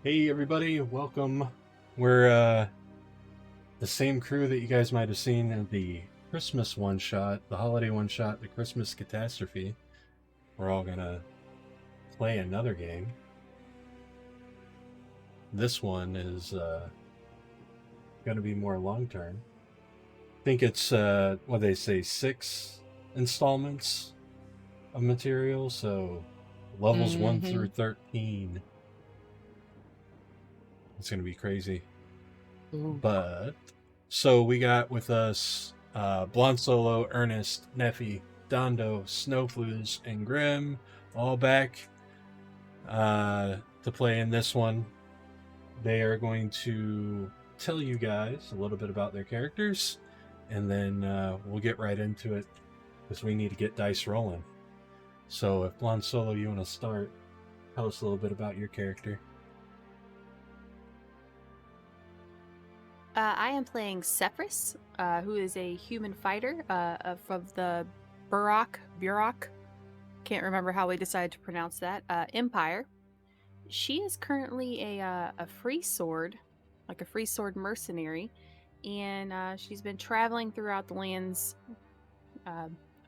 Hey everybody, welcome. We're the same crew that you guys might have seen in the Christmas one-shot, the holiday one-shot, the Christmas Catastrophe. We're all gonna play another game. This one is gonna be more long-term. I think it's, what they say, 6 installments of material, so levels 1 through 13. It's gonna be crazy. Ooh. But so we got with us Blonde Solo, Ernest, Neffi, Dondo, Snowflizz, and Grimm all back to play in this one. They are going to tell you guys a little bit about their characters, and then we'll get right into it because we need to get dice rolling. So if Blonde Solo, you want to start, tell us a little bit about your character. I am playing Sefris, who is a human fighter from the Burok, can't remember how we decided to pronounce that, Empire. She is currently a free sword, like a free sword mercenary, and she's been traveling throughout the lands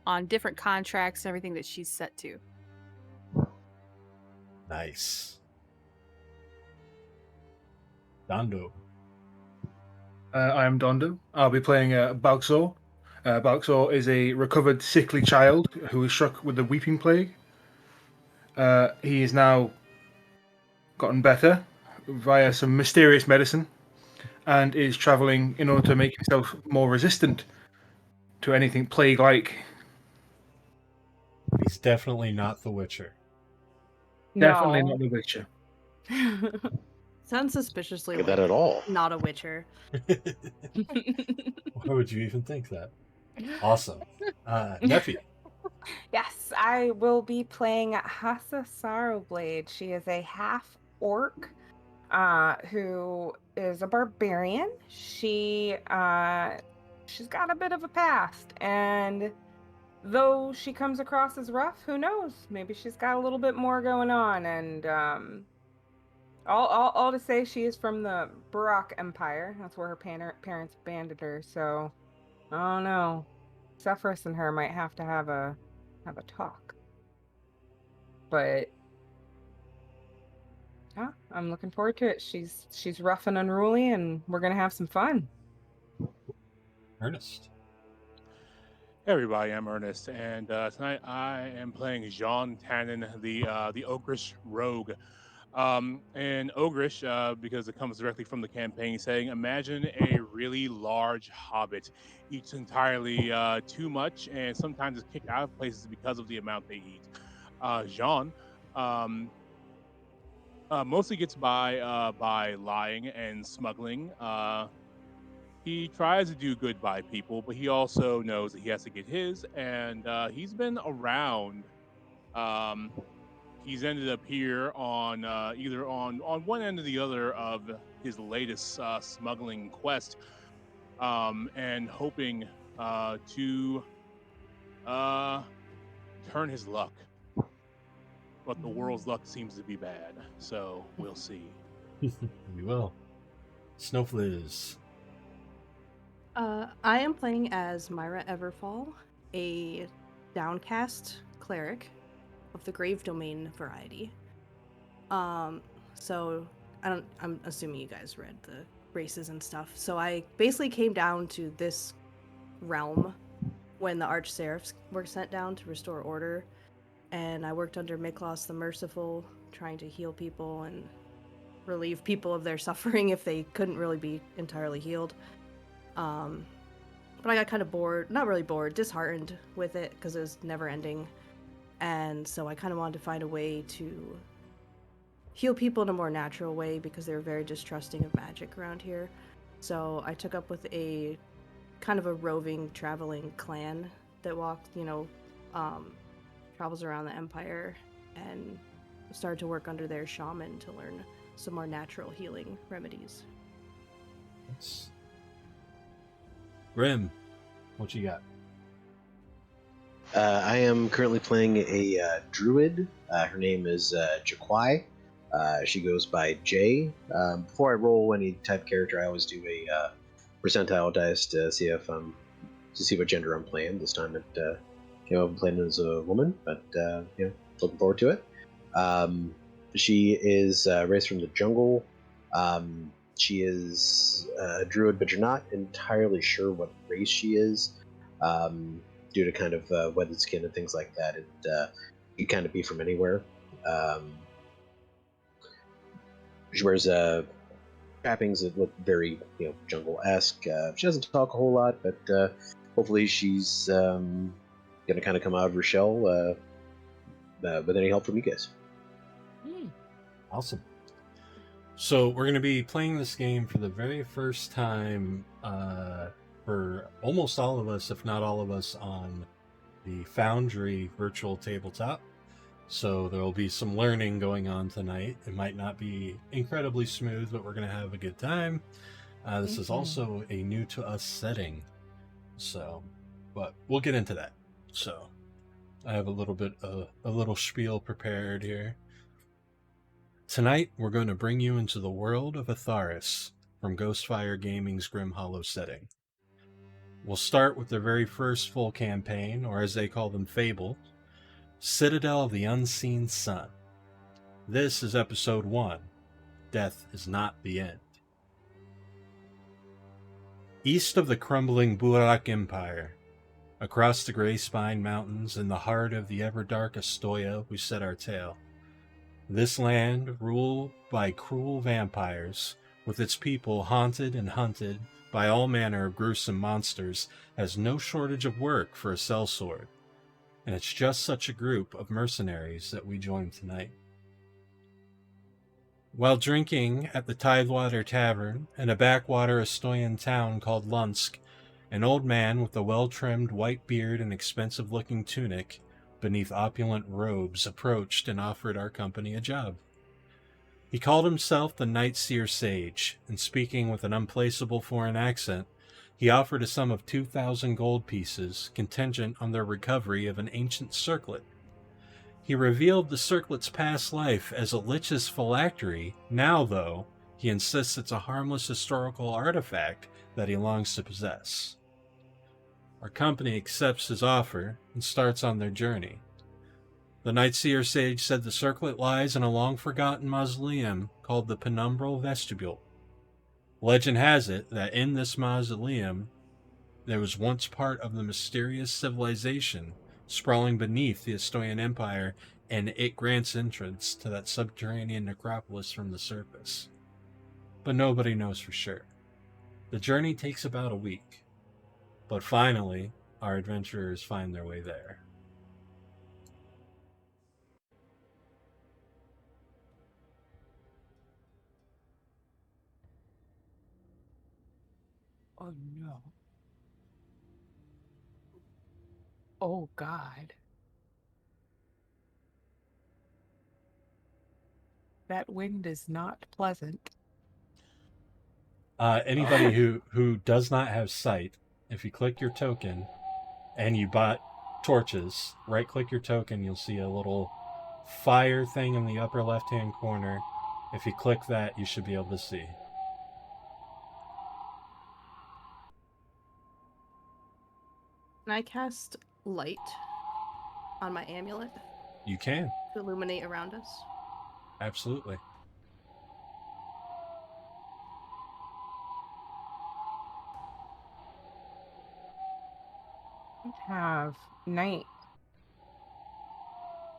on different contracts and everything that she's set to. Nice. Dondo. I am Dondo. I'll be playing Balxor. Balxor is a recovered sickly child who was struck with the weeping plague. He has now gotten better via some mysterious medicine and is travelling in order to make himself more resistant to anything plague-like. He's definitely not the Witcher. Definitely not the Witcher. Sounds suspiciously Look like at that at all. not a Witcher. Why would you even think that? Awesome. Neffi. Yes, I will be playing Hassa Sorrowblade. She is a half orc who is a barbarian. She's got a bit of a past, and though she comes across as rough, who knows? Maybe she's got a little bit more going on. And all to say, she is from the Burok Empire. That's where her parents abandoned her. So I don't know. Sefris and her might have to have a talk. But yeah, I'm looking forward to it. She's rough and unruly, and we're gonna have some fun. Ernest. Hey everybody, I'm Ernest, and tonight I am playing Jean Tannen, the Ogrish Rogue. And Ogrish, because it comes directly from the campaign, saying, imagine a really large hobbit, eats entirely too much, and sometimes is kicked out of places because of the amount they eat. Jean mostly gets by lying and smuggling. He tries to do good by people, but he also knows that he has to get his, and he's been around. He's ended up here on either on one end or the other of his latest smuggling quest, and hoping to turn his luck. But the world's luck seems to be bad, so we'll see. We will. Snowflizz. I am playing as Myra Everfall, a downcast cleric of the Grave Domain variety. So I'm assuming you guys read the races and stuff. So I basically came down to this realm when the Archseraphs were sent down to restore order, and I worked under Miklos the Merciful, trying to heal people and relieve people of their suffering if they couldn't really be entirely healed. But I got kind of bored, not really bored, disheartened with it because it was never ending. And so I kind of wanted to find a way to heal people in a more natural way because they were very distrusting of magic around here. So I took up with a kind of a roving, traveling clan that travels around the Empire, and started to work under their shaman to learn some more natural healing remedies. That's... Grimm, what you got? I am currently playing a druid. Her name is Jaiquai. She goes by Jay. Before I roll any type of character, I always do a percentile dice to see if to see what gender I'm playing. This time it came up and playing as a woman, but looking forward to it. She is raised from the jungle. She is a druid, but you're not entirely sure what race she is, due to kind of weathered skin and things like that. It could kind of be from anywhere. She wears trappings that look very, jungle-esque. She doesn't talk a whole lot, but hopefully she's going to kind of come out of her shell with any help from you guys. Awesome. So we're going to be playing this game for the very first time for almost all of us, if not all of us, on the Foundry virtual tabletop. So there will be some learning going on tonight. It might not be incredibly smooth, but we're going to have a good time. This is also a new to us setting. So, but we'll get into that. So I have a little spiel prepared here. Tonight, we're going to bring you into the world of Etharis from Ghostfire Gaming's Grimm Hollow setting. We'll start with their very first full campaign, or as they call them, Fable, Citadel of the Unseen Sun. This is Episode 1, Death is Not the End. East of the crumbling Burak Empire, across the Grey Spine Mountains in the heart of the ever-dark Ostoya, we set our tale. This land, ruled by cruel vampires, with its people haunted and hunted by all manner of gruesome monsters, has no shortage of work for a sellsword. And it's just such a group of mercenaries that we join tonight. While drinking at the Tidewater Tavern in a backwater Ostoyan town called Lunsk, an old man with a well-trimmed white beard and expensive-looking tunic beneath opulent robes approached and offered our company a job. He called himself the Nightseer Sage, and speaking with an unplaceable foreign accent, he offered a sum of 2,000 gold pieces, contingent on their recovery of an ancient circlet. He revealed the circlet's past life as a lich's phylactery. Now, though, he insists it's a harmless historical artifact that he longs to possess. Our company accepts his offer and starts on their journey. The Nightseer Sage said the circlet lies in a long-forgotten mausoleum called the Penumbral Vestibule. Legend has it that in this mausoleum there was once part of the mysterious civilization sprawling beneath the Ostoyan Empire, and it grants entrance to that subterranean necropolis from the surface. But nobody knows for sure. The journey takes about a week. But finally, our adventurers find their way there. Oh no. Oh God. That wind is not pleasant. Anybody who does not have sight, if you click your token and you bought torches, right-click your token, you'll see a little fire thing in the upper left-hand corner. If you click that, you should be able to see. Can I cast light on my amulet You can. to illuminate around us? Absolutely. Have night.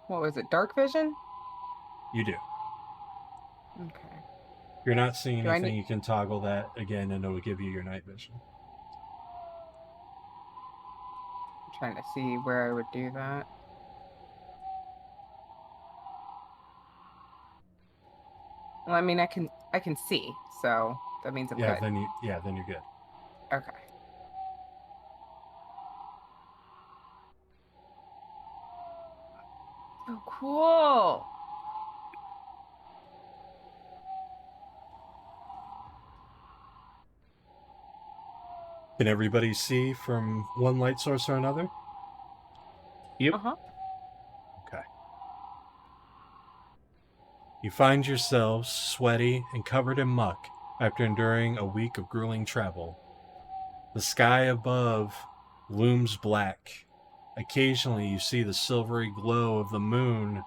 What was it? Dark vision? You do. Okay. If you're not seeing Do I anything, need- you can toggle that again and it'll give you your night vision. I'm trying to see where I would do that. Well, I mean, I can see, so that means I'm good. Then you're good. Okay. Oh, cool. Can everybody see from one light source or another? Yep. Uh-huh. Okay. You find yourselves sweaty and covered in muck after enduring a week of grueling travel. The sky above looms black. Occasionally you see the silvery glow of the moon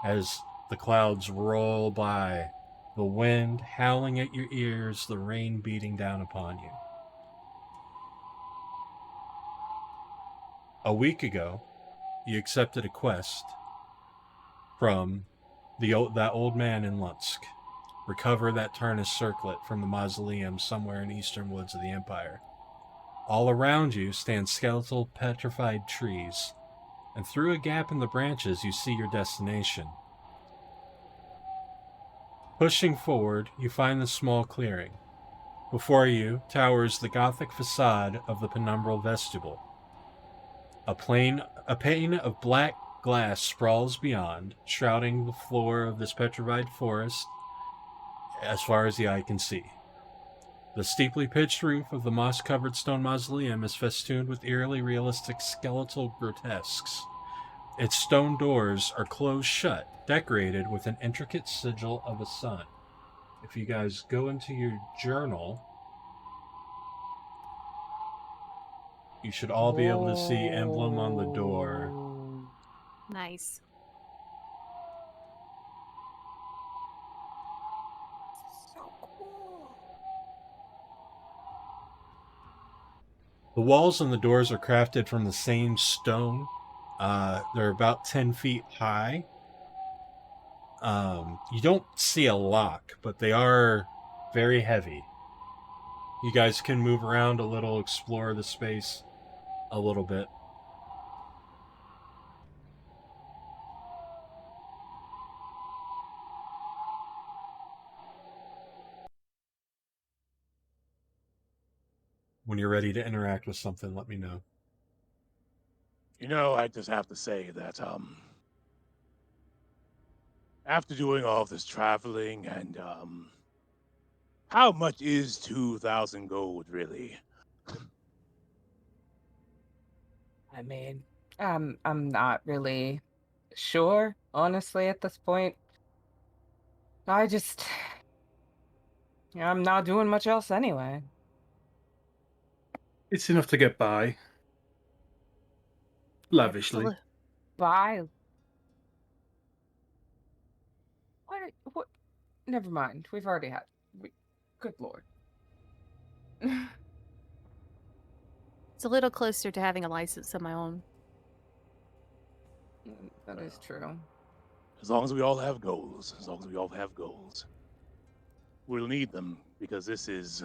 as the clouds roll by, the wind howling at your ears, the rain beating down upon you. A week ago, you accepted a quest from that old man in Lunsk. Recover that tarnished circlet from the mausoleum somewhere in eastern woods of the Empire. All around you stand skeletal, petrified trees, and through a gap in the branches you see your destination. Pushing forward, you find the small clearing. Before you towers the Gothic facade of the Penumbral Vestibule. A pane of black glass sprawls beyond, shrouding the floor of this petrified forest as far as the eye can see. The steeply pitched roof of the moss-covered stone mausoleum is festooned with eerily realistic skeletal grotesques. Its stone doors are closed shut, decorated with an intricate sigil of a sun. If you guys go into your journal, you should all be able to see emblem on the door. Nice. So cool. The walls and the doors are crafted from the same stone. They're about 10 feet high. You don't see a lock, but they are very heavy. You guys can move around a little, explore the space a little bit. When you're ready to interact with something, let me know. You know, I just have to say that, after doing all of this traveling and, how much is 2,000 gold, really? I mean, I'm not really sure, honestly, at this point. I'm not doing much else anyway. It's enough to get by. Lavishly. Absolute- Bye. What? Never mind. We've already had. Good lord. It's a little closer to having a license of my own. That is true. As long as we all have goals, we'll need them, because this is,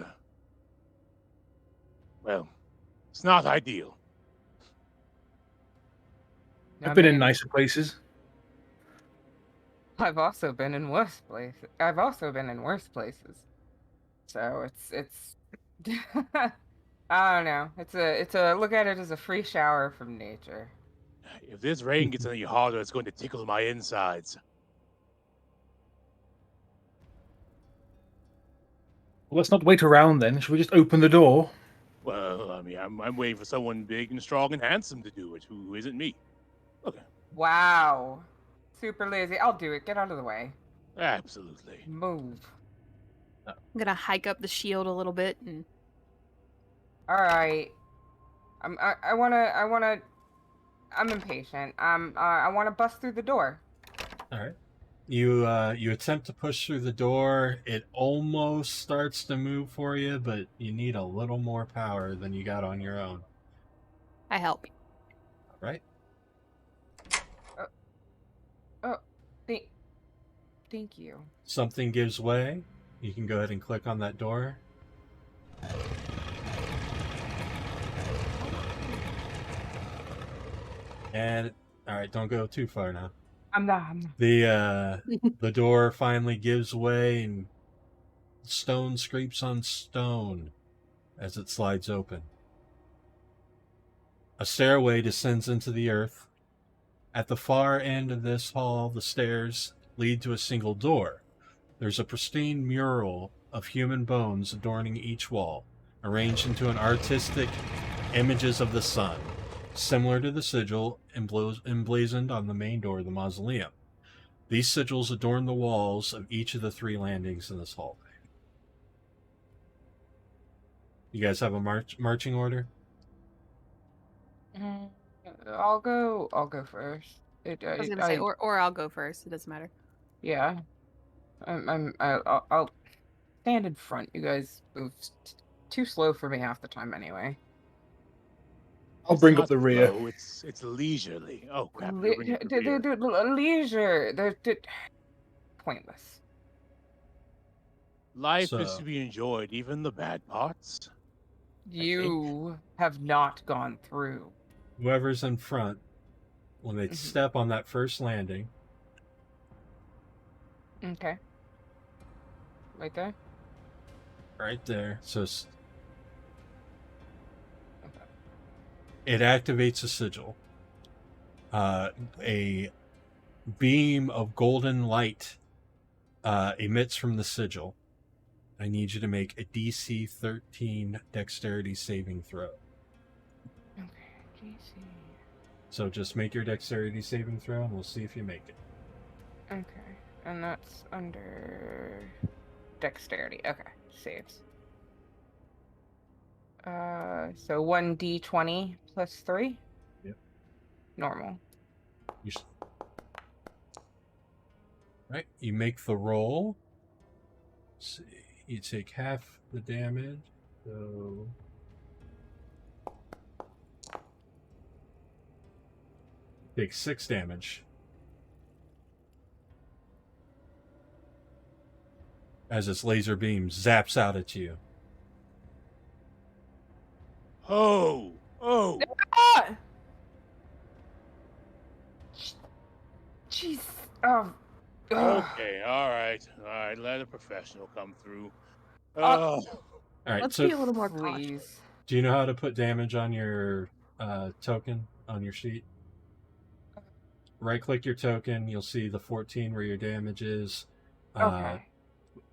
well, it's not ideal. I've been in nicer places. I've also been in worse places. So it's I don't know. It's a look at it as a free shower from nature. If this rain gets any harder, it's going to tickle my insides. Well, let's not wait around then. Should we just open the door? Well, I mean, I'm waiting for someone big and strong and handsome to do it, who isn't me. Okay. Wow. Super lazy. I'll do it. Get out of the way. Absolutely. Move. I'm gonna hike up the shield a little bit and. All right. I'm impatient. I want to bust through the door. All right. You attempt to push through the door. It almost starts to move for you, but you need a little more power than you got on your own. I help. All right. Thank you. Something gives way. You can go ahead and click on that door. And all right, don't go too far now. I'm not. The door finally gives way, and stone scrapes on stone as it slides open. A stairway descends into the earth. At the far end of this hall, the stairs lead to a single door. There's a pristine mural of human bones adorning each wall, arranged into an artistic images of the sun, similar to the sigil emblazoned on the main door of the mausoleum. These sigils adorn the walls of each of the 3 landings in this hallway. You guys have a marching order? I'll go first. I was gonna say, or I'll go first. It doesn't matter. Yeah. I'll stand in front. You guys move too slow for me half the time anyway. I'll It's bring up not the rear. slow, it's leisurely. Oh crap! you're bringing up the rear. Leisure. They're pointless. Life is So- to be enjoyed, even the bad parts. You have not gone through. Whoever's in front, when they step on that first landing, Okay. Right there? right there, so Okay. it activates a sigil. A beam of golden light emits from the sigil. I need you to make a DC 13 dexterity saving throw. Okay. GC. So just make your dexterity saving throw and we'll see if you make it. Okay. And that's under dexterity. Okay. Saves. So 1d20 plus 3? Yep. Normal. Right, you make the roll. Let's see, you take half the damage. So take 6 damage. As this laser beam zaps out at you. Oh! Ah! Jeez. Ugh. Okay, all right. Let a professional come through. All right, Let's so be a little more cautious. Please. do you know how to put damage on your token on your sheet? Right click your token, you'll see the 14 where your damage is. Okay.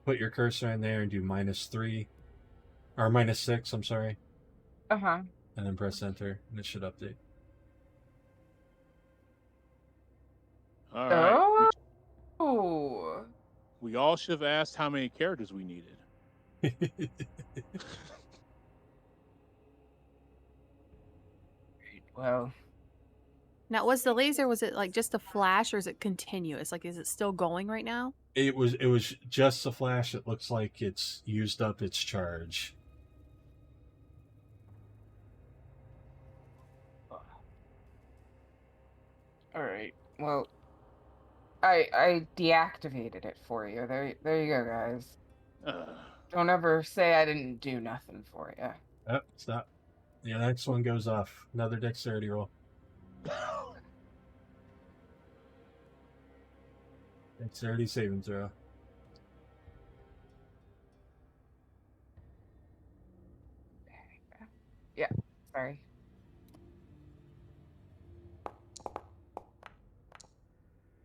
Put your cursor in there and do -3 or -6, I'm sorry, Uh-huh. and then press enter and it should update. All right. Oh. We all should have asked how many characters we needed. Well, Now, was the laser, was it like just a flash or is it continuous? Like, is it still going right now? It was just a flash. It looks like it's used up its charge. all right. Well, I deactivated it for you. There you go, guys. Don't ever say I didn't do nothing for you. Oh, stop. Yeah, next one goes off. Another dexterity roll. Dexterity saving throw. Yeah, sorry.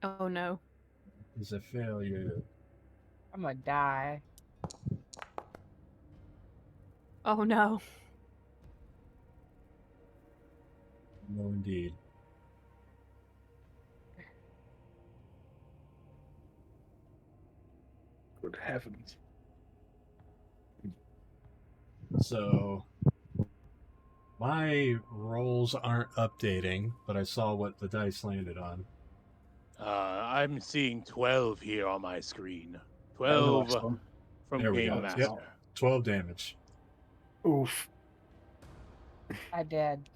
Oh no. Is a failure. I'm gonna die. Oh no. No, indeed. Good heavens. So my rolls aren't updating, but I saw what the dice landed on. I'm seeing 12 here on my screen. That was the 12 last one. from There we Game go. Master. Yep. 12 damage. Oof. I did.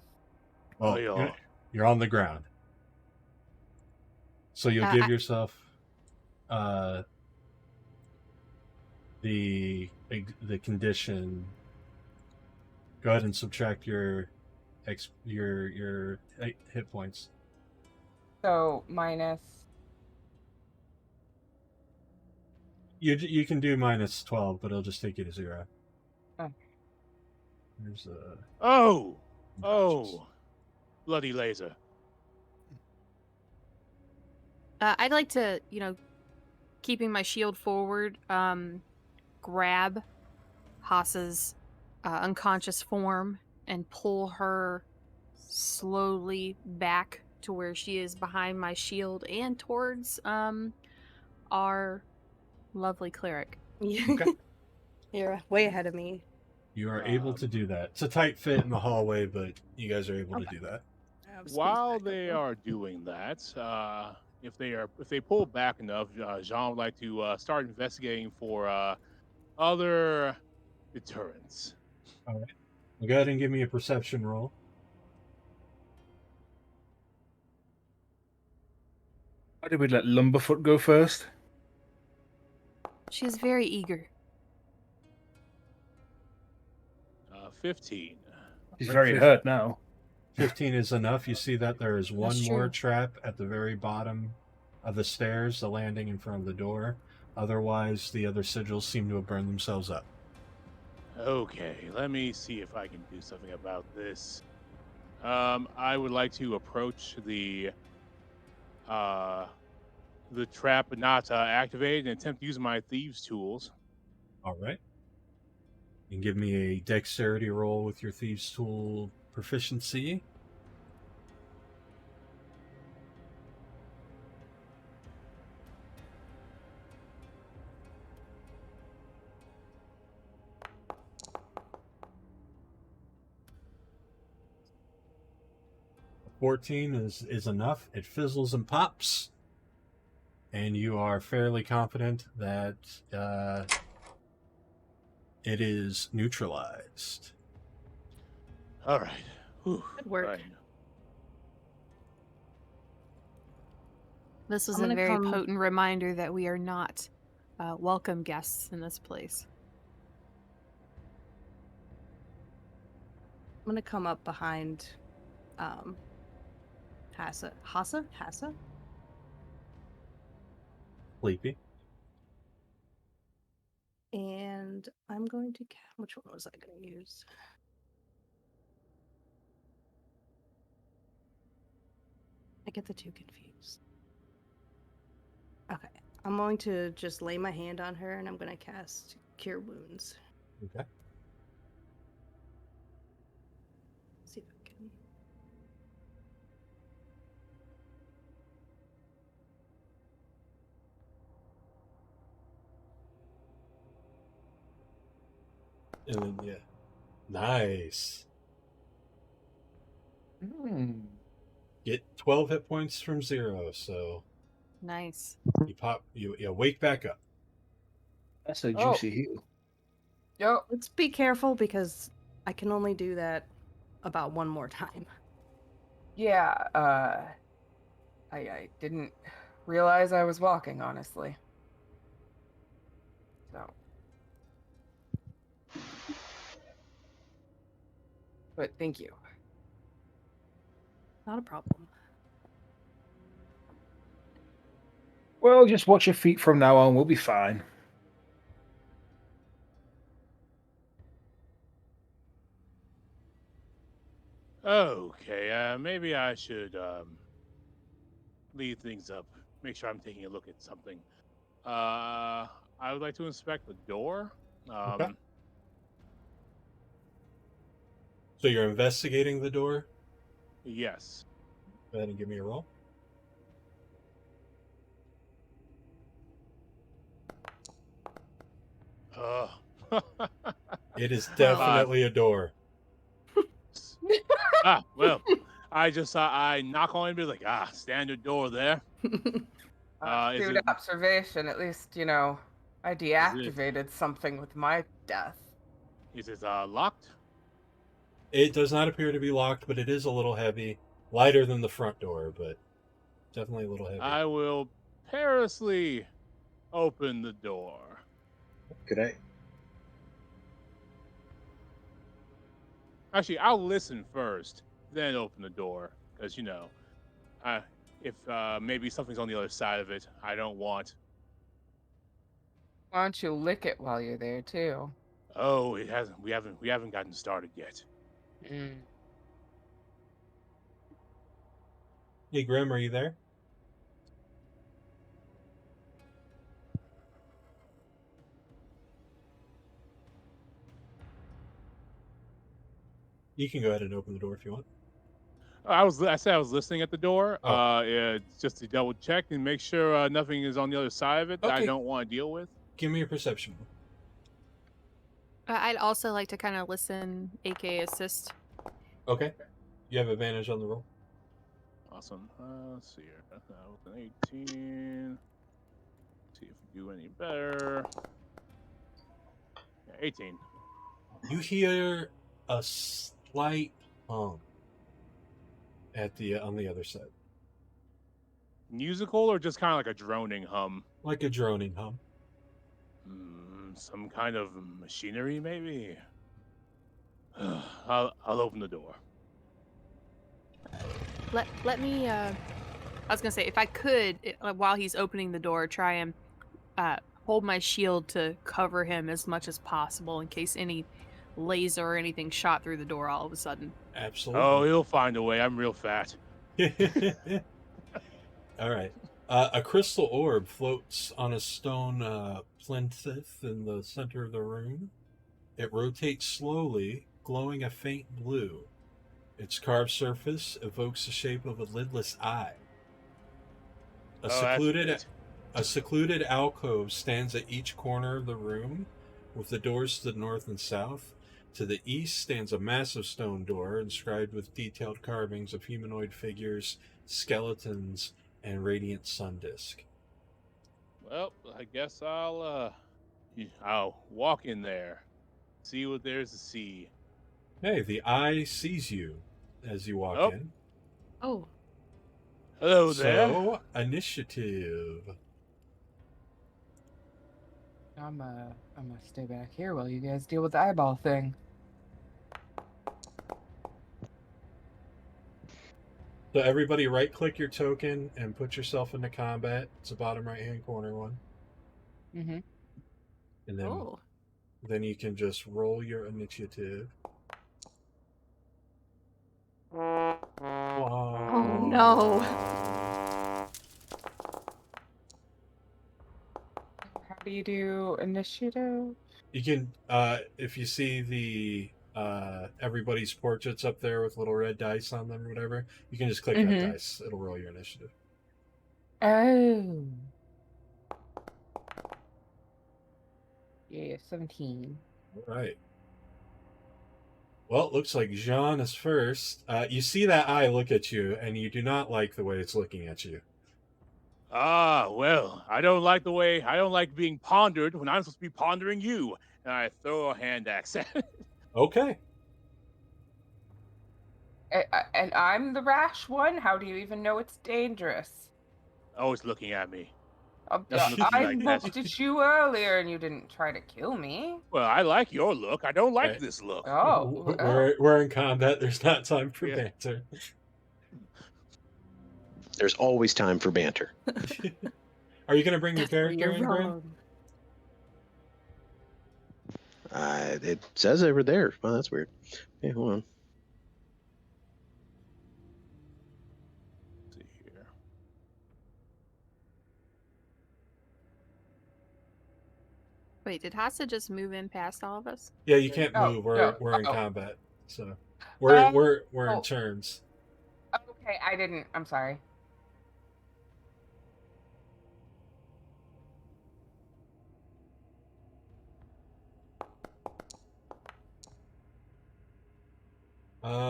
Well, Oh, yeah. you're on the ground. So you'll give yourself the condition. Go ahead and subtract your hit points. So minus. You can do -12, but it'll just take you to 0. Oh. There's a Oh! Bloody laser. I'd like to, keeping my shield forward, grab Hassa's unconscious form and pull her slowly back to where she is behind my shield and towards our lovely cleric. Okay. You're way ahead of me. You are able to do that. It's a tight fit in the hallway, but you guys are able to Okay. do that. I have space While back up, they though. are doing that, if they pull back enough, Jean would like to start investigating for other deterrents. All right. Well, go ahead and give me a perception roll. Why did we let Lumberfoot go first? She is very eager. 15. He's Right, very fif- hurt now. 15 is enough. You see that there is one That's more true. trap at the very bottom of the stairs, the landing in front of the door. Otherwise, the other sigils seem to have burned themselves up. Okay, let me see if I can do something about this. I would like to approach the trap not activated and attempt to use my thieves' tools. All right. And give me a dexterity roll with your thieves' tool proficiency. A 14 is enough. It fizzles and pops. And you are fairly confident that it is neutralized. All right. Whew. Good work. Right. This was I'm a gonna very come- potent reminder that we are not welcome guests in this place. I'm gonna come up behind Hassa. Hassa? Sleepy. And I'm going to which one was I gonna use? I get the two confused. Okay. I'm going to just lay my hand on her and I'm gonna cast Cure Wounds. Okay. See if I can. And then, yeah. Nice. Get 12 hit points from 0, so Nice. you wake back up. That's a Oh. juicy heal. Yo, Let's be careful because I can only do that about one more time. yeah, I didn't realize I was walking, honestly. So. But thank you. Not a problem. Well, just watch your feet from now on. We'll be fine. Okay, maybe I should lead things up. Make sure I'm taking a look at something. I would like to inspect the door. Okay. So you're investigating the door? Yes. Go ahead and give me a roll. It is definitely a door. Well, I knock on it and be like, standard door there. Is Astute it- observation. At least, I deactivated something with my death. Is it locked? It does not appear to be locked, but it is a little heavy. Lighter than the front door, but definitely a little heavy. I will perilously open the door. Could I? Actually, I'll listen first, then open the door, because if maybe something's on the other side of it, I don't want. Why don't you lick it while you're there too? Oh, it hasn't. We haven't gotten started yet. Hey, Grimm, are you there? You can go ahead and open the door if you want. I said I was listening at the door. Oh. Just to double check and make sure nothing is on the other side of it that I Okay. don't want to deal with. Give me a perception. I'd also like to kind of listen, aka assist. Okay. You have advantage on the roll. Awesome. Let's see here. That was an 18. See if we do any better. Yeah, 18. You hear a slight hum on the other side, Musical or just kind of like a droning hum? like a droning hum. Some kind of machinery, maybe. I'll open the door. Let me. I was gonna say, if I could, while he's opening the door, try and hold my shield to cover him as much as possible in case any laser or anything shot through the door all of a sudden. Oh, Absolutely. he'll find a way. I'm real fat. All right. A crystal orb floats on a stone plinth in the center of the room. It rotates slowly, glowing a faint blue. Its carved surface evokes the shape of a lidless eye. A secluded alcove stands at each corner of the room, with the doors to the north and south. To the east stands a massive stone door inscribed with detailed carvings of humanoid figures, skeletons, and radiant sun disk. Well, I guess I'll walk in there, see what there's to see. Hey, the eye sees you as you walk in. Oh, Hello there. So, initiative. I'm gonna stay back here while you guys deal with the eyeball thing. So everybody right-click your token and put yourself into combat. It's the bottom right-hand corner one. Mm-hmm. And then, Oh. then you can just roll your initiative. Oh no. How do you do initiative? You can, if you see the everybody's portraits up there with little red dice on them or whatever, you can just click that dice. It'll roll your initiative. Oh. Yeah, 17. All right. Well, it looks like Jean is first. You see that eye look at you, and you do not like the way it's looking at you. Well, I don't like being pondered when I'm supposed to be pondering you. And I throw a hand axe at it. Okay. And I'm the rash one? How do you even know it's dangerous? Oh, it's looking at me. I like that. looked at you earlier and you didn't try to kill me. Well, I like your look. I don't like Right. this look. Oh. We're in combat. There's not time for Yeah. banter. There's always time for banter. Are you going to bring your that's where character you're in, Grimm? wrong. It says over there. Well, that's weird. Okay, hold on. Let's see here. Wait, did Hassa just move in past all of us? Yeah, you can't Oh, move. no. We're in Uh-oh. combat, so we're in Oh. turns. Okay, I'm sorry.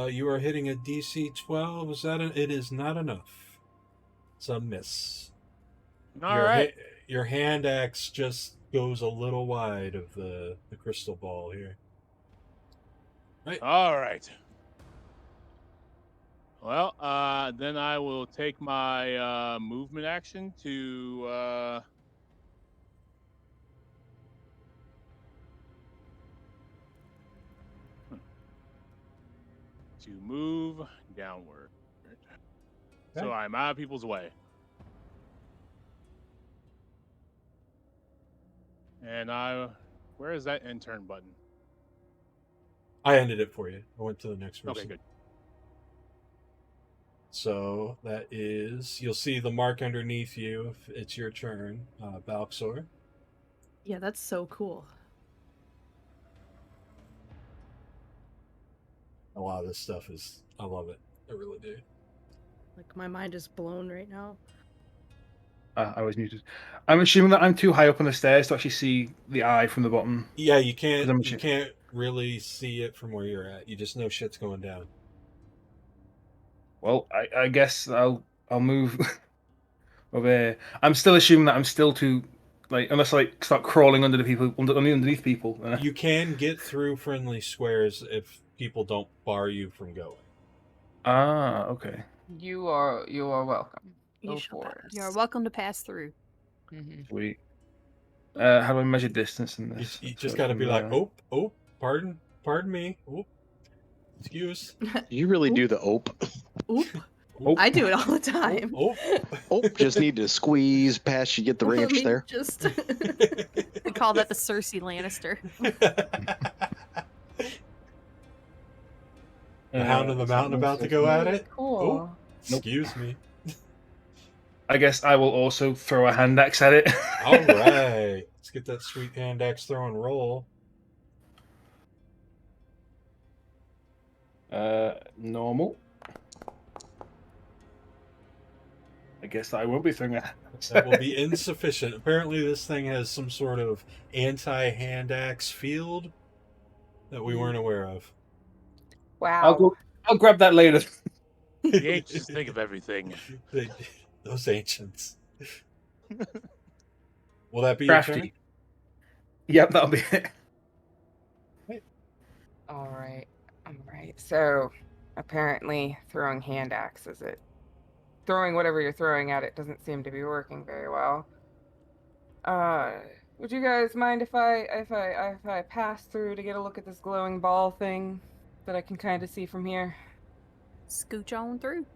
You are hitting a DC 12. Is that it is not enough. It's a miss. All right. Your hand axe just goes a little wide of the crystal ball here. All right. Well, then I will take my movement action to move downward. So Okay. I'm out of people's way. And where is that intern button? I ended it for you. I went to the next person. Okay, good. So that is, you'll see the mark underneath you if it's your turn, Balxor. Yeah, that's so cool. A lot of this stuff I love it. I really do. Like, my mind is blown right now. I was muted. I'm assuming that I'm too high up on the stairs to actually see the eye from the bottom. Yeah, you 'Cause I'm can't. You can't really see it from where you're at. You just know shit's going down. Well, I guess I'll move over here. I'm still assuming that I'm still too, like, unless I like start crawling under the people, underneath people. You can get through friendly squares if people don't bar you from going. Okay. You are welcome. You Go shall for pass. You are welcome to pass through. it. Mm-hmm. Sweet. How do I measure distance in You, this? you just got to be like, oh, pardon me, oh, excuse. You really do the ope. Oop. Oh. I do it all the time. Oh. Just need to squeeze past you, get the Let ranch me there. Just We call that the Cersei Lannister. The Hound of the Mountain about to go at it? Cool. Oh, excuse me. I guess I will also throw a hand axe at it. All right. Let's get that sweet hand axe throw and roll. Normal. I guess I won't be throwing a hand axe. That will be insufficient. Apparently this thing has some sort of anti-hand axe field that we weren't aware of. Wow. I'll grab that later. The ancients think of everything. Those ancients. Will that be your turn? Crafty. Yep, that'll be it. All right. So apparently throwing hand axe throwing whatever you're throwing at it doesn't seem to be working very well. Would you guys mind if I pass through to get a look at this glowing ball thing that I can kind of see from here? Scooch on through.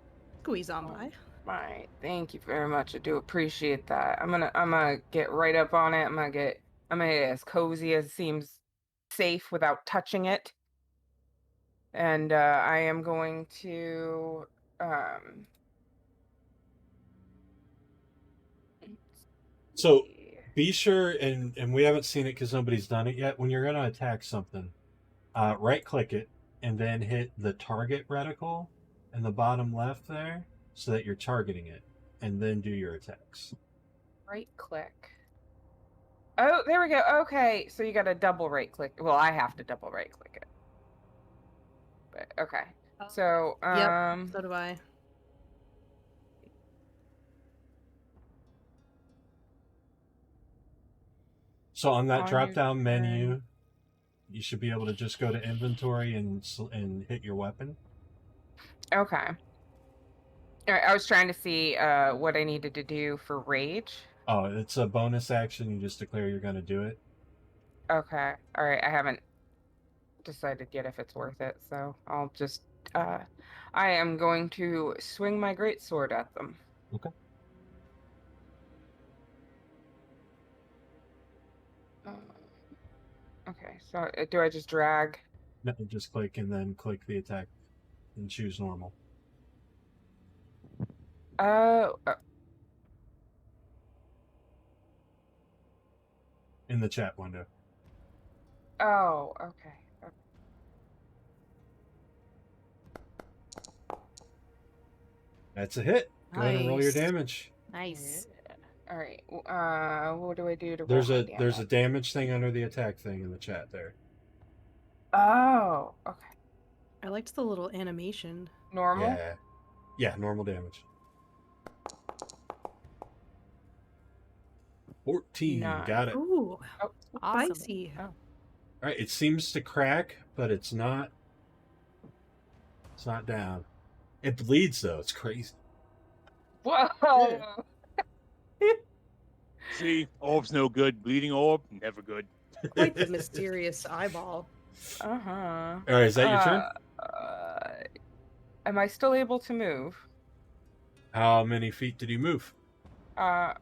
squeeze on by. Right. Thank you very much. I do appreciate that. I'm gonna get right up on it. I'm gonna get as cozy as seems safe without touching it. And I am going to So be sure, and we haven't seen it because nobody's done it yet. When you're going to attack something, right click it and then hit the target reticle in the bottom left there so that you're targeting it, and then do your attacks. right click. Oh, there we go. Okay, so you got to double right click. Well, I have to double right click it. But okay. So Yep, so do I. So on that On drop your down menu, turn. you should be able to just go to inventory and hit your weapon. Okay. All right, I was trying to see what I needed to do for rage. Oh, it's a bonus action. You just declare you're going to do it. Okay. All right, I haven't decided yet if it's worth it, so I'll just I am going to swing my greatsword at them. Okay. Okay, so do I just drag? No, just click and then click the attack and choose normal. In the chat window. Oh, okay. That's a hit. Go ahead and roll your Nice. damage. Nice. All right. What do I do to There's roll a my there's a damage? damage thing under the attack thing in the chat there. Oh, okay. I liked the little animation. Normal. Yeah, normal damage. 14. Nice. Got it. All Ooh, Awesome. spicy. right, it seems to crack, but it's not down. It bleeds though. It's crazy. Whoa. See, orb's no good. Bleeding orb, never good. Quite the mysterious eyeball. Uh-huh. All right, is that your turn? Am I still able to move? How many feet did you move? I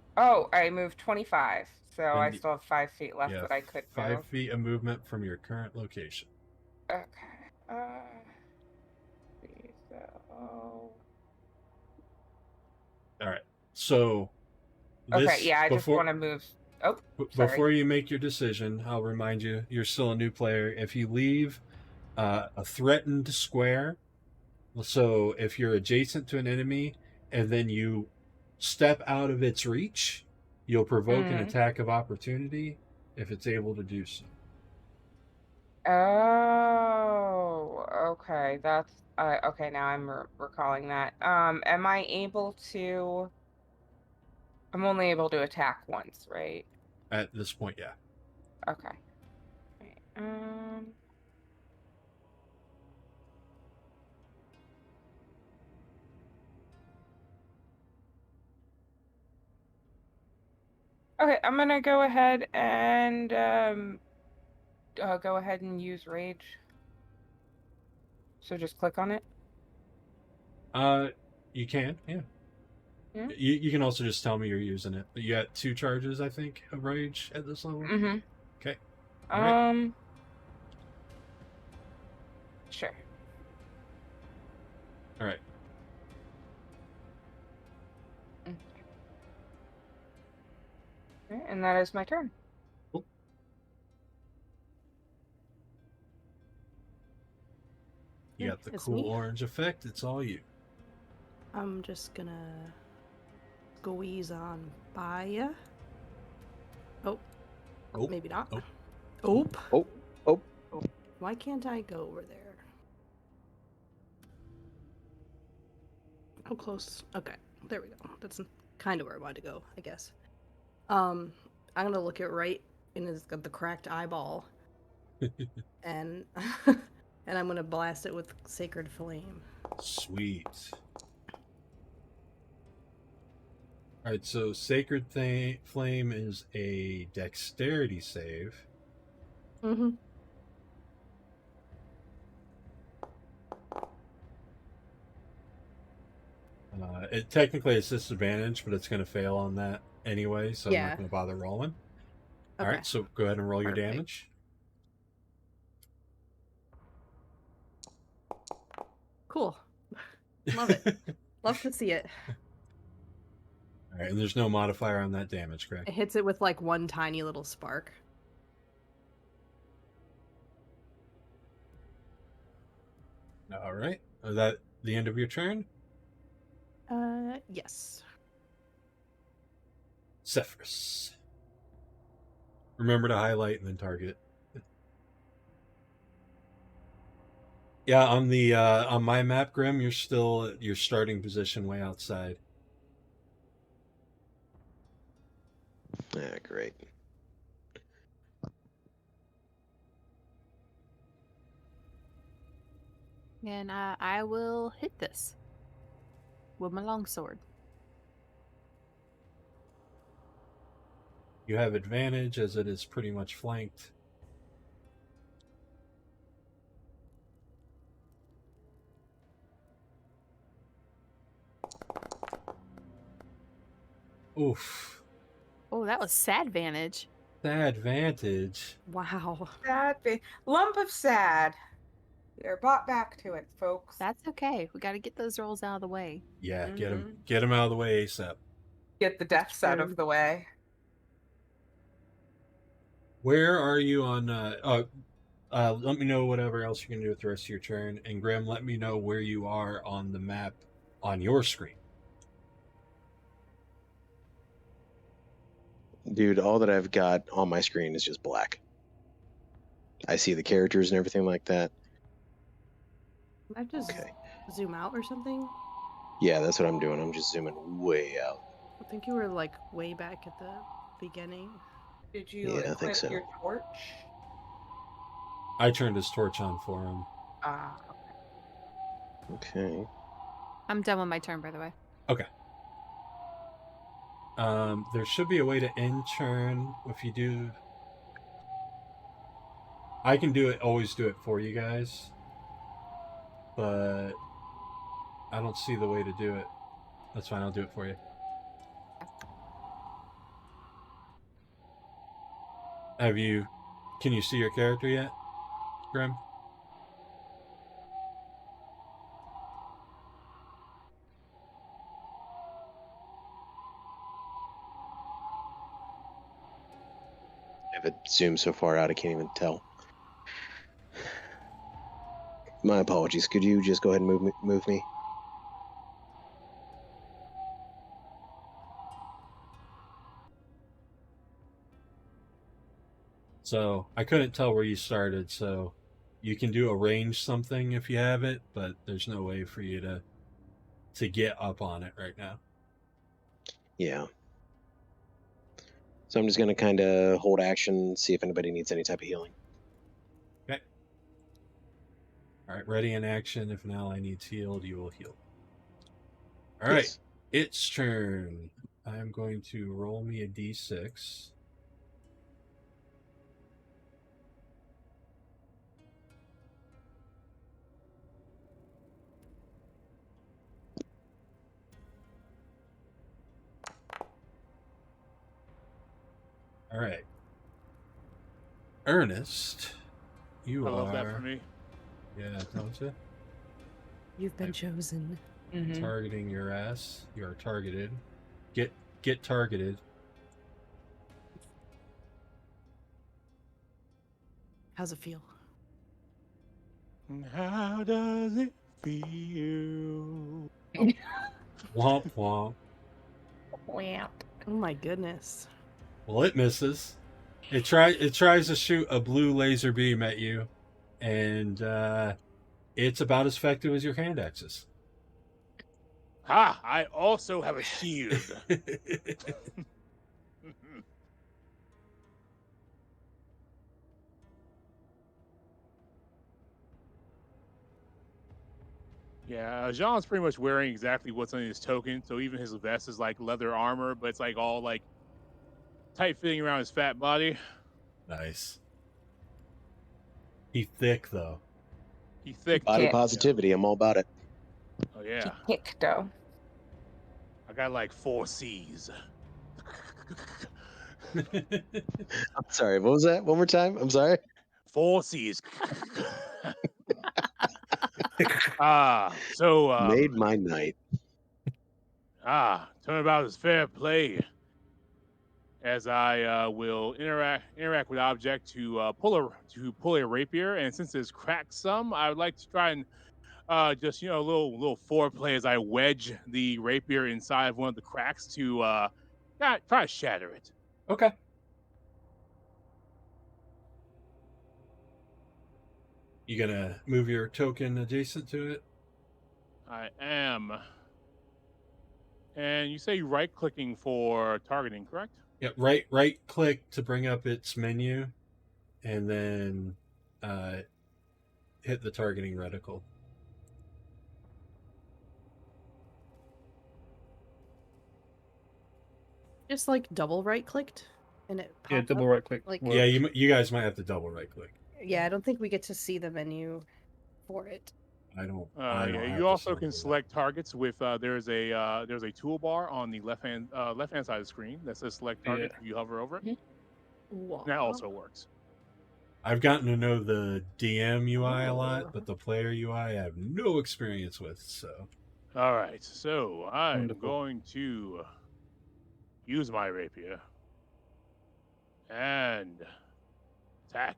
moved 25, so I And still have 5 feet left Yeah, that I could 5 move. feet of movement from your current location. Okay. So... All right. So Okay, this, yeah, I just before, want to move. Oh, sorry. Before you make your decision, I'll remind you, you're still a new player. If you leave a threatened square, So if you're adjacent to an enemy and then you step out of its reach, you'll provoke an attack of opportunity if it's able to do so. Oh, okay. That's okay. Now I'm recalling that. Am I able to? I'm only able to attack once, right? At this point, yeah. Okay. Right, Okay, I'm gonna go ahead and use rage. So just click on it. You can, yeah. Yeah. You can also just tell me you're using it. But you got 2 charges, I think, of rage at this level. Mm-hmm. Okay. All right. Sure. All right. Okay, and that is my turn. Cool. You got the It's cool me. orange effect. It's all you. I'm just gonna squeeze on by ya. Oh. Oh. Maybe not. Oh. Oh. Why can't I go over there? How close? Okay, there we go. That's kind of where I wanted to go, I guess. I'm gonna look it right in the cracked eyeball, and and I'm gonna blast it with Sacred Flame. Sweet. All right, so Sacred Flame is a dexterity save. Mm-hmm. It technically is disadvantage, but it's going to fail on that anyway, so I'm not going to bother rolling. Okay. All right, so go ahead and roll your Perfect. damage. Cool. Love it. Love to see it. All right, and there's no modifier on that damage, correct? It hits it with like one tiny little spark. All right. Is that the end of your turn? Yes. Sefris. Remember to highlight and then target. Yeah, on the on my map, Grimm, you're still at your starting position way outside. Yeah, great. And I will hit this with my longsword. You have advantage as it is pretty much flanked. Oof. Oh, that was sad vantage. Advantage. Wow. Sad lump of sad. You're brought back to it, folks. That's okay. We got to get those rolls out of the way. Yeah, get him out of the way ASAP. Get the deaths out of the way. Where are you on? Let me know whatever else you can do with the rest of your turn, and Graham, let me know where you are on the map on your screen. Dude, all that I've got on my screen is just black. I see the characters and everything like that. Can I just zoom out or something? Yeah, that's what I'm doing. I'm just zooming way out. I think you were like way back at the beginning. Did you I think so. your torch? I turned his torch on for him. Okay. I'm done with my turn, by the way. Okay. There should be a way to end turn if you do. I can do it, always do it for you guys, but I don't see the way to do it. That's fine, I'll do it for you. Can you see your character yet, Grimm? If it zooms so far out, I can't even tell. My apologies. Could you just go ahead and move me? So I couldn't tell where you started, so you can do arrange something if you have it, but there's no way for you to get up on it right now. Yeah. So I'm just going to kind of hold action, see if anybody needs any type of healing. Okay. All right, ready in action. If an ally needs healed, you will heal. All right, Yes. Its turn. I'm going to roll me a d6. All right. Ernest, you I are... love that for me. Yeah, don't you? You've been chosen. Mhm. Targeting your ass. You are targeted. Get targeted. How's it feel? How does it feel? Womp womp. Wow. Oh my goodness. Well, it misses. It tries to shoot a blue laser beam at you, and it's about as effective as your hand axes. Ha! I also have a shield. Yeah, Jean's pretty much wearing exactly what's on his token, so even his vest is like leather armor, but it's like all like tight fitting around his fat body. Nice. He thick though. He thick. Body Yeah. positivity. I'm all about it. Oh yeah. Kick though. I got like 4 C's. I'm sorry. What was that? One more time. I'm sorry. 4 C's. Made my night. Turnabout is fair play. As I will interact with object to pull a rapier, and since it's cracked some, I would like to try and just a little foreplay as I wedge the rapier inside of one of the cracks to try to shatter it. Okay. You gonna move your token adjacent to it? I am. And you say you're right-clicking for targeting, correct? Yep. Right click to bring up its menu, and then hit the targeting reticle. Just like double right clicked and it Yeah, popped double up. right click. Like Yeah, you guys might have to double right click. yeah, I don't think we get to see the menu for it. I don't. Yeah. have You to also sort can of that. select targets with there's a toolbar on the left hand side of the screen that says select target. Yeah. If you hover over it, Wow. that also works. I've gotten to know the DM UI a lot, but the player UI I have no experience with. So All right, so I'm Wonderful. going to use my rapier and attack.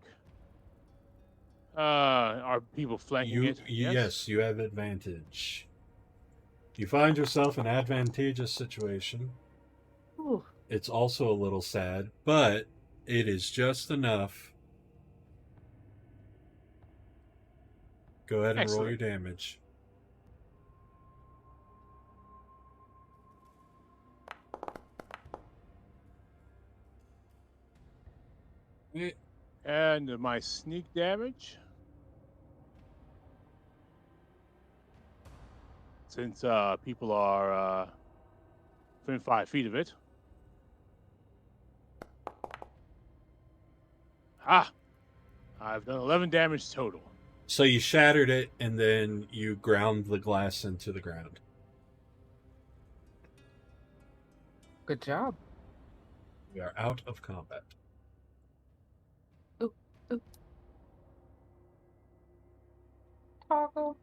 Are people flanking it? yes, you have advantage. You find yourself in an advantageous situation. Ooh. It's also a little sad, but it is just enough. Go ahead and roll your Excellent. damage. And my sneak damage. Since people are within 5 feet of it. I've done 11 damage total. So you shattered it, and then you ground the glass into the ground. Good job. We are out of combat. Ooh. Toggle.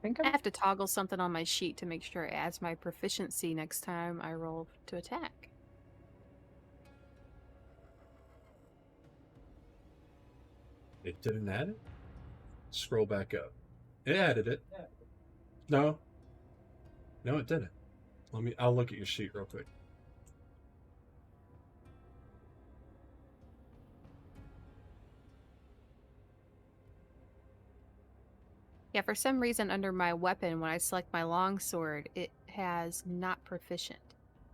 I have to toggle something on my sheet to make sure it adds my proficiency next time I roll to attack. It didn't add it? Scroll back up. It added it. No. No, it didn't. I'll look at your sheet real quick. Yeah, for some reason under my weapon, when I select my longsword, it has not proficient.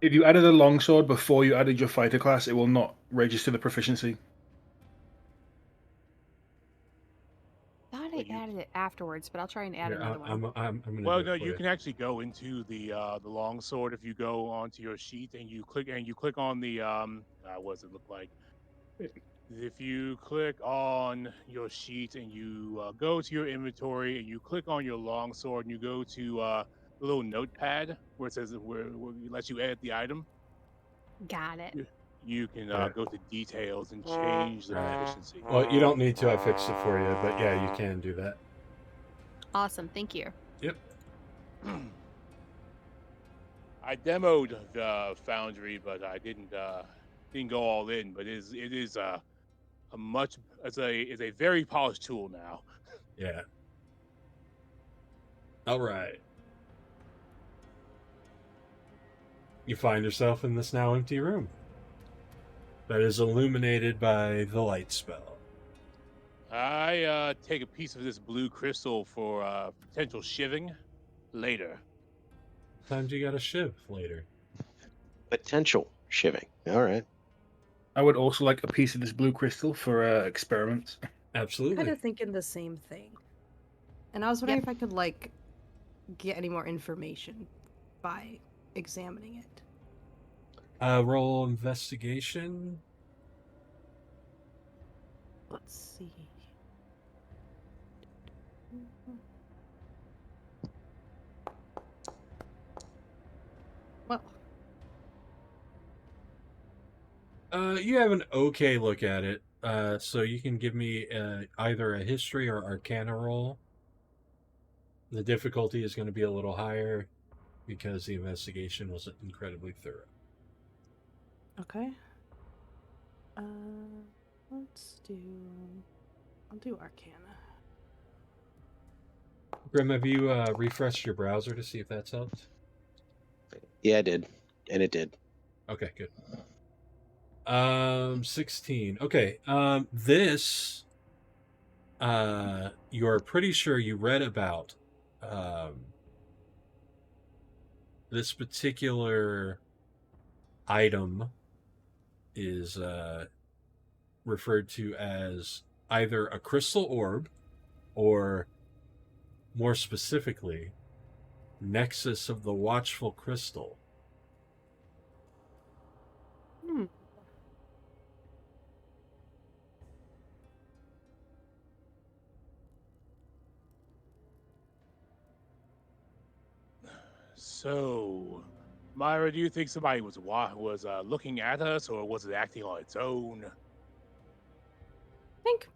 If you added a longsword before you added your fighter class, it will not register the proficiency. I thought I added it afterwards, but I'll try and add Here, another one. I'm gonna Well, do no, it for you can actually go into the longsword if you go onto your sheet and you click on the what does it look like? If you click on your sheet and you go to your inventory and you click on your longsword and you go to the little notepad where it says where it lets you edit the item, Got it. you can Yeah. go to details and change the proficiency. Well, you don't need to. I fixed it for you, but yeah, you can do that. Awesome, thank you. Yep. I demoed Foundry, but I didn't go all in. But it is a very polished tool now. Yeah. All right. You find yourself in this now empty room that is illuminated by the light spell. I take a piece of this blue crystal for potential shiving later. Times you got a shiv later. Potential shiving. All right. I would also like a piece of this blue crystal for experiments. Absolutely. Kind of thinking the same thing. And I was wondering if I could, like, get any more information by examining it. Roll investigation. Let's see. Well, You have an okay look at it. So you can give me either a history or arcana roll. The difficulty is going to be a little higher because the investigation wasn't incredibly thorough. okay. Let's do. I'll do Arcana. Grimm, have you refreshed your browser to see if that's helped? Yeah, I did, and it did. Okay, good. 16. Okay. This you're pretty sure you read about this particular item is referred to as either a crystal orb or, more specifically, Nexus of the Watchful Crystal. So, Myra, do you think somebody was looking at us, or was it acting on its own? I think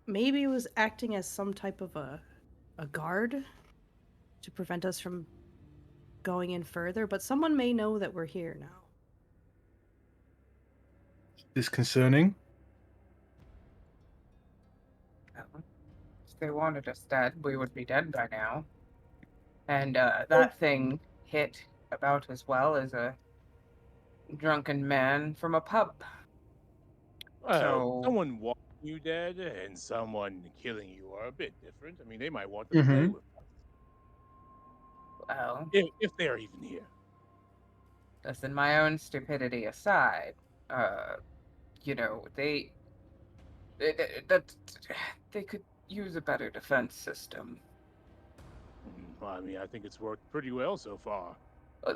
maybe it was acting as some type of a guard to prevent us from going in further, but someone may know that we're here now. Disconcerting. If they wanted us dead, we would be dead by now. And that thing hit about as well as a drunken man from a pub. Well, So- someone wanting you dead and someone killing you are a bit different. I mean, they might want to play with us. Well, If they're even here. listen, my own stupidity aside, they could use a better defense system. Well, I mean, I think it's worked pretty well so far.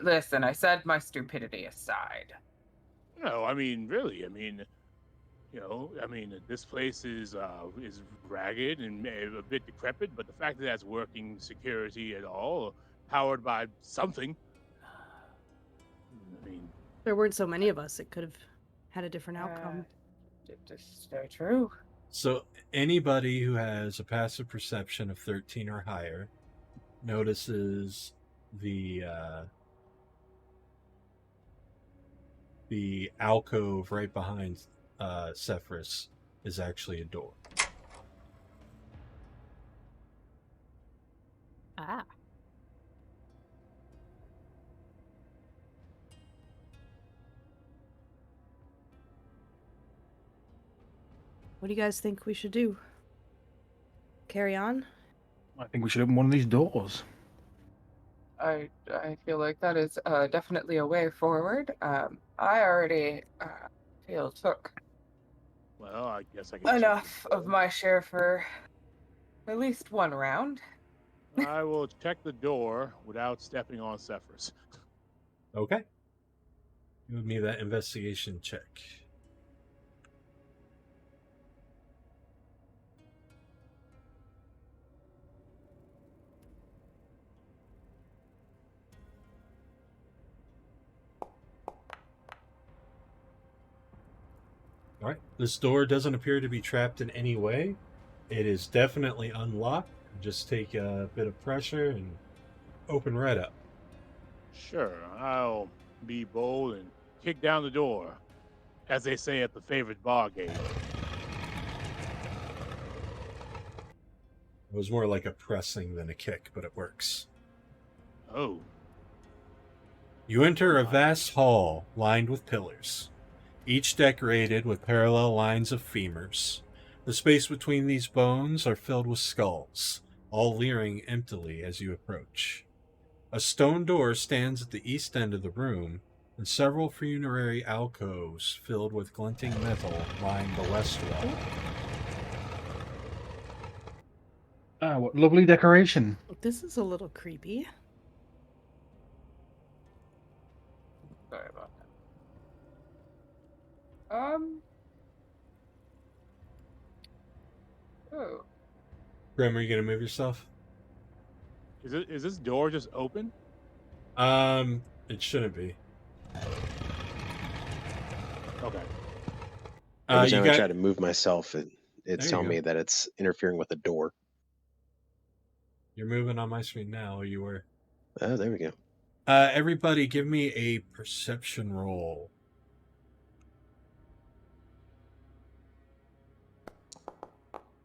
Listen, I said my stupidity aside. No, I mean, really, I mean, this place is ragged and a bit decrepit, but the fact that that's working security at all, powered by something, I mean, There weren't so many of us, it could have had a different outcome. It's very true. So anybody who has a passive perception of 13 or higher notices the alcove right behind Sefris is actually a door. Ah. What do you guys think we should do? Carry on? I think we should open one of these doors. I feel like that is definitely a way forward. I already feel took Well, I guess I can check enough the of door. my share for at least one round. I will check the door without stepping on Sefris. Okay. Give me that investigation check. All right. This door doesn't appear to be trapped in any way. It is definitely unlocked. Just take a bit of pressure and open right up. Sure, I'll be bold and kick down the door, as they say at the favorite bar game. It was more like a pressing than a kick, but it works. Oh, You enter a vast hall lined with pillars, each decorated with parallel lines of femurs. The space between these bones are filled with skulls, all leering emptily as you approach. A stone door stands at the east end of the room, and several funerary alcoves filled with glinting metal line the west wall. Ah, what lovely decoration. This is a little creepy. Sorry about that. Oh, Grimm, are you going to move yourself? is this door just open? It shouldn't be. Okay. Every You time I got, try to move myself, There it's you telling go. me that it's interfering with the door. You're moving on my screen now, or you were. Oh, there we go. Everybody, give me a perception roll.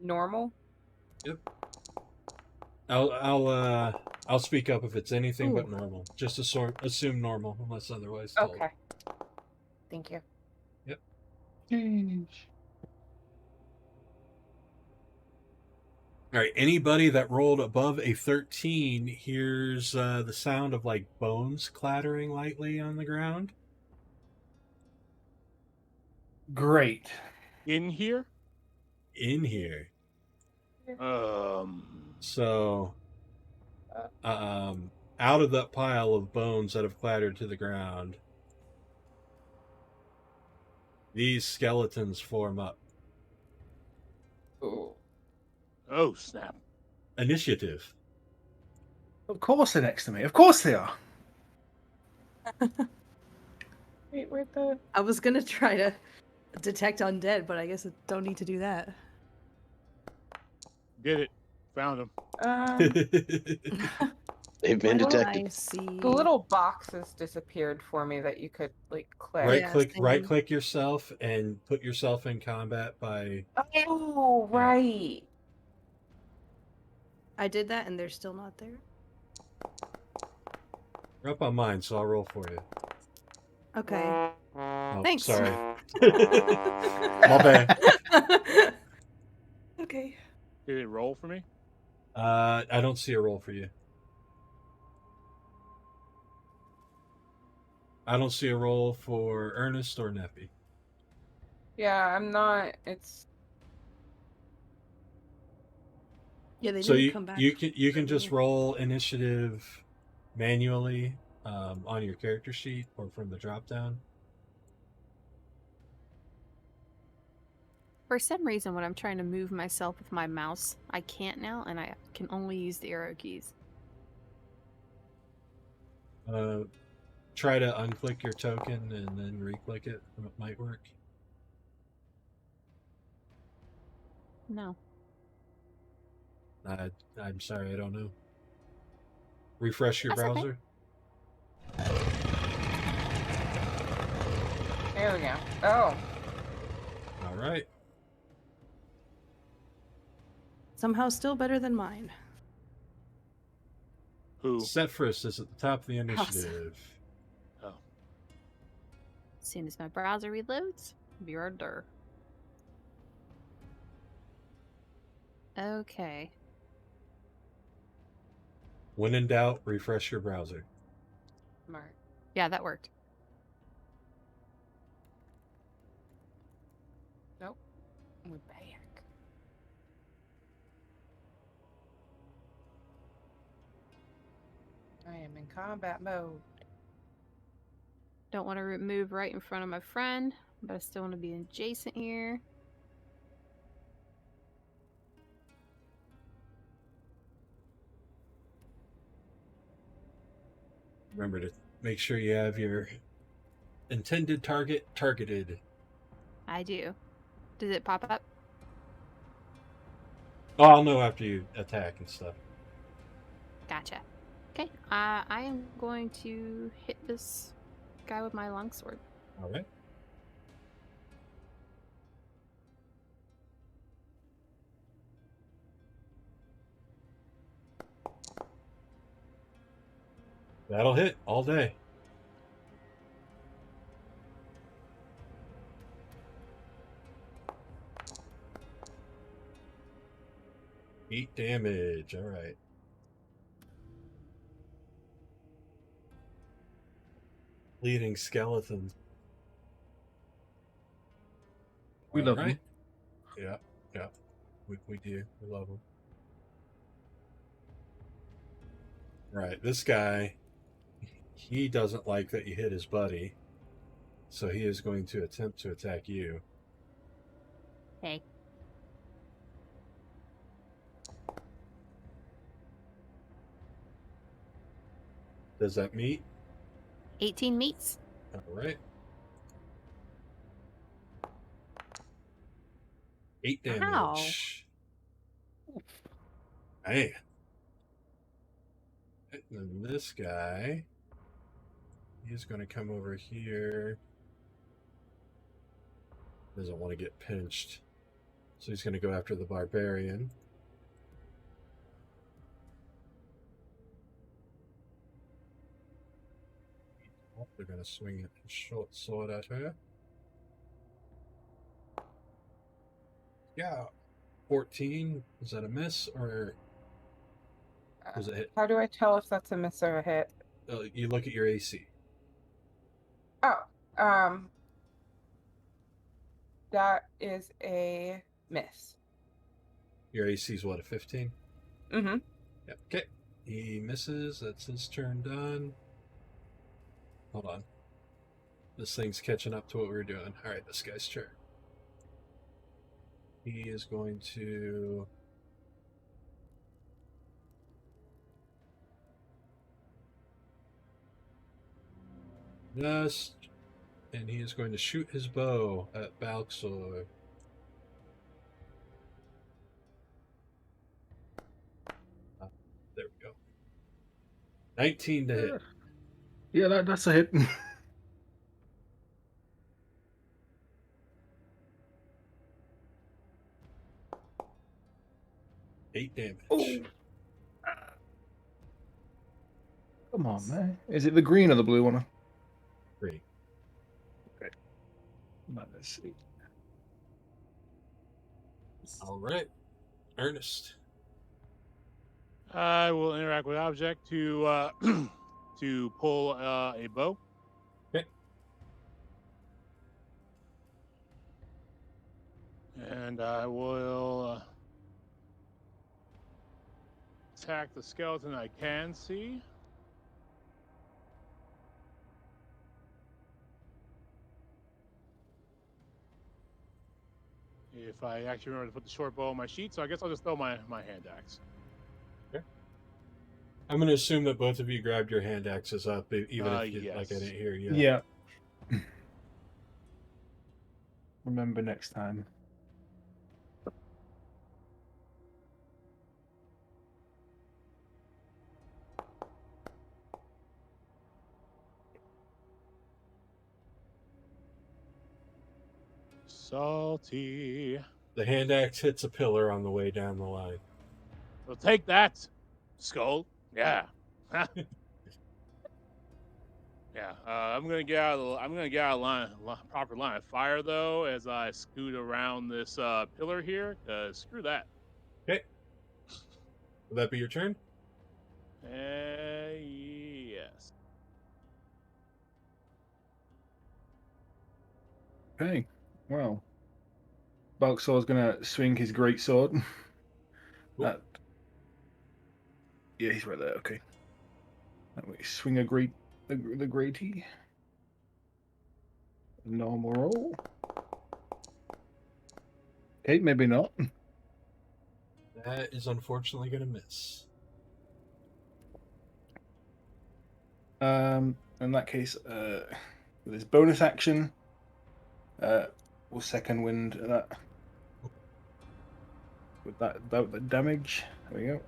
normal. I'll speak up if it's anything but Ooh. normal. Just assume normal unless otherwise told. Okay. Thank you. All right. Anybody that rolled above a 13 hears the sound of like bones clattering lightly on the ground. Great. In here? In here. So, out of that pile of bones that have clattered to the ground, these skeletons form up. Ooh. Oh, snap. Initiative. Of course they're next to me. Of course they are. Wait, where'd the... I was gonna try to detect undead, but I guess I don't need to do that. Did it. Found him. They've been What do detected. I see? The little boxes disappeared for me that you could like click. Right click yourself and put yourself in combat by. Oh, right. I did that, and they're still not there. You're up on mine, so I'll roll for you. Okay. Oh, Thanks. Sorry. My bad. Okay. Did it roll for me? I don't see a roll for you. I don't see a roll for Ernest or Neffi. Yeah, I'm not. It's Yeah, they So didn't come back. you can just me. roll initiative manually on your character sheet or from the drop down. For some reason, when I'm trying to move myself with my mouse, I can't now, and I can only use the arrow keys. Try to unclick your token and then re-click it. It might work. No. I'm sorry, I don't know. Refresh your That's okay. browser. there we go. Oh, All right. Somehow still better than mine. Who? Sefris is at the top of the initiative. Oh. As soon as my browser reloads, be right there. Okay. When in doubt, refresh your browser. Smart. Yeah, that worked. Nope. We're back. I am in combat mode. Don't want to move right in front of my friend, but I still want to be adjacent here. Remember to make sure you have your intended target targeted. I do. Does it pop up? Oh, I'll know after you attack and stuff. Gotcha. Okay. I am going to hit this guy with my longsword. All right. That'll hit all day. Eight damage. All right. Bleeding skeletons. We All love right. them. Yeah. We do. We love them. Right. This guy, he doesn't like that you hit his buddy, so he is going to attempt to attack you. Hey. Does that meet? 18 meets. All right. 8 damage. Hey. And then this guy, he's going to come over here. Doesn't want to get pinched. So he's going to go after the barbarian. They're going to swing a short sword at her. Yeah. 14. Is that a miss or was it hit? How do I tell if that's a miss or a hit? You look at your AC. Oh, that is a miss. Your AC is what, a 15? Mm-hmm. Yep. Okay. He misses. That's his turn done. Hold on. This thing's catching up to what we were doing. All right, this guy's turn. He is going to... and he is going to shoot his bow at Balxor. There we go. 19 to hit. Yeah, that's a hit. 8 damage. Oh. Come on, man. Is it the green or the blue one? Green. Okay. Let's see. All right. Ernest. I will interact with object to to pull a bow. Okay. And I will attack the skeleton I can see. If I actually remember to put the short bow on my sheet, so I guess I'll just throw my hand axe. I'm going to assume that both of you grabbed your hand axes up, even if you, yes. like I didn't hear you. Yeah. Remember next time. Salty. The hand axe hits a pillar on the way down the line. So take that, skull. Yeah. Yeah, I'm gonna get out. I'm gonna get out of proper line of fire though, as I scoot around this pillar here. Screw that. Okay. Will that be your turn? Yes. Okay. Well, Balxor's gonna swing his great sword. Cool. Yeah, he's right there. Okay. That way, swing the greaty. Normal roll. Okay, maybe not. That is unfortunately going to miss. In that case, with his bonus action, we'll second wind that. With that damage. There we go.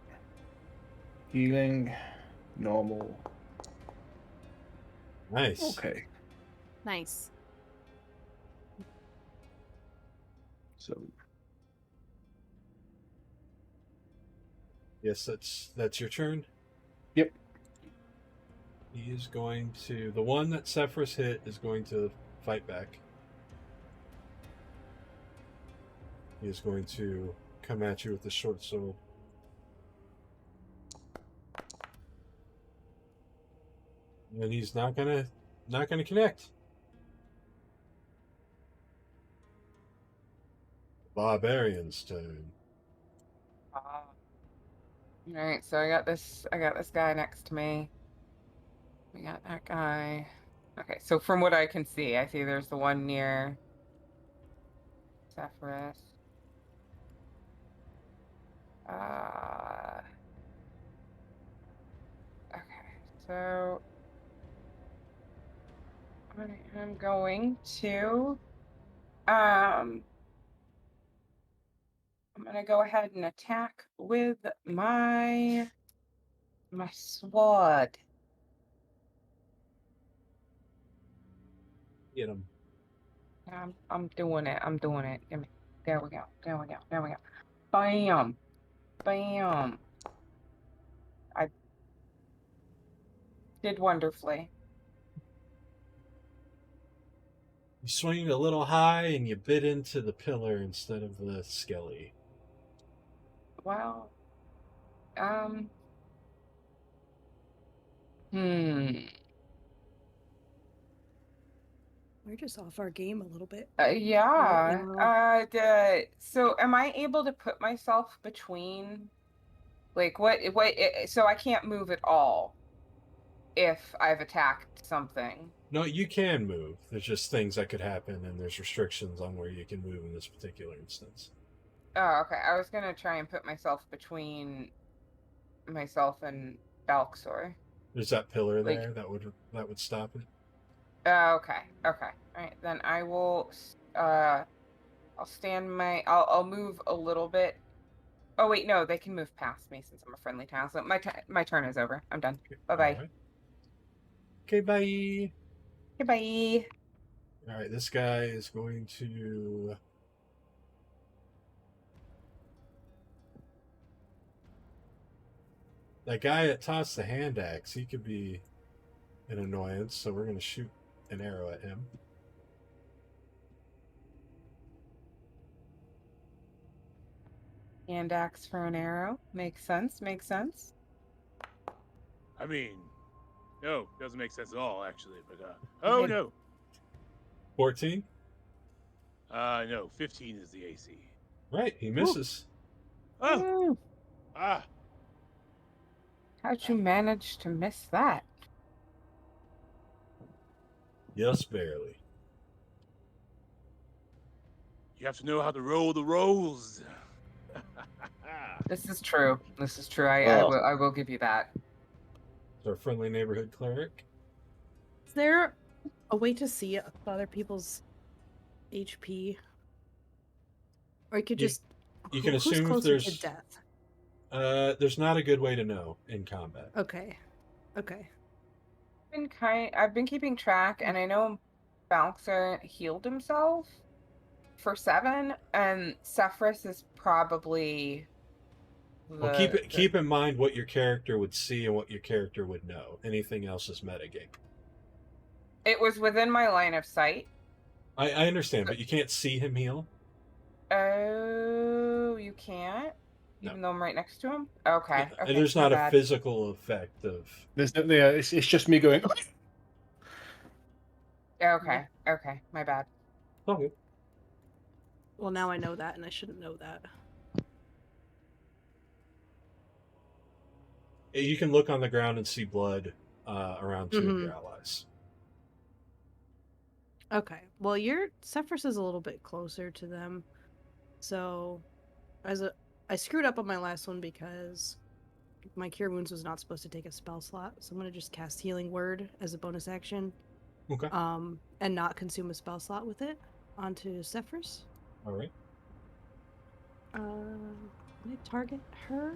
Healing. Normal. Nice. Okay. Nice. So Yes, that's your turn. Yep. He is going to... The one that Sefris hit is going to fight back. He is going to come at you with the short sword. And he's not gonna connect. Barbarian's turn. All right, so I got this guy next to me. We got that guy. Okay, so from what I can see, I see there's the one near Sefris. Okay, so I am going to I'm gonna go ahead and attack with my sword. Get him. I'm doing it. I'm doing it. Give me. There we go. There we go. There we go. Bam. Bam. I did wonderfully. You swing a little high and you bit into the pillar instead of the skelly. Well, We're just off our game a little bit. yeah. now. So am I able to put myself between, like, so I can't move at all if I've attacked something? No, you can move. There's just things that could happen, and there's restrictions on where you can move in this particular instance. Oh, okay. I was gonna try and put myself between myself and Balxor. There's that pillar Like- there that would stop it. Okay. Okay. All right. Then I will. I'll I'll move a little bit. Oh wait, no, they can move past me since I'm a friendly town. So my turn is over. I'm done. Bye bye. Right. Okay, bye. Goodbye. All right, this guy is going to... That guy that tossed the hand axe, he could be an annoyance, so we're going to shoot an arrow at him. Hand axe for an arrow. Makes sense. Makes sense. I mean, no, doesn't make sense at all, actually. But oh Okay. no, 14? no, 15 is the AC. Right, he misses. Oh, Ooh, ah, how'd you manage to miss that? Just barely. you have to know how to roll the rolls. This is true. This is true. Oh. I will give you that. It's our friendly neighborhood cleric. Is there a way to see other people's HP? Or you could You- just. you can who's assume if closer there's- to death? There's not a good way to know in combat. Okay. Okay. I've been keeping track, and I know Balxor healed himself for 7, and Sefris is probably Well, keep in mind what your character would see and what your character would know. Anything else is metagame. It was within my line of sight. I understand, but you can't see him heal. Oh, you can't? Even though I'm right next to him? Okay. And Okay. there's my not a bad. physical effect of. There's no, yeah, it's just me going. Okay. Okay. My bad. Okay. Well, now I know that, and I shouldn't know that. You can look on the ground and see blood around two of your allies. Okay. Well, Sefris is a little bit closer to them, so I screwed up on my last one because my Cure Wounds was not supposed to take a spell slot, so I'm gonna just cast Healing Word as a bonus action. Okay. And not consume a spell slot with it onto Sefris. All right. Can I target her?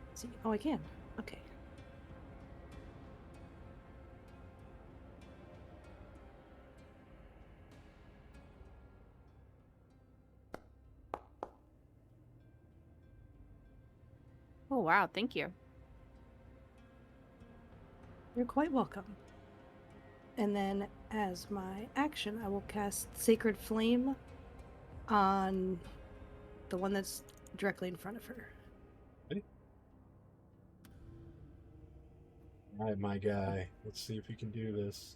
Let's see. Oh, I can. Okay. Oh, wow. Thank you. You're quite welcome. And then, as my action, I will cast Sacred Flame on the one that's directly in front of her. Okay. All right, my guy. Let's see if you can do this.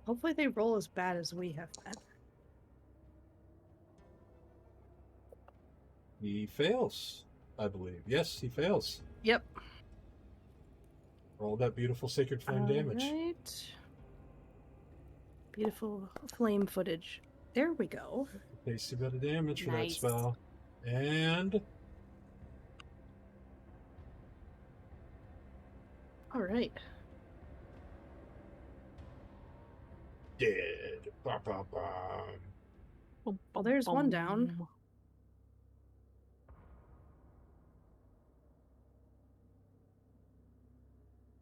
Hopefully they roll as bad as we have been. He fails, I believe. Yes, he fails. Yep. Roll that beautiful Sacred Flame damage. Right. Beautiful flame footage. There we go. Tasty bit of damage for Nice. that spell. And All right. dead. Bah, bah, bah. Well, there's one down.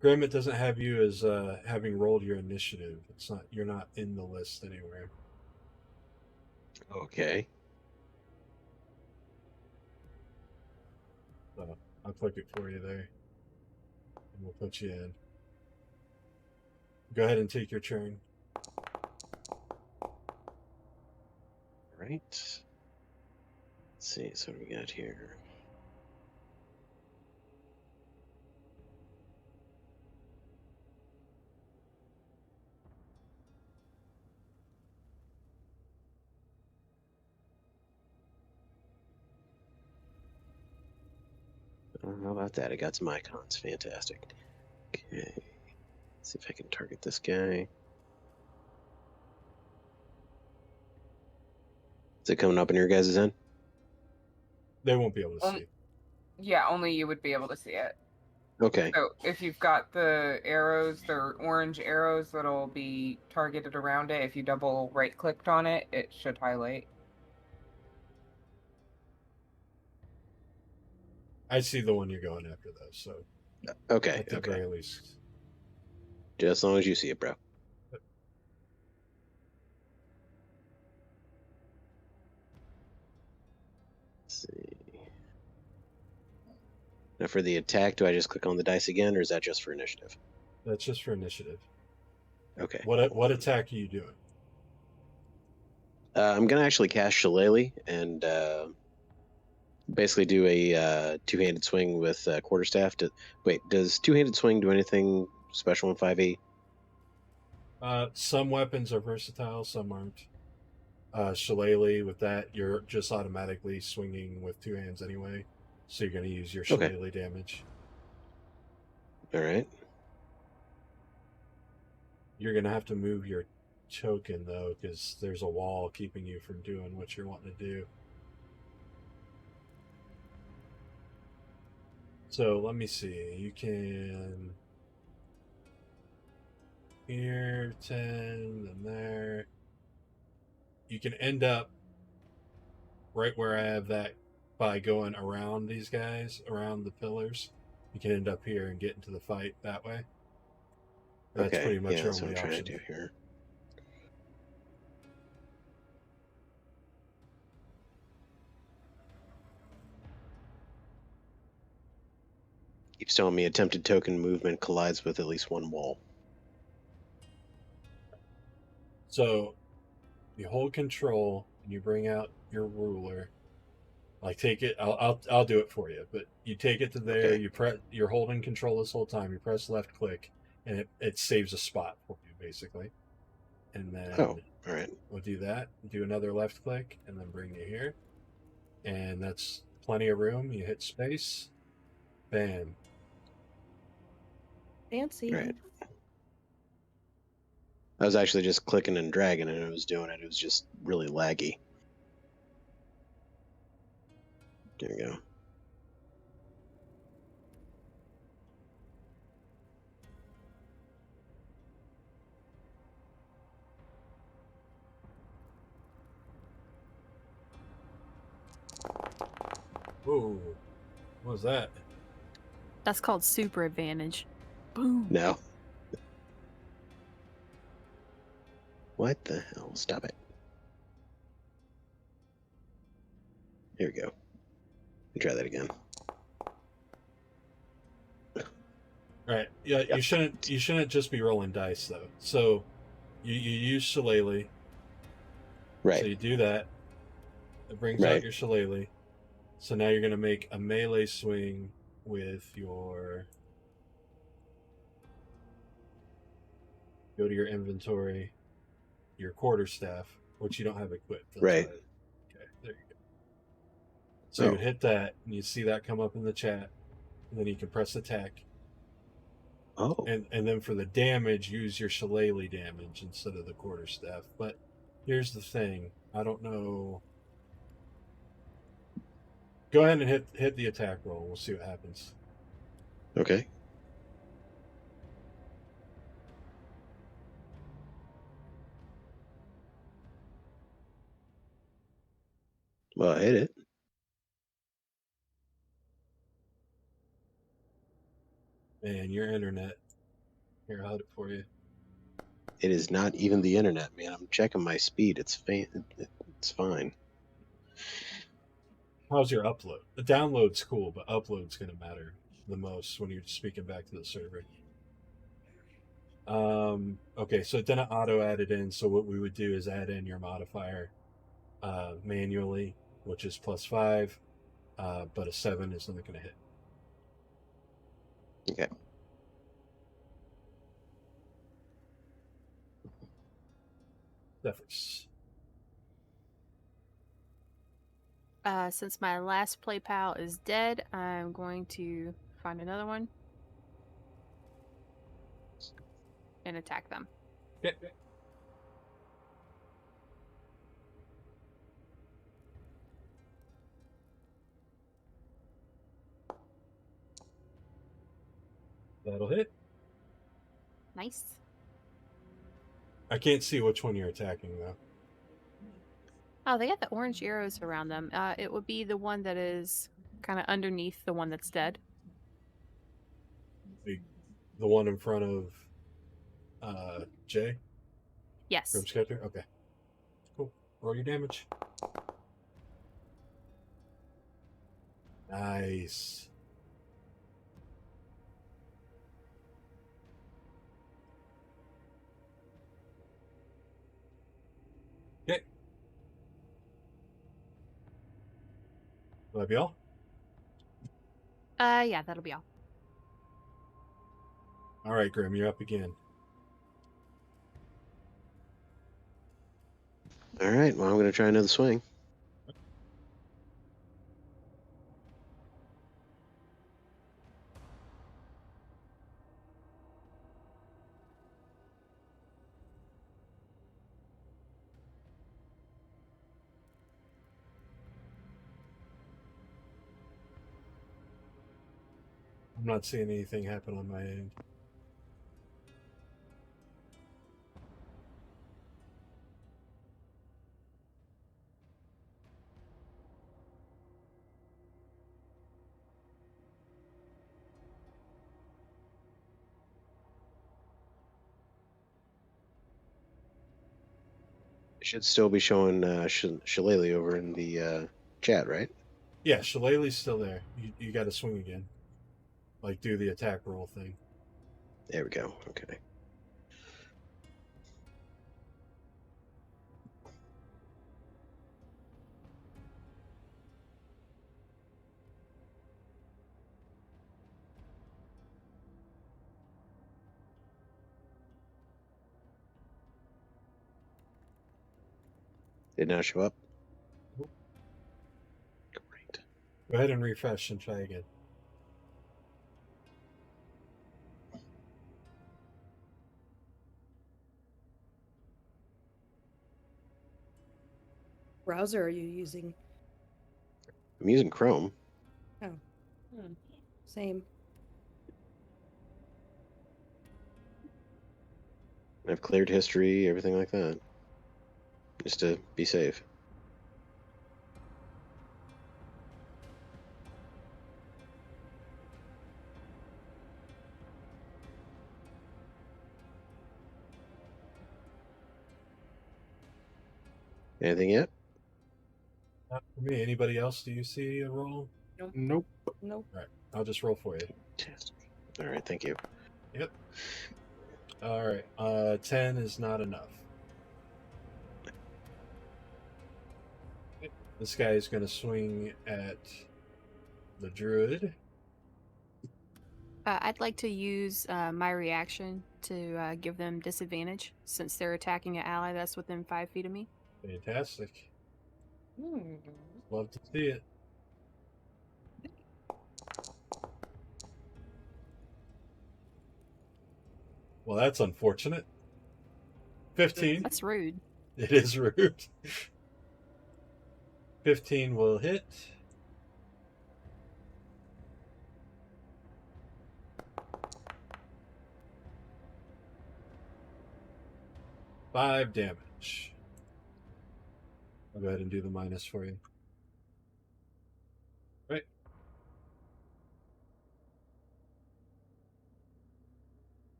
Grimm, it doesn't have you as having rolled your initiative. It's not. You're not in the list anywhere. Okay. So I'll click it for you there, and we'll put you in. Go ahead and take your turn. Right. Let's see. So what do we got here? How about that? I got some icons. Fantastic. Okay. Let's see if I can target this guy. Is it coming up in your guys' end? They won't be able to see. Yeah, only you would be able to see it. Okay. So if you've got the arrows, they're orange arrows that'll be targeted around it. If you double right clicked on it, it should highlight. I see the one you're going after, though. So Okay. at the Okay. very least, Just as long as you see it, bro. Let's see. Now for the attack, do I just click on the dice again, or is that just for initiative? that's just for initiative. Okay. What attack are you doing? I'm gonna actually cast Shillelagh and basically do a two-handed swing with quarterstaff. Wait, does two-handed swing do anything special in 5e? Some weapons are versatile, some aren't. Shillelagh, with that, you're just automatically swinging with two hands anyway, so you're going to use your Okay. Shillelagh damage. All right. You're going to have to move your token, though, because there's a wall keeping you from doing what you're wanting to do. So let me see. You can here 10, and there. You can end up right where I have that by going around these guys, around the pillars. You can end up here and get into the fight that way. That's Okay. pretty much Yeah, your that's what only I'm trying option. to do here. Keeps telling me attempted token movement collides with at least one wall. So you hold control and you bring out your ruler. Like take it. I'll do it for you. But you take it to there. Okay. You press. You're holding control this whole time. You press left click, and it saves a spot for you basically. And then Oh, all right. we'll do that. Do another left click, and then bring you here. And that's plenty of room. You hit space. Bam. Fancy. Right. I was actually just clicking and dragging, and it was doing it. It was just really laggy. There we go. Whoa. What was that? That's called super advantage. Boom. No. What the hell? Stop it. Here we go. Let me try that again. Right. Yeah. Yep. You shouldn't just be rolling dice though. So you use shillelagh. Right. So you do that. It brings Right. out your shillelagh. So now you're going to make a melee swing with your. Go to your inventory, your quarterstaff, which you don't have equipped. That's Right. Okay, there you go. So you would hit that, and you see that come up in the chat, and then you can press attack. Oh. And then for the damage, use your shillelagh damage instead of the quarterstaff. But here's the thing: I don't know. Go ahead and hit the attack roll. We'll see what happens. Okay. Well, I hit it. Man, your internet. Here, I'll hit it for you. It is not even the internet, man. I'm checking my speed. It's fine. How's your upload? The download's cool, but upload's going to matter the most when you're speaking back to the server. Okay, so it didn't auto add it in, so what we would do is add in your modifier manually, which is +5, but a 7 is not going to hit. Okay. Sefris. Since my last play pal is dead, I'm going to find another one and attack them. Okay. That'll hit. Nice. I can't see which one you're attacking, though. Oh, they got the orange arrows around them. It would be the one that is kind of underneath the one that's dead. The one in front of Jay? Yes. Grimm's character? Okay. Cool. Roll your damage. Nice. Okay. Will that be all? Yeah, that'll be all. All right, Grimm, you're up again. All right. Well, I'm going to try another swing. I'm not seeing anything happen on my end. It should still be showing Shillelagh over in the chat, right? Yeah, Shillelagh's still there. You got to swing again. like do the attack roll thing. There we go. Okay. Did not show up. Great. Go ahead and refresh and try again. Browser are you using? I'm using Chrome. Oh. Same. I've cleared history, everything like that. Just to be safe. Anything yet? Not for me. Anybody else? Do you see a roll? Nope. Nope. All right, I'll just roll for you. All right, thank you. Yep. All right. 10 is not enough. This guy is going to swing at the druid. I'd like to use my reaction to give them disadvantage since they're attacking an ally that's within 5 feet of me. Fantastic. Love to see it. Well, that's unfortunate. 15. That's rude. It is rude. 15 will hit. Five damage. I'll go ahead and do the minus for you. Right.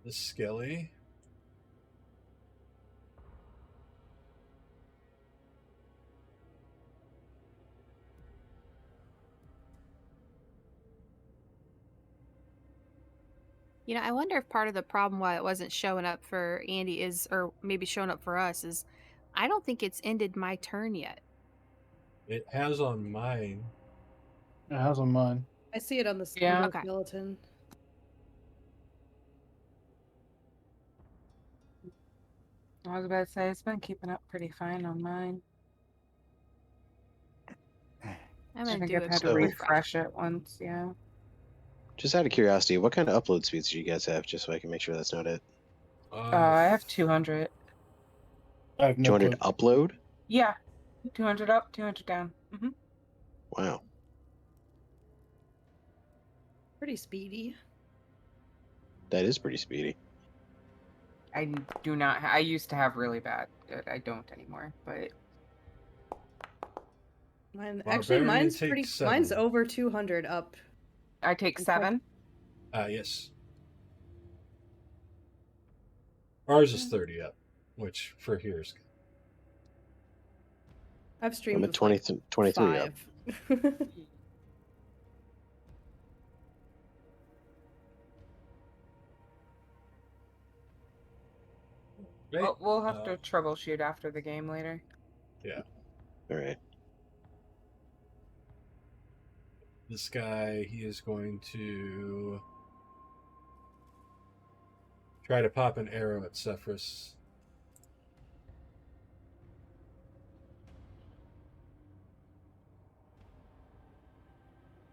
The Skelly. You know, I wonder if part of the problem why it wasn't showing up for Andy is, or maybe showing up for us, is I don't think it's ended my turn yet. It has on mine. It has on mine. I see it on the Yeah. Okay. skeleton. I was about to say it's been keeping up pretty fine on mine. I'm I gonna think do I've a had to quick refresh it once, yeah. Just out of curiosity, what kind of upload speeds do you guys have, just so I can make sure that's not it? I have 200. I have no 200 clue. upload? Yeah. 200 up, 200 down. Wow. Pretty speedy. That is pretty speedy. I do not. I used to have really bad. I don't anymore. But Mine Barbarian actually mine's takes pretty. 7. Mine's over 200 up. I take 7. Yes. Ours is 30 up, which for here is good. I've streamed I'm at with 20, like 23 up. 5. Right? We'll have to troubleshoot after the game later. Yeah. All right. This guy, he is going to try to pop an arrow at Sefris.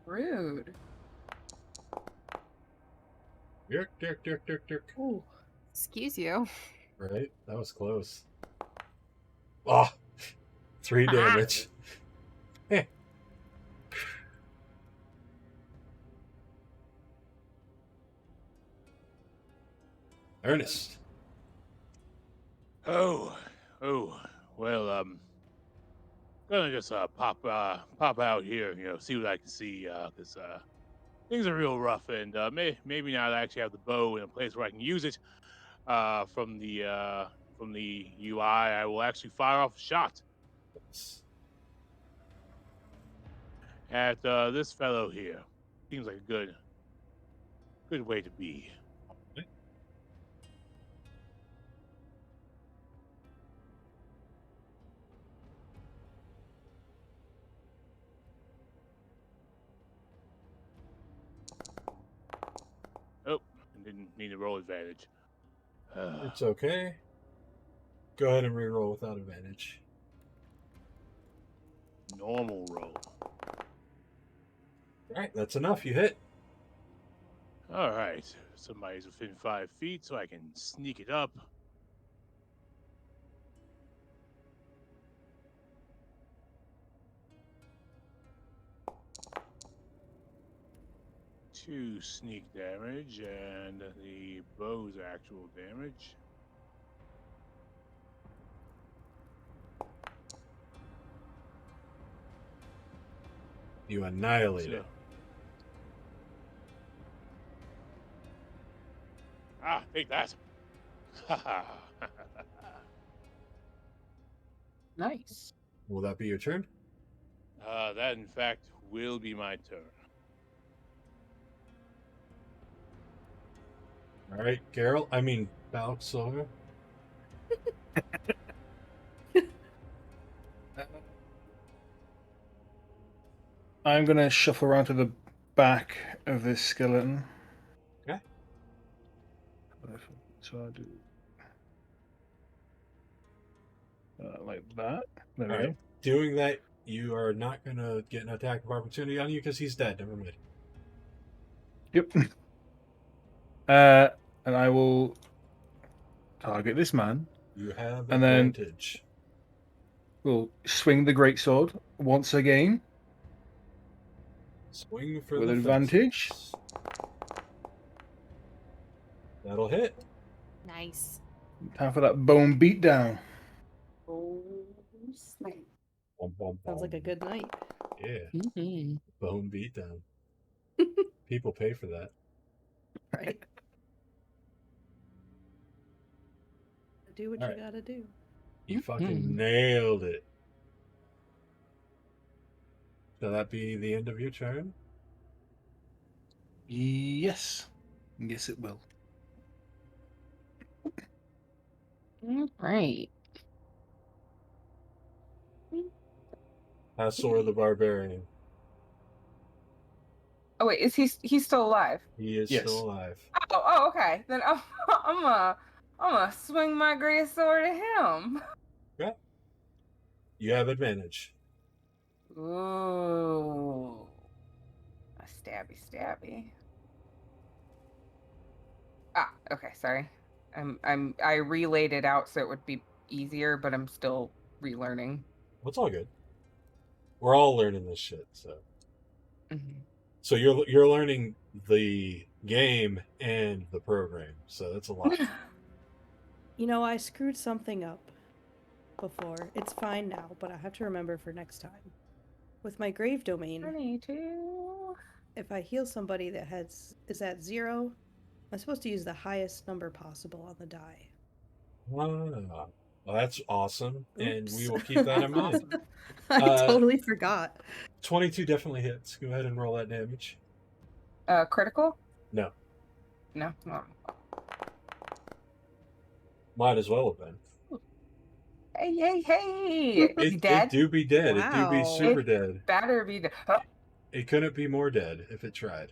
Rude. Dirk, dirk, dirk, dirk, dirk. Ooh. Excuse you. Right? That was close. Oh, 3 damage. Ernest. Oh, well, gonna just pop out here, see what I can see, cause things are real rough, and maybe now that I actually have the bow in a place where I can use it, from the UI, I will actually fire off a shot at this fellow here. Seems like a good way to be. Oh, I didn't mean to roll advantage. It's okay. Go ahead and reroll without advantage. Normal roll. All right, that's enough. You hit. All right. Somebody's within 5 feet, so I can sneak it up. Two sneak damage, and the bow's actual damage. You annihilate it. Take that. Nice. Will that be your turn? That, in fact, will be my turn. All right, Carol. I mean, Balxor. I'm going to shuffle around to the back of this skeleton. Okay. So I'll do like that. There we All go. right. Doing that, you are not going to get an attack of opportunity on you because he's dead. Never mind. Yep. And I will target this man. You have And then- advantage. We'll swing the greatsword once again. Swing for With the advantage. fences. That'll hit. Nice. Time for that bone beatdown. Oh, snap. Bum, bum, Sounds like a bum. good night. Yeah, Mhm. bone beatdown. People pay for that. Right. Do what All you right. gotta do. You fucking Mhm. nailed it. Shall that be the end of your turn? Yes. Yes, it will. All right. Hassor the Barbarian. Oh wait, is he's still alive? He is Yes. still alive. Oh, okay. Then I'm gonna swing my great sword at him. Okay. You have advantage. Ooh, a stabby. Okay, sorry. I relayed it out so it would be easier, but I'm still relearning. It's all good. We're all learning this shit, so. Mhm. So you're learning the game and the program, so that's a lot. You know, I screwed something up before. It's fine now, but I have to remember for next time. With my grave domain, 22. if I heal somebody that is at 0, I'm supposed to use the highest number possible on the die. Well, that's awesome, and we Oops. will keep that in mind. Awesome. I totally forgot. 22 definitely hits. Go ahead and roll that damage. Critical? No. No. Might as well have been. Hey! Is he It dead? do be dead. It do be Wow. super dead. Better be dead. Oh, It couldn't be more dead if it tried.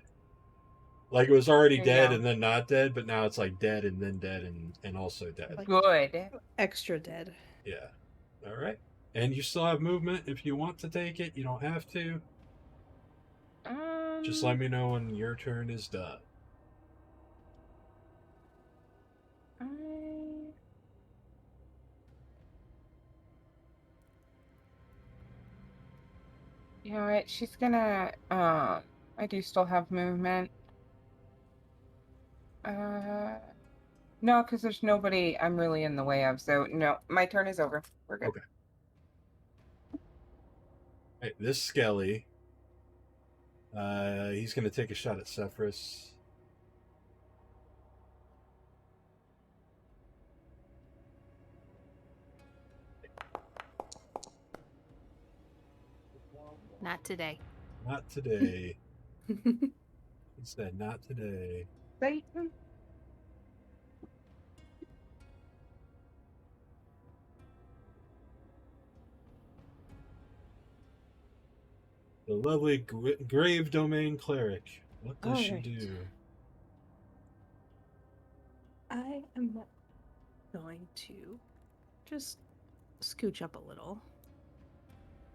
Like it was already There you dead go. and then not dead, but now it's like dead and then dead and also dead. Like- good. Extra dead. Yeah. All right. And you still have movement if you want to take it. You don't have to. Just let me know when your turn is done. You know what? She's gonna. I do still have movement. No, because there's nobody I'm really in the way of. So no, my turn is over. We're good. Okay. Right, this Skelly, he's going to take a shot at Sefris. Not today. Not today. He said, not today. Satan. The lovely Grave Domain Cleric. What does she Alright. do? I am going to just scooch up a little.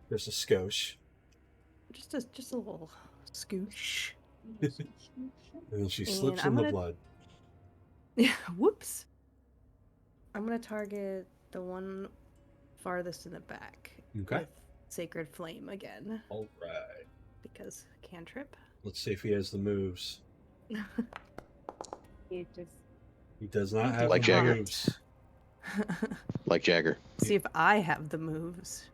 There's a skosh. Just a little scooch. And then she And slips I'm in the gonna- blood. Yeah, whoops. I'm gonna target the one farthest in the back Okay. with Sacred Flame again, All right. because cantrip. Let's see if he has the moves. He just He does not have Like the Jagger. moves. Like Jagger. See if I have the moves.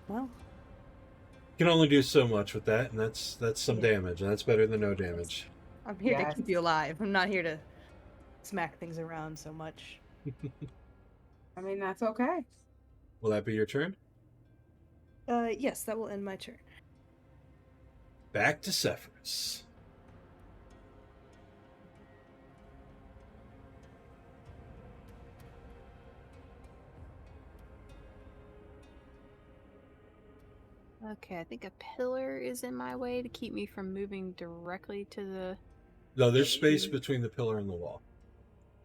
Well, You can only do so much with that, and that's some Yeah. damage, and that's better than no damage. I'm here Yes. to keep you alive. I'm not here to smack things around so much. I mean, that's okay. Will that be your turn? Yes, that will end my turn. Back to Sefris. Okay, I think a pillar is in my way to keep me from moving directly to the... No, there's space between the pillar and the wall.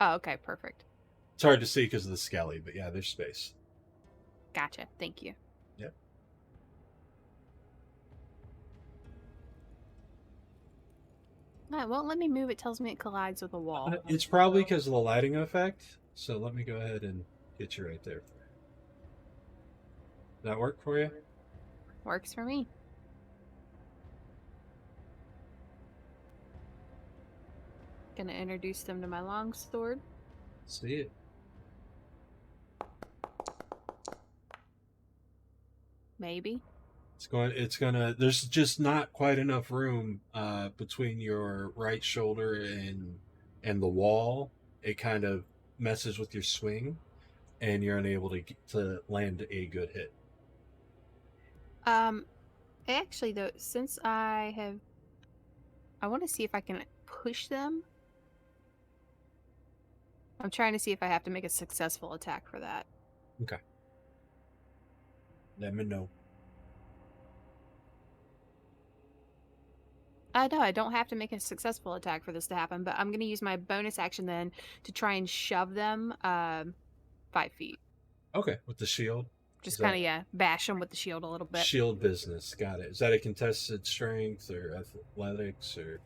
Oh, okay, perfect. It's hard to see because of the skelly, but yeah, there's space. Gotcha, thank you. Yep. No, it won't let me move. It tells me it collides with a wall. It's probably because of the lighting effect, so let me go ahead and get you right there. Does that work for you? Works for me. Gonna introduce them to my longsword. See it. Maybe. It's gonna there's just not quite enough room between your right shoulder and the wall. It kind of messes with your swing, and you're unable to land a good hit. Actually though, since I want to see if I can push them. I'm trying to see if I have to make a successful attack for that. Okay. Let me know. No, I don't have to make a successful attack for this to happen, but I'm going to use my bonus action then to try and shove them 5 feet. Okay, with the shield. Just Is that- kind of, yeah, bash them with the shield a little bit. Shield business. Got it. Is that a contested strength or athletics or?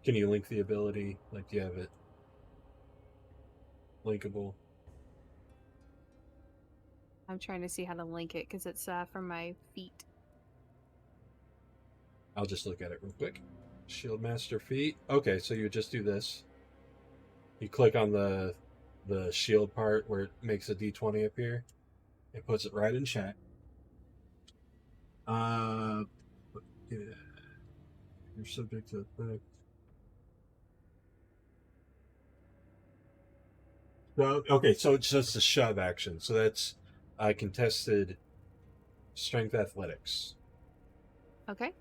Can you link the ability? Like, do you have it linkable? I'm trying to see how to link it because it's from my feet. I'll just look at it real quick. Shield Master feat. Okay, so you just do this. You click on the shield part where it makes a D20 appear. It puts it right in chat. Yeah. You're subject to effect. So, okay, so it's just a shove action. So that's contested strength athletics. Okay.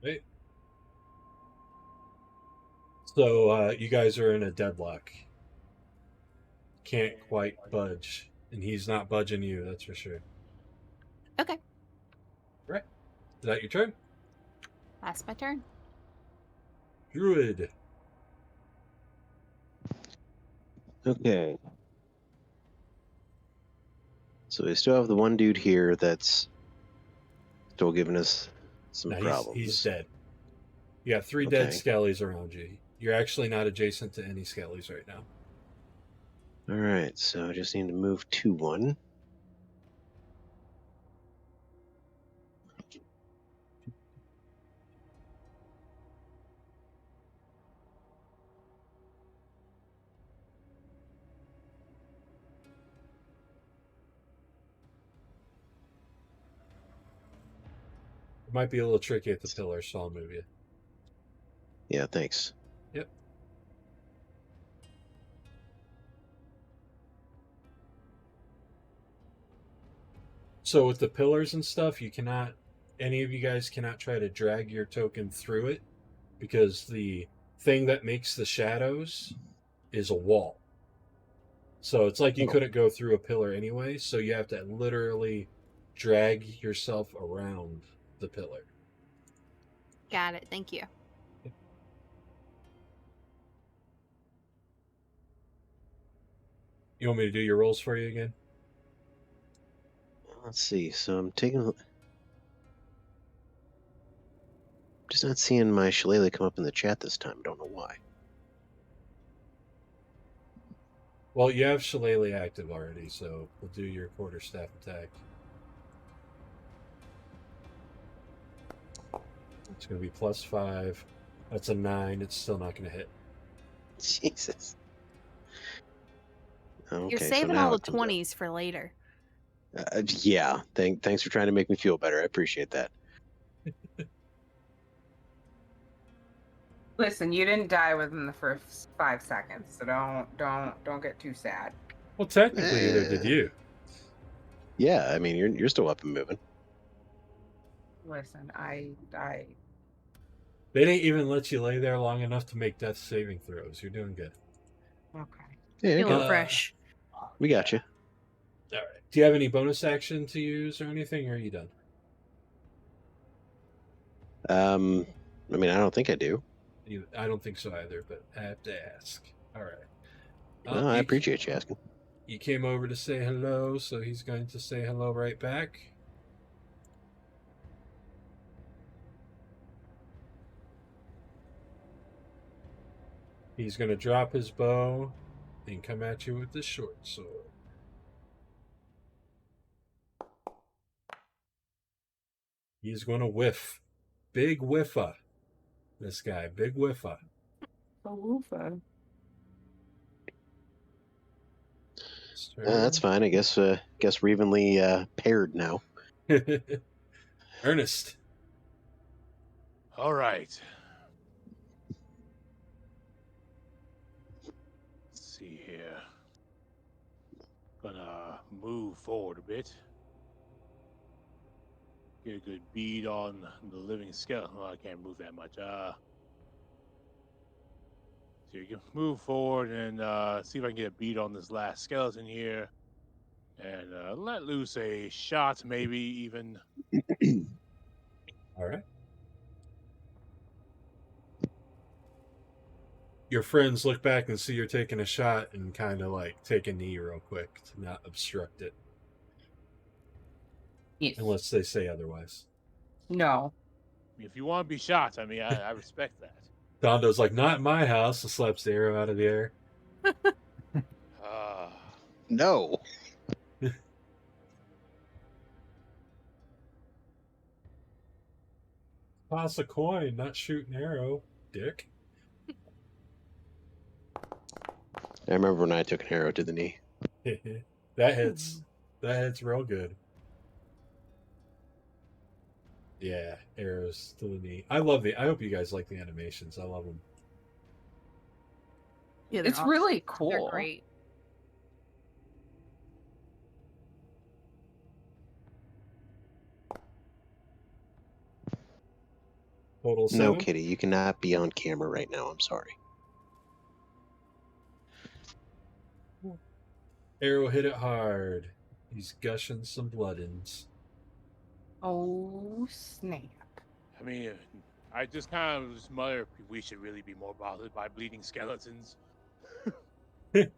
Right. So you guys are in a deadlock. Can't quite budge. And he's not budging you, that's for sure. Okay. Right. Is that your turn? That's my turn. Druid. Okay. So we still have the one dude here that's still giving us some No, problems. he's dead. You got 3 dead Okay. skellies around you. You're actually not adjacent to any skellies right now. All right, so I just need to move to one. It might be a little tricky at the pillar, so I'll move you. Yeah, thanks. Yep. So with the pillars and stuff, any of you guys cannot try to drag your token through it because the thing that makes the shadows is a wall. So it's like you couldn't go through a pillar anyway, so you have to literally drag yourself around the pillar. Got it. Thank you. You want me to do your rolls for you again? Let's see. So I'm taking. Just not seeing my shillelagh come up in the chat this time. I don't know why. Well, you have Shillelagh active already, so we'll do your quarterstaff attack. It's going to be +5. That's a 9. It's still not going to hit. Jesus. Okay, You're so saving now all it the comes up. 20s for later. Yeah. Thanks for trying to make me feel better. I appreciate that. Listen, you didn't die within the first 5 seconds, so don't get too sad. Well, technically, either did you. Yeah, I mean you're still up and moving. Listen, They didn't even let you lay there long enough to make death saving throws. You're doing good. okay. Yeah, Feeling okay. fresh. We got you. All right. Do you have any bonus action to use or anything, or are you done? I mean, I don't think I do. I don't think so either, but I have to ask. All right. No, I appreciate you asking. You came over to say hello, so he's going to say hello right back. He's going to drop his bow and come at you with the short sword. He's going to whiff. Big whiffa. This guy, big whiffa. That's fine. I guess we're evenly paired now. Ernest. All right. Let's see here. Gonna move forward a bit. Get a good bead on the living skeleton. Well, I can't move that much. So you can move forward and see if I can get a bead on this last skeleton here. And let loose a shot, maybe even. All right. Your friends look back and see you're taking a shot and kind of like take a knee real quick to not obstruct it. Yes. Unless they say otherwise. No. If you want to be shot, I mean, I respect that. Dondo's like, not in my house, and slaps the arrow out of the air. No. Toss a coin, not shoot an arrow, dick. I remember when I took an arrow to the knee. That hits real good. Yeah, arrows to the knee. I hope you guys like the animations. I love them. Yeah, It's really cool. They're great. Total 7. No, Kitty, you cannot be on camera right now. I'm sorry. Arrow hit it hard. He's gushing some blood-ins. Oh, snap. I mean, I just kind of just mutter, we should really be more bothered by bleeding skeletons. Man,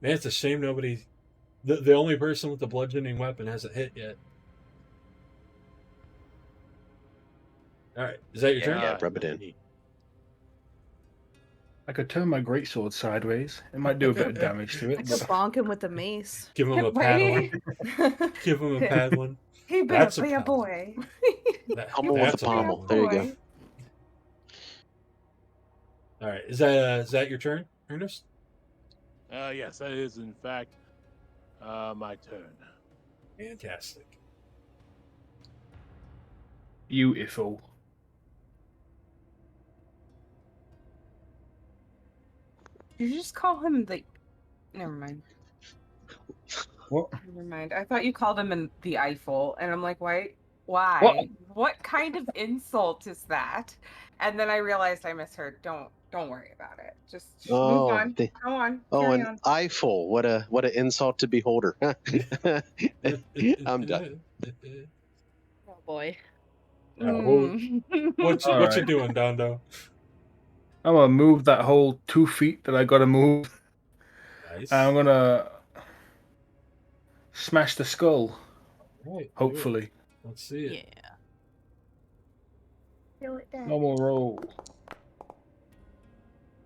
it's a shame nobody... The only person with the bludgeoning weapon hasn't hit yet. Alright, is that your turn? Yeah, rub it in. I could turn my greatsword sideways. It might do a bit of damage to I it. could But bonk him with the mace. Give him a paddling. Give him a paddling. He better That's a be a paddle. boy. Pummel with That's a a pommel. paddle. There you go. Alright, is that your turn, Ernest? Yes, that is, in fact, my turn. Fantastic. beautiful. Did you just call him the? Never mind. What? Never mind. I thought you called him in the Eiffel, and I'm like, why? Why? What? What kind of insult is that? And then I realized I misheard. Don't worry about it. Just move Oh, on. Go on. oh, Carry an on. eyeful. What an insult to beholder. I'm done. Oh boy. What you Alright. doing, Dondo? I'm gonna move that whole 2 feet that I gotta move. Nice. And I'm gonna smash the skull. Right, do it. Hopefully. Let's see it. Yeah. Feel it dead. Normal roll.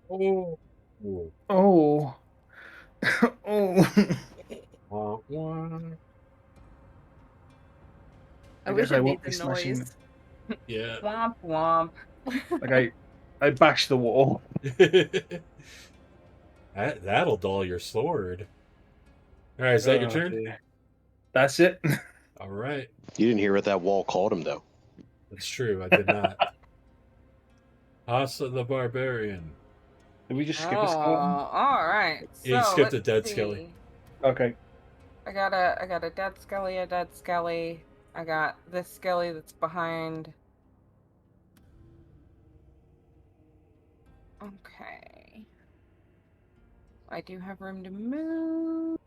Oh. Oh. Oh. I I wish guess I it made won't be the smashing noise. Yeah. Womp womp. Like I bashed the wall. That'll dull your sword. All right, is that your turn? Dear. That's it. All right. You didn't hear what that wall called him, though. That's true. I did not. Hassa the Barbarian. Did we just skip Oh, a skull? all right. You So, skipped a let's dead see. skelly. Okay. I got a dead skelly, a dead skelly. I got this skelly that's behind. Okay. I do have room to move.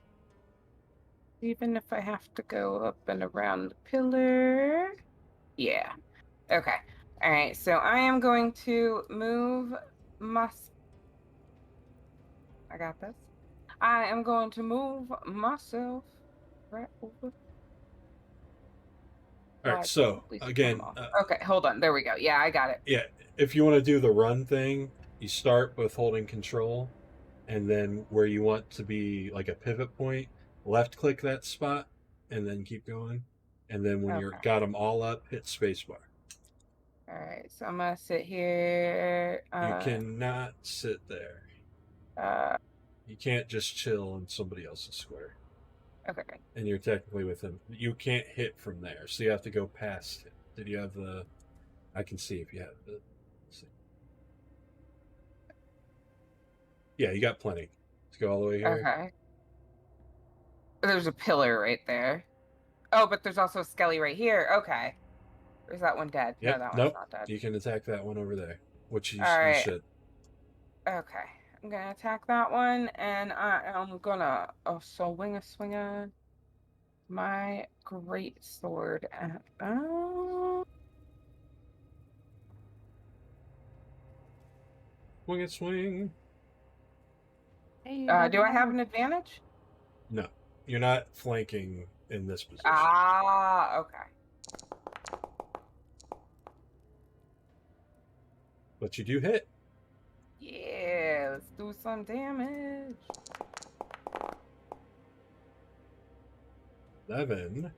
Even if I have to go up and around the pillar. Yeah. Okay. All right. So I am going to move I got this. I am going to move myself right over. All right, so again, okay, hold on. There we go. Yeah, I got it. yeah, if you want to do the run thing, you start with holding control, and then where you want to be like a pivot point, left click that spot, and then keep going. And then when you're got them all up, hit spacebar. All right, so I'm gonna sit here. You cannot sit there. You can't just chill in somebody else's square. Okay. And you're technically with him. You can't hit from there, so you have to go past him. Did you have the? I can see if you have the. See. Yeah, you got plenty. Let's go all the way here. Okay. There's a pillar right there. Oh, but there's also a skelly right here. Okay. Or is that one dead? Yep. No, that nope. one's not dead. You can attack that one over there, which you, All right. you should. Okay. I'm gonna attack that one, and I am gonna also swinger my great sword at Swing it, swing. Hey, do I have an advantage? No, you're not flanking in this position. Ah, okay. But you do hit. Yeah, let's do some damage. 11.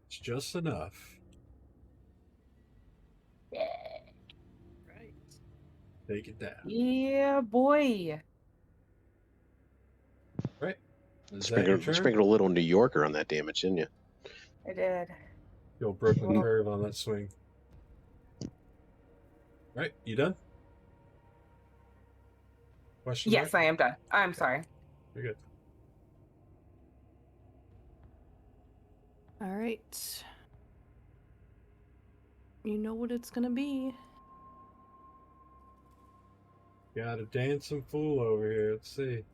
It's just enough. Yeah. Right. Take it down. Yeah, boy. Right. Is that your turn? Sprinkled a little New Yorker on that damage, didn't you? I did. You'll Brooklyn curve on that swing. Right, you done? Question Yes, mark? I am done. I'm sorry. You're good. All right. You know what it's gonna be. Got a dancing fool over here. Let's see.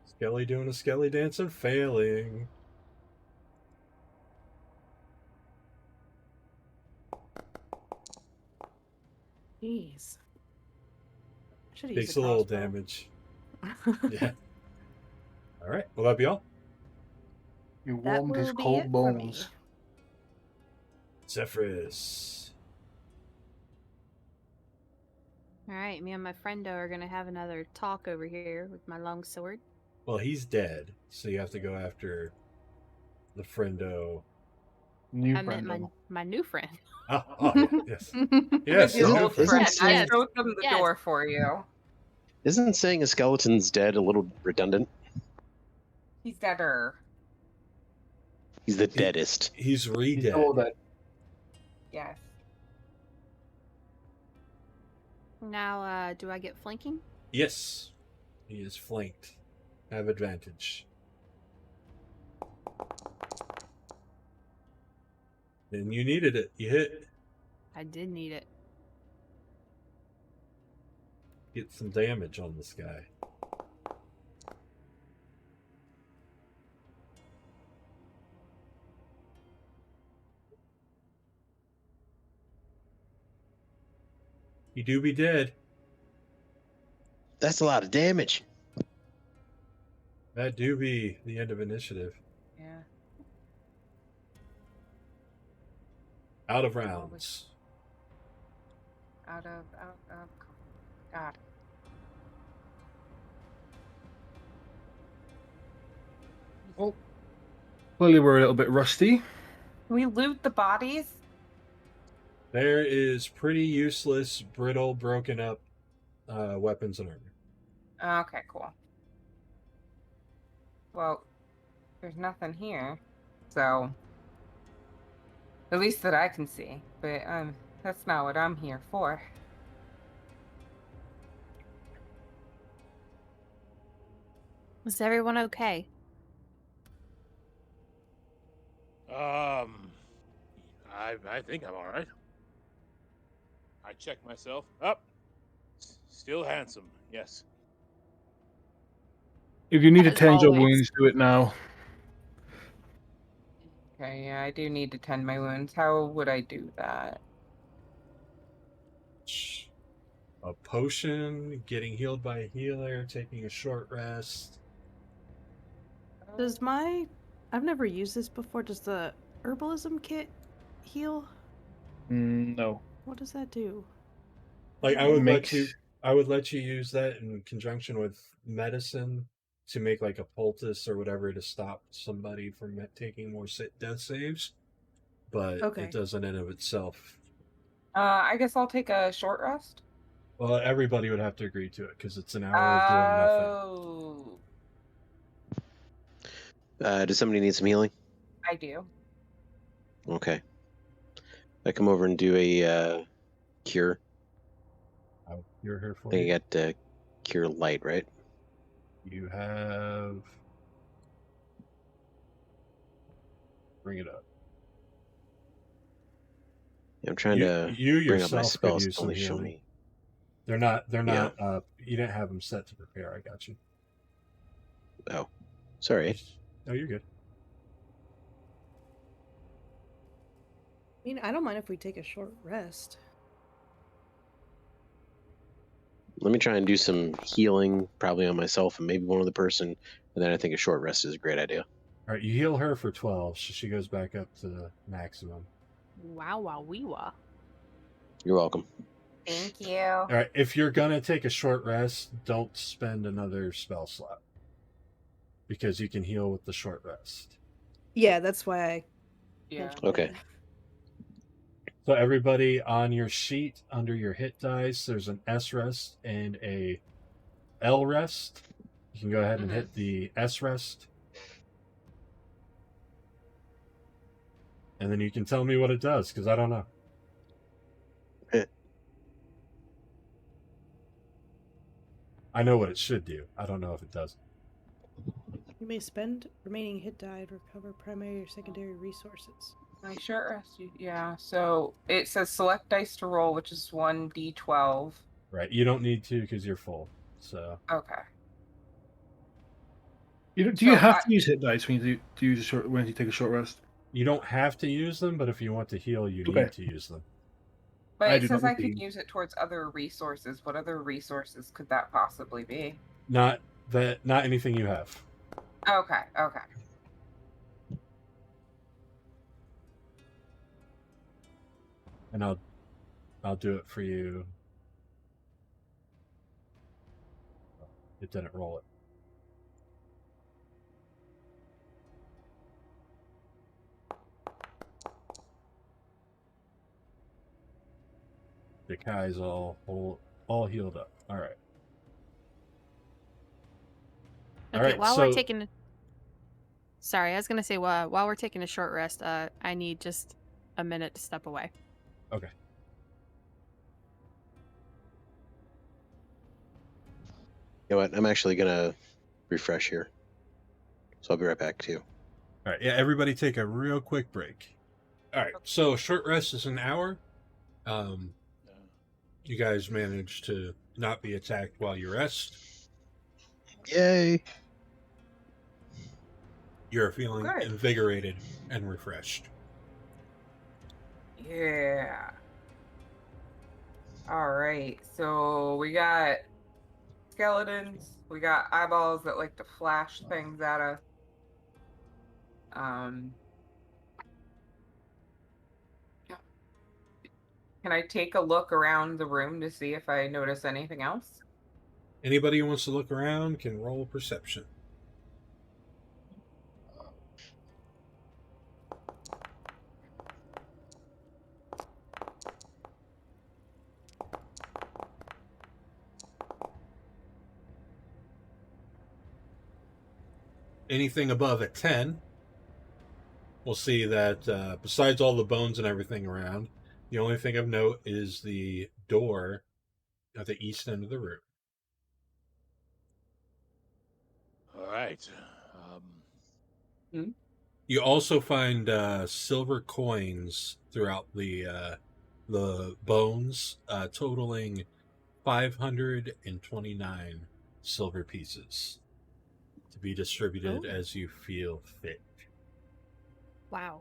Skelly doing a Skelly dancing, failing. Jeez. Takes a little damage. Yeah. All right. Will that be all? You That warmed his will be cold it for me. bones. Sefris. All right, me and my friendo are gonna have another talk over here with my long sword. Well, he's dead, so you have to go after the friendo. New I meant friend. my new friend. Oh, yeah, yes. Yes, Your the new old friend. friend. I Yes. showed them the Yes. door for you. Isn't saying a skeleton's dead a little redundant? He's deader. He's the deadest. He's He's re-dead. all that. Yes. Now, do I get flanking? Yes. He is flanked. Have advantage. And you needed it. You hit. I did need it. Get some damage on this guy. You do be dead. That's a lot of damage. That do be the end of initiative. Yeah. Out of rounds. Out of. God. Well, clearly we're a little bit rusty. Can we loot the bodies? There is pretty useless, brittle, broken up weapons and armor. Okay, cool. Well, there's nothing here, so at least that I can see. But that's not what I'm here for. Is everyone okay? I think I'm all right. I check myself. Up. Still handsome. Yes. If you need to As tend your always. wounds, do it now. Okay, yeah, I do need to tend my wounds. How would I do that? A potion, getting healed by a healer, taking a short rest. Does I've never used this before. Does the herbalism kit heal? No. What does that do? Like I would Makes- let you use that in conjunction with medicine to make like a poultice or whatever to stop somebody from taking more death saves. But Okay. it doesn't in of itself. I guess I'll take a short rest. Well, everybody would have to agree to it because it's an hour of doing nothing. Oh, Does somebody need some healing? I do. Okay. I come over and do a cure. I'll cure her for I think you. I got cure light, right? You have. Bring it up. I'm trying to You bring up my yourself could spells use to some only show healing. me. They're not. Yeah. You didn't have them set to prepare. I got you. Oh, sorry. No, you're good. I mean, I don't mind if we take a short rest. Let me try and do some healing, probably on myself and maybe one other person, and then I think a short rest is a great idea. All right, you heal her for 12, so she goes back up to the maximum. Wow, wow, wee wah. You're welcome. Thank you. All right, if you're gonna take a short rest, don't spend another spell slot because you can heal with the short rest. Yeah, that's why I. Yeah. mentioned Okay. that. So everybody on your sheet under your hit dice, there's an S rest and a L rest. You can go ahead and hit the S rest. And then you can tell me what it does, because I don't know. I know what it should do. I don't know if it does. You may spend remaining hit die to recover primary or secondary resources. My short rest. Yeah. So it says select dice to roll, which is 1d12. Right. You don't need to because you're full. So Okay. Do you So have to use hit dice when you when you take a short rest? you don't have to use them, but if you want to heal, you Okay. need to use them. But I it do says not I could need- use it towards other resources. What other resources could that possibly be? Not anything you have. Okay. Okay. And I'll do it for you. It didn't roll it. Jaiquai's all healed up. All right. Okay, All right, while so- we're taking. Sorry, I was gonna say while we're taking a short rest, I need just a minute to step away. Okay. You know what? I'm actually gonna refresh here, so I'll be right back too. All right. Yeah, everybody take a real quick break. All right. So short rest is an hour. You guys managed to not be attacked while you rest. Yay! You're feeling Good. invigorated and refreshed. Yeah. All right. So we got skeletons. We got eyeballs that like to flash things at us. Can I take a look around the room to see if I notice anything else? Anybody who wants to look around can roll perception. Anything above a 10, we'll see that besides all the bones and everything around, the only thing of note is the door at the east end of the room. All right. You also find silver coins throughout the bones, totaling 529 silver pieces to be distributed Oh. as you feel fit. Wow.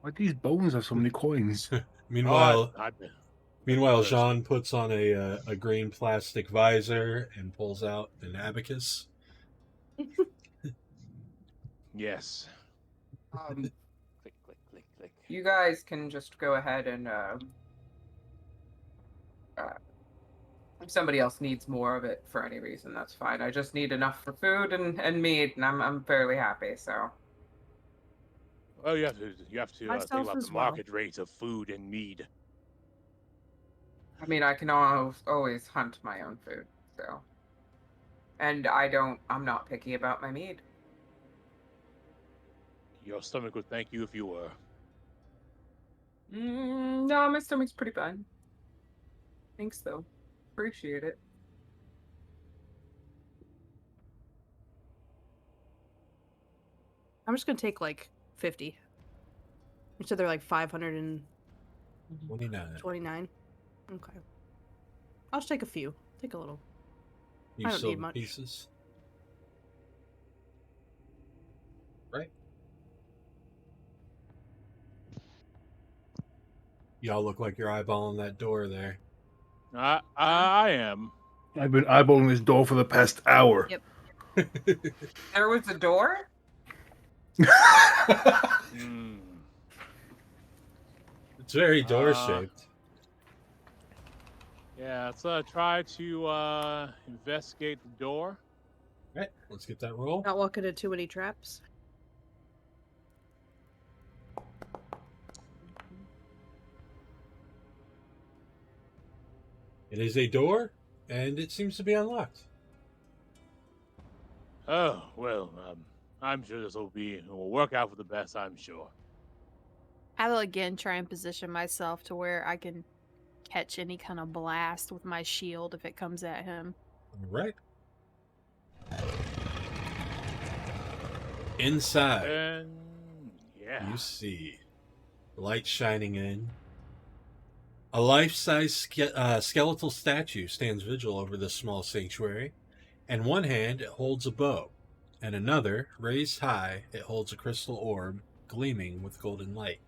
Why do these bones have so many coins? Meanwhile, Oh, Meanwhile, Yes. Jean puts on a green plastic visor and pulls out an abacus. yes. Um, Click, click, click, click. you guys can just go ahead and if somebody else needs more of it for any reason, that's fine. I just need enough for food and meat, and I'm fairly happy. So Well, you have to think Myself about as the well. market rates of food and mead. I mean, I can always hunt my own food. So, and I'm not picky about my meat. Your stomach would thank you if you were. No, my stomach's pretty fine. Thanks, though. Appreciate it. I'm just gonna take like 50. You said they're like 529. 29. Okay. I'll just take a few. Take a little. You I don't need silver much. pieces. Right. Y'all look like you're eyeballing that door there. I am. I've been eyeballing this door for the past hour. Yep. There was a door? Hmm. It's very door shaped. Yeah, let's try to investigate the door. Right. Let's get that roll. Not walk into too many traps. It is a door, and it seems to be unlocked. Oh well, I'm sure this will work out for the best. I'm sure. I will again try and position myself to where I can catch any kind of blast with my shield if it comes at him. All right. Inside, And yeah. you see light shining in. A life-size skeletal statue stands vigil over this small sanctuary. In one hand, it holds a bow. In another, raised high, it holds a crystal orb, gleaming with golden light.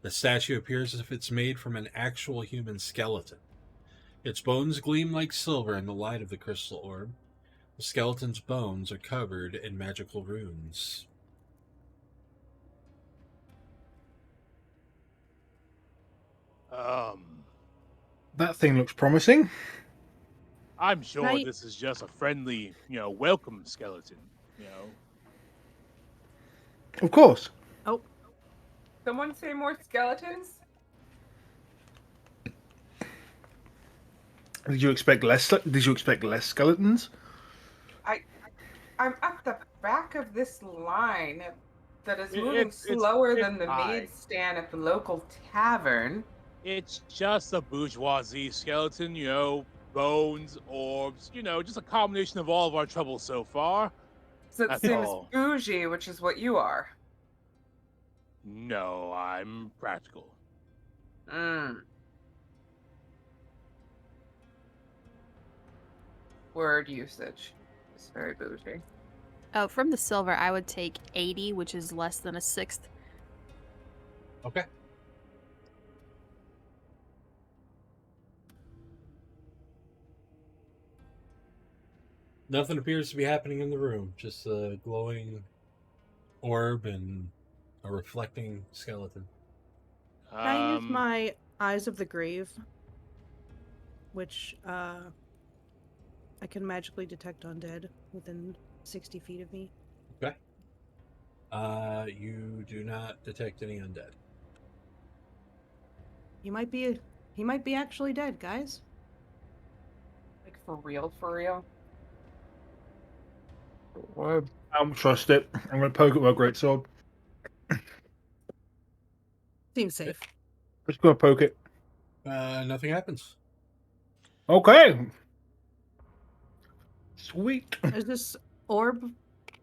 The statue appears as if it's made from an actual human skeleton. Its bones gleam like silver in the light of the crystal orb. The skeleton's bones are covered in magical runes. That thing looks promising. I'm sure Right. this is just a friendly, welcome skeleton. Of course. Oh, Someone say more skeletons? Did you expect less? Did you expect less skeletons? I'm at the back of this line that is It- moving it's slower it's than the fine. maid stand at the local tavern. It's just a bourgeoisie skeleton, bones, orbs, just a combination of all of our troubles so far. So it's That's the same as all. bougie, which is what you are. No, I'm practical. Mm. Word usage. It's very bougie. Oh, from the silver, I would take 80, which is less than a sixth. Okay. Nothing appears to be happening in the room. Just a glowing orb and a reflecting skeleton. Can I use my Eyes of the Grave, which I can magically detect undead within 60 feet of me? Okay. You do not detect any undead. He might be actually dead, guys. Like for real, for real. Well, I don't trust it. I'm going to poke it with a greatsword. Seems safe. Just going to poke it. Nothing happens. Okay. Sweet. Is this orb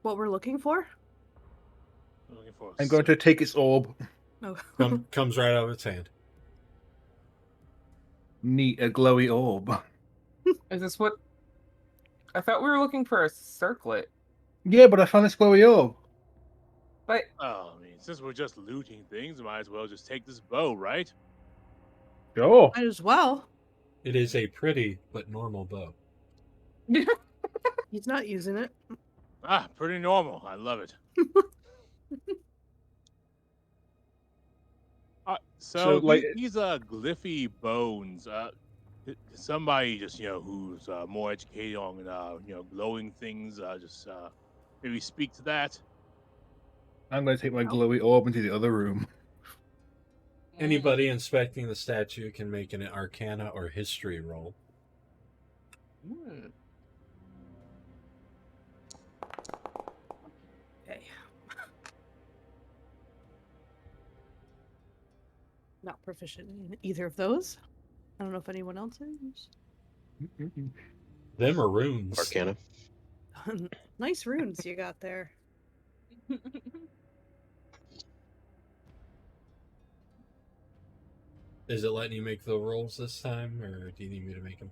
what we're looking for? Looking for I'm going to take its orb. No. Comes right out of its hand. Neat, a glowy orb. Is this what? I thought we were looking for a circlet. Yeah, but I found this glowy orb. But Oh, since we're just looting things, might as well just take this bow, right? Sure. Might as well. It is a pretty but normal bow. He's not using it. Pretty normal. I love it. So like- these glyphy bones. Somebody just who's more educated on glowing things. Just maybe speak to that. I'm going to take my glowy orb into the other room. Anybody inspecting the statue can make an Arcana or History roll. Okay. Not proficient in either of those. I don't know if anyone else is. Them are runes. Arcana. Nice runes you got there. Is it letting you make the rolls this time, or do you need me to make them?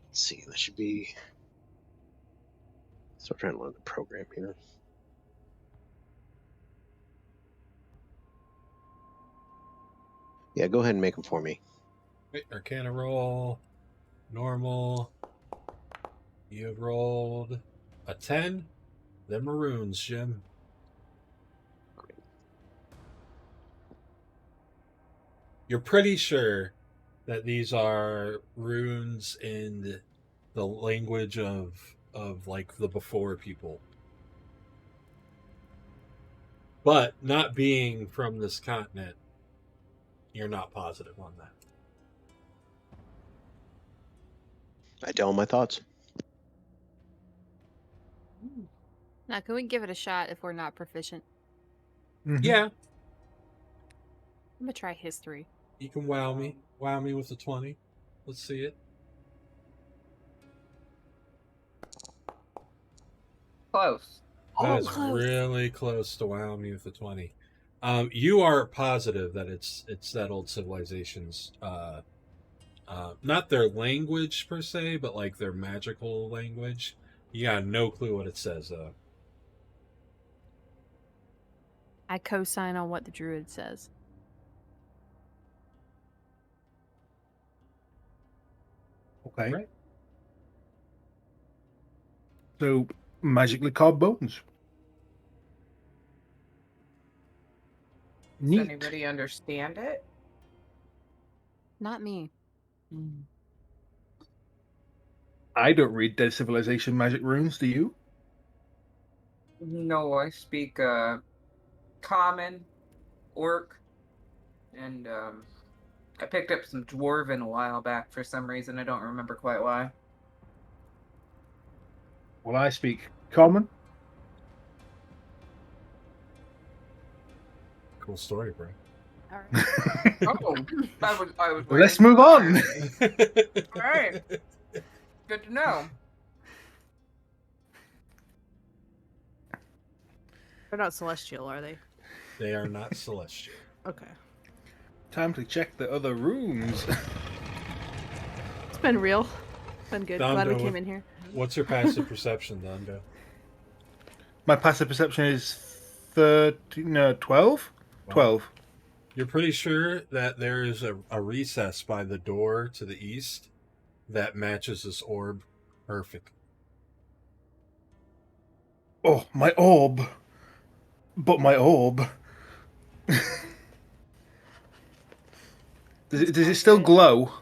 Let's see, that should be. Still trying to learn the program here. Yeah, go ahead and make them for me. Wait, Arcana roll. Normal. You have rolled a 10. Them are runes, Jim. You're pretty sure that these are runes in the language of like the before people. But not being from this continent, you're not positive on that. I tell them my thoughts. Now, can we give it a shot if we're not proficient? Mhm. Yeah, I'm gonna try history. you can wow me. Wow me with a 20. Let's see it. close. That's close. really close to wow me with a 20. You are positive that it's that old civilization's not their language per se, but like their magical language. You got no clue what it says though. I co-sign on what the druid says. Okay. Right. So, magically carved bones. Does Neat. anybody understand it? Not me. I don't read Dead Civilization magic runes, do you? No, I speak common, orc, and I picked up some Dwarven a while back for some reason. I don't remember quite why. Well, I speak Common. Cool story, bro. All right. Oh, I was Let's waiting move for on. it. All right. Good to know. They're not celestial, are they? They are not celestial. Okay. Time to check the other rooms. It's been real. Been good. Glad we Dondo, came in here. What's your passive perception, Dondo? My passive perception is 12? Wow. 12. You're pretty sure that there is a recess by the door to the east that matches this orb perfect. Oh, my orb. But my orb. Does it still glow?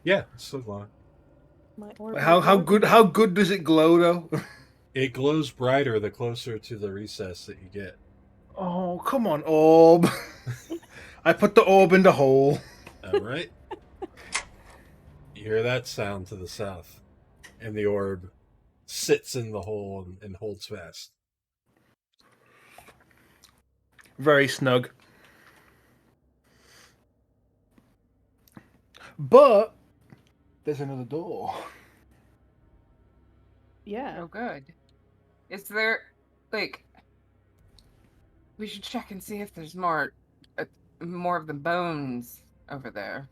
Yeah, it's still glowing. My orb How good does it glow though? It glows brighter the closer to the recess that you get. Oh, come on, orb. I put the orb in the hole. All right. You hear that sound to the south, and the orb sits in the hole and holds fast. Very snug. But there's another door. Yeah. Oh, good. Is there, like, we should check and see if there's more of the bones over there.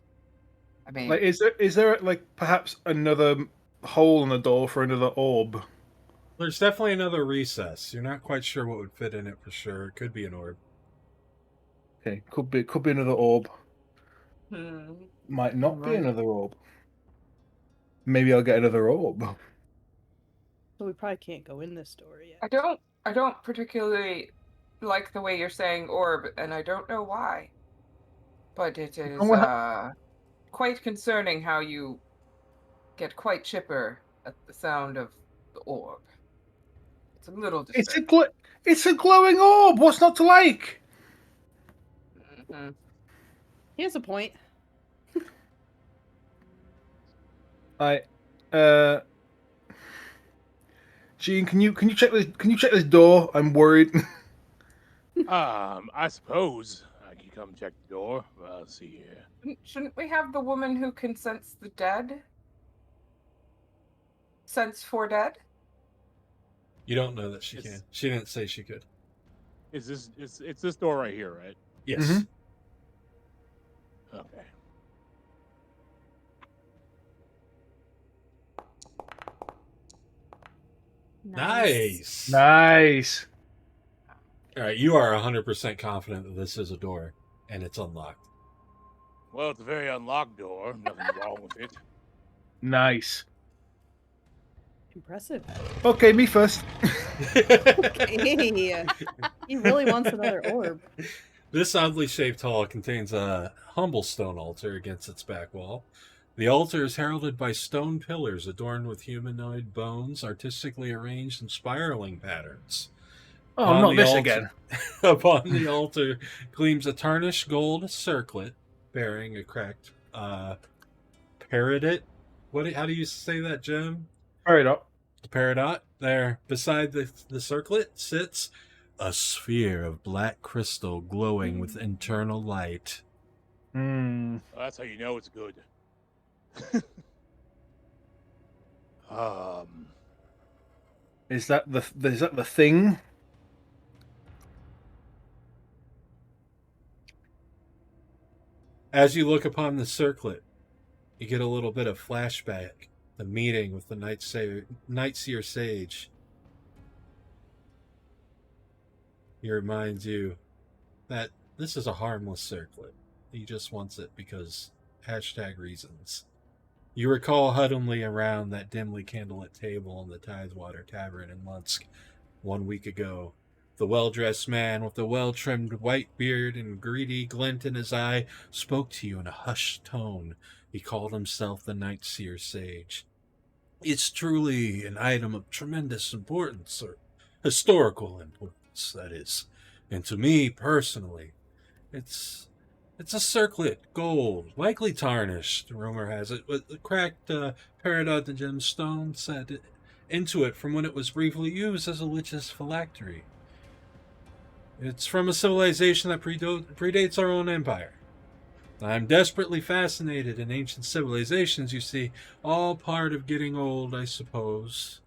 I mean, Like, is there like perhaps another hole in the door for another orb? There's definitely another recess. You're not quite sure what would fit in it for sure. It could be an orb. Okay, could be another orb. Might not be Right. another orb. Maybe I'll get another orb. So we probably can't go in this door yet. I don't particularly like the way you're saying orb, and I don't know why. But it is quite concerning how you get quite chipper at the sound of the orb. It's a little disturbing. It's a glowing orb. What's not to like? Mm-hmm. He has a point. Gene, can you check this door? I'm worried. I suppose I can come check the door. Let's see here. Shouldn't we have the woman who can sense the dead? Sense for dead? You don't know that she can. She didn't say she could. Is this it's this door right here, right? Yes. Mhm. Okay. Nice. Nice. All right, you are 100% confident that this is a door and it's unlocked. Well, it's a very unlocked door. Nothing wrong with it. Nice. Impressive. Okay, me first. Hey, he really wants another orb. This oddly shaped hall contains a humble stone altar against its back wall. The altar is heralded by stone pillars adorned with humanoid bones, artistically arranged in spiraling patterns. Oh, On not the this altar- again. Upon the altar gleams a tarnished gold circlet bearing a cracked peridot. How do you say that, Jim? Peridot. The peridot. There, beside the circlet, sits a sphere of black crystal glowing with internal light. Hmm. Well, that's how you know it's good. Is that the thing? As you look upon the circlet, you get a little bit of flashback. The meeting with the Nightseer Sage. He reminds you that this is a harmless circlet. He just wants it because #reasons. You recall huddling around that dimly candlelit table in the Tidewater Tavern in Lunsk 1 week ago. The well-dressed man with the well-trimmed white beard and greedy glint in his eye spoke to you in a hushed tone. He called himself the Nightseer Sage. It's truly an item of tremendous importance, or historical importance, that is. And to me, personally, it's It's a circlet, gold, likely tarnished, rumor has it, with a cracked peridot and gemstone set into it from when it was briefly used as a lich's phylactery. It's from a civilization that predates our own empire. I'm desperately fascinated in ancient civilizations, you see, all part of getting old, I suppose.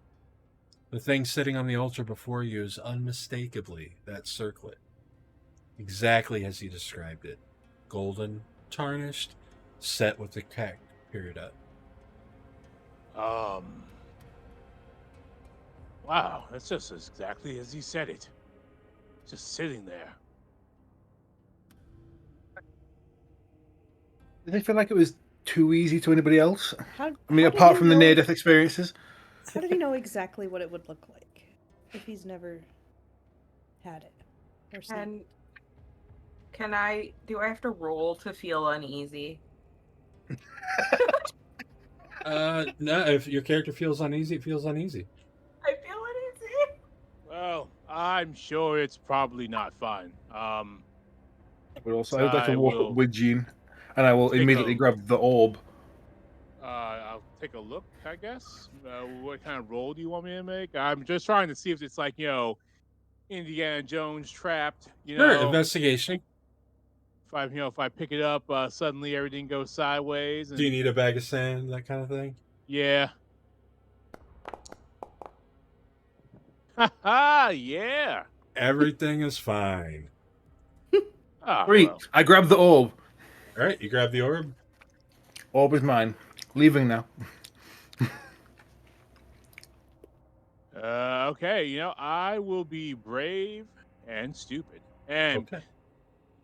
The thing sitting on the altar before you is unmistakably that circlet. Exactly as he described it. Golden, tarnished, set with the cracked peridot. Wow, that's just exactly as he said it. Just sitting there. Did they feel like it was too easy to anybody else? How, I mean, how did apart he from the know- near-death experiences. How did he know exactly what it would look like if he's never had it or seen it? And do I have to roll to feel uneasy? No, if your character feels uneasy, it feels uneasy. I feel uneasy. Well, I'm sure it's probably not fine. But also, I would like to I walk will up with Jean, and I will take immediately a- grab the orb. I'll take a look, I guess. What kind of roll do you want me to make? I'm just trying to see if it's like, Indiana Jones trapped, Sure, investigation. If I pick it up, suddenly everything goes sideways. And, Do you need a bag of sand, that kind of thing? Yeah. Haha, yeah. Everything is fine. Ah, Great. well. I grab the orb. All right, you grab the orb. Orb is mine. Leaving now. Okay, I will be brave and stupid. And Okay.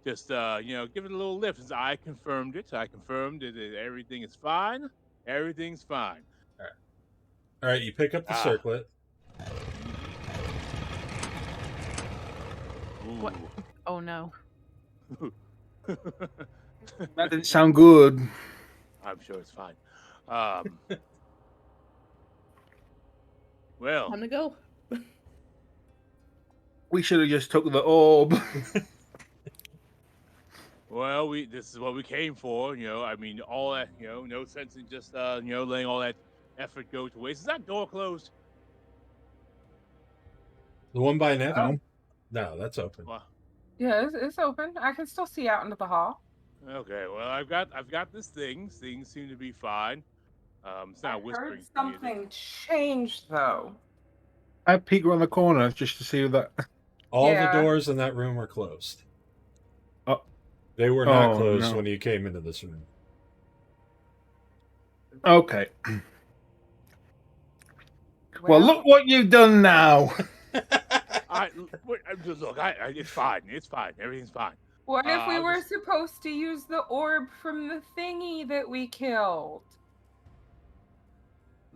just, give it a little lift. Since I confirmed it. I confirmed that everything is fine. Everything's fine. All right, you pick up the circlet. What? Ooh. Oh no. That didn't sound good. I'm sure it's fine. Well, Time to go. We should have just took the orb. well, this is what we came for. I mean, all that. No sense in just letting all that effort go to waste. Is that door closed? The one by Neffi? No. No, that's open. Well, Yeah, it's open. I can still see out into the hall. okay. Well, I've got this thing. Things seem to be fine. It's not I whispering. heard to me. something changed though. I peek around the corner just to see that. All Yeah. the doors in that room are closed. Oh. They were not Oh, closed no. when you came into this room. Okay. Well, look what you've done now. Look, it's fine. It's fine. Everything's fine. What if we I'll were just- supposed to use the orb from the thingy that we killed?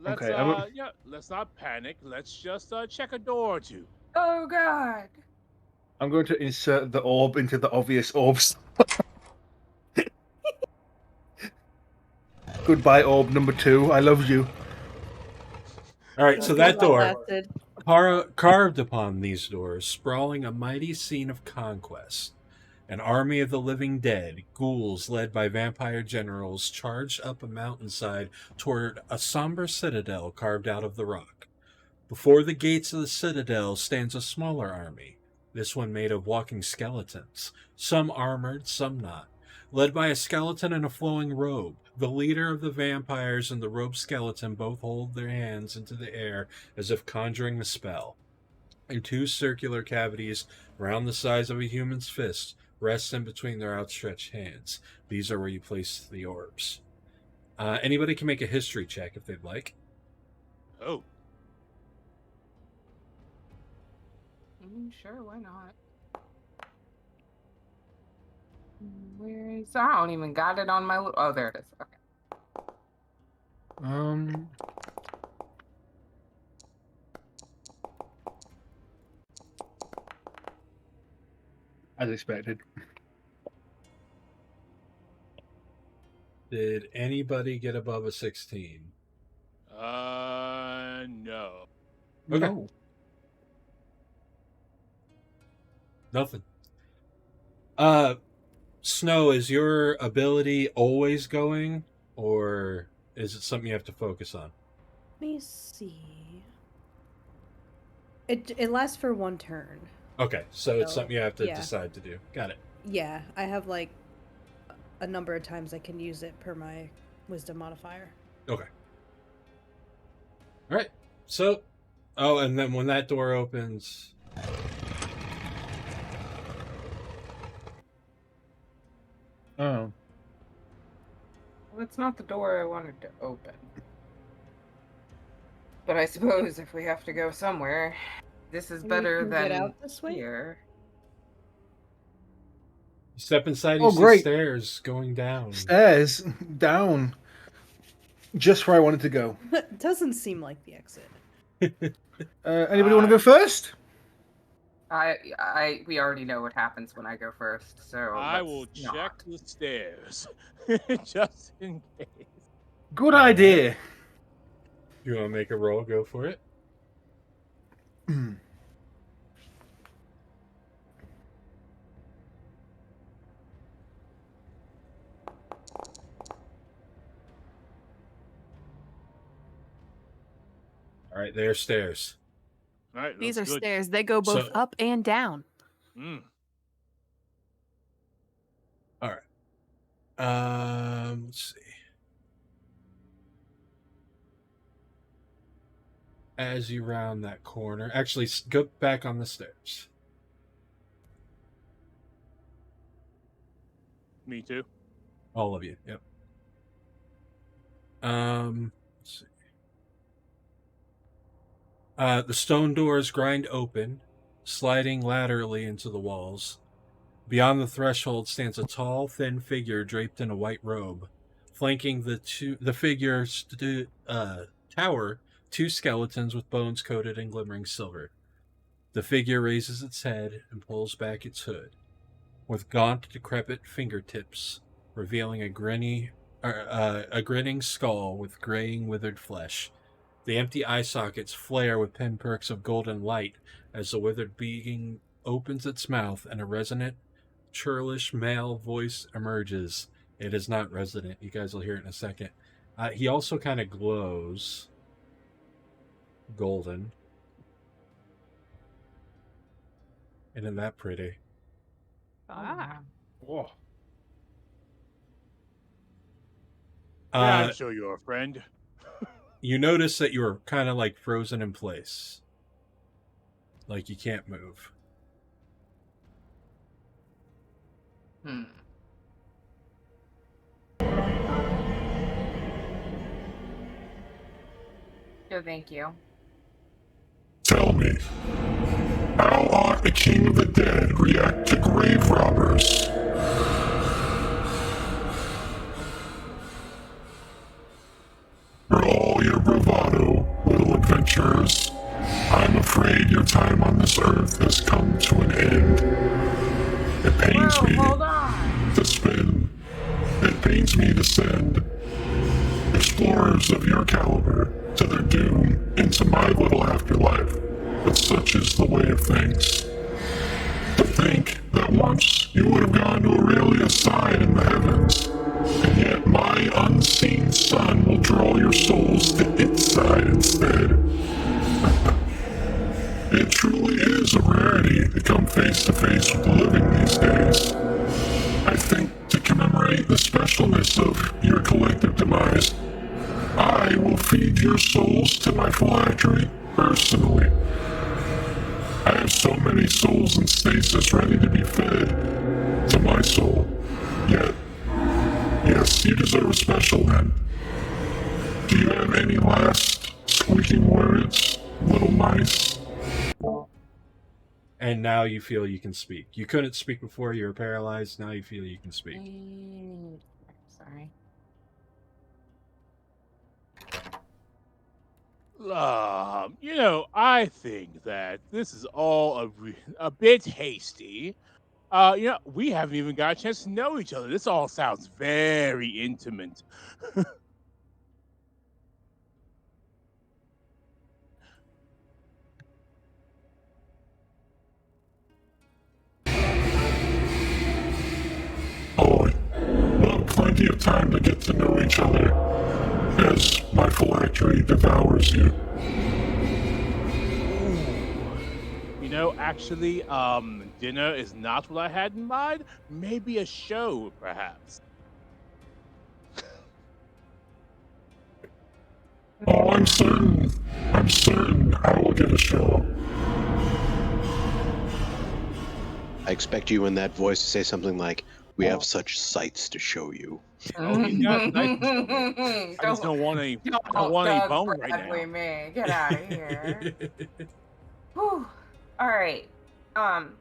Let's Okay, let's not panic. Let's just check a door or two. Oh god. I'm going to insert the orb into the obvious orbs. Goodbye, orb number 2. I love you. All right, so that door, Blasted. carved upon these doors, sprawling a mighty scene of conquest. An army of the living dead, ghouls led by vampire generals, charged up a mountainside toward a somber citadel carved out of the rock. Before the gates of the citadel stands a smaller army, this one made of walking skeletons, some armored, some not. Led by a skeleton in a flowing robe, the leader of the vampires and the robed skeleton both hold their hands into the air as if conjuring a spell. And two circular cavities, around the size of a human's fist, rest in between their outstretched hands. These are where you place the orbs. Anybody can make a history check if they'd like. Oh, Sure, why not? Where is? I don't even got it on my. Oh, there it is. Okay. As expected. Did anybody get above a 16? no. Okay. No. Nothing. Snow, is your ability always going, or is it something you have to focus on? Let me see. It lasts for 1 turn. Okay, so it's So, something you have to yeah. decide to do. Got it. Yeah, I have like a number of times I can use it per my wisdom modifier. Okay. All right. So, and then when that door opens, Oh. Well, it's not the door I wanted to open. But I suppose if we have to go somewhere, this is We better can than get out this way? here. you step inside, you Oh, see great. stairs going down. Stairs down. Just where I wanted to go. That doesn't seem like the exit. Anybody want to go first? We already know what happens when I go first, so I let's will not. check the stairs just in case. Good idea. You want to make a roll? Go for it. All right, there's stairs. All right, These are looks good. stairs. They go both So- up and down. Mm. All right. Let's see. As you round that corner, actually, go back on the stairs. Me too. All of you. Yep. Let's see. The stone doors grind open, sliding laterally into the walls. Beyond the threshold stands a tall, thin figure draped in a white robe. Flanking the figure tower 2 skeletons with bones coated in glimmering silver. The figure raises its head and pulls back its hood, with gaunt, decrepit fingertips, revealing a grinning skull with graying, withered flesh. The empty eye sockets flare with pinpricks of golden light as the withered being opens its mouth and a resonant, churlish male voice emerges. It is not resident. You guys will hear it in a second. He also kind of glows golden. Isn't that pretty? Ah. Whoa. I'm sure you're a friend. You notice that you are kind of like frozen in place. Like you can't move. No, thank you. Tell me, how ought a king of the dead react to grave robbers? For all your bravado, little adventurers, I'm afraid your time on this earth has come to an end. It pains Whoa, me hold on! to spin. It pains me to send explorers of your caliber to their doom into my little afterlife, but such is the way of things. To think that once you would have gone to Aurelia's side in the heavens, and yet my unseen sun will draw your souls to its side instead. It truly is a rarity to come face to face with the living these days. I think to commemorate the specialness of your collective demise, I will feed your souls to my phylactery personally. I have so many souls in stasis ready to be fed to my soul. Yet, yes, you deserve a special then. Do you have any last squeaking words, little mice? And now you feel you can speak. You couldn't speak before, you were paralyzed. Now you feel you can speak. Sorry. I think that this is all a bit hasty. We haven't even got a chance to know each other. This all sounds very intimate. time to get to know each other as my phylactery devours you. You know, actually, dinner is not what I had in mind. Maybe a show, perhaps. Oh, I'm certain I will get a show. I expect you in that voice to say something like, "We have such sights to show you." Oh, he's got nice. I just don't want any. I don't want any bone right Bradley now. me. Get out of here. Whew. All right. Can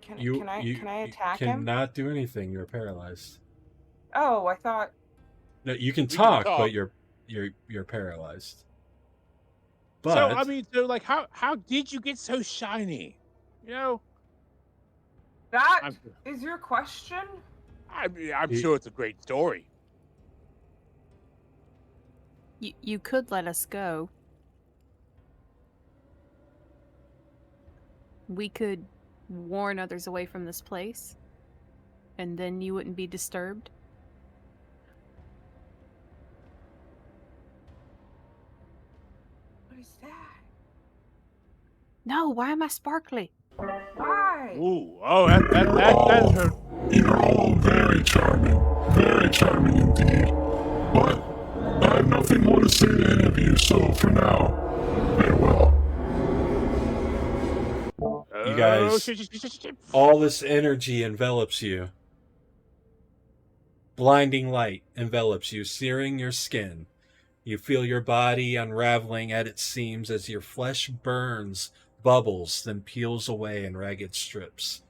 I attack him? cannot do anything. You're paralyzed. Oh, I thought. No, you can can talk, talk. but you're paralyzed. But So I mean, so like, how did you get so shiny? You know, That is your question? I'm sure it's a great story. You could let us go. We could warn others away from this place, and then you wouldn't be disturbed. What is that? No, why am I sparkly? Why? Ooh, oh, that's her. You're all very charming indeed. But I have nothing more to say to any of you, so for now, farewell. you guys, shit. all this energy envelops you. Blinding light envelops you, searing your skin. You feel your body unraveling at its seams as your flesh burns, bubbles, then peels away in ragged strips.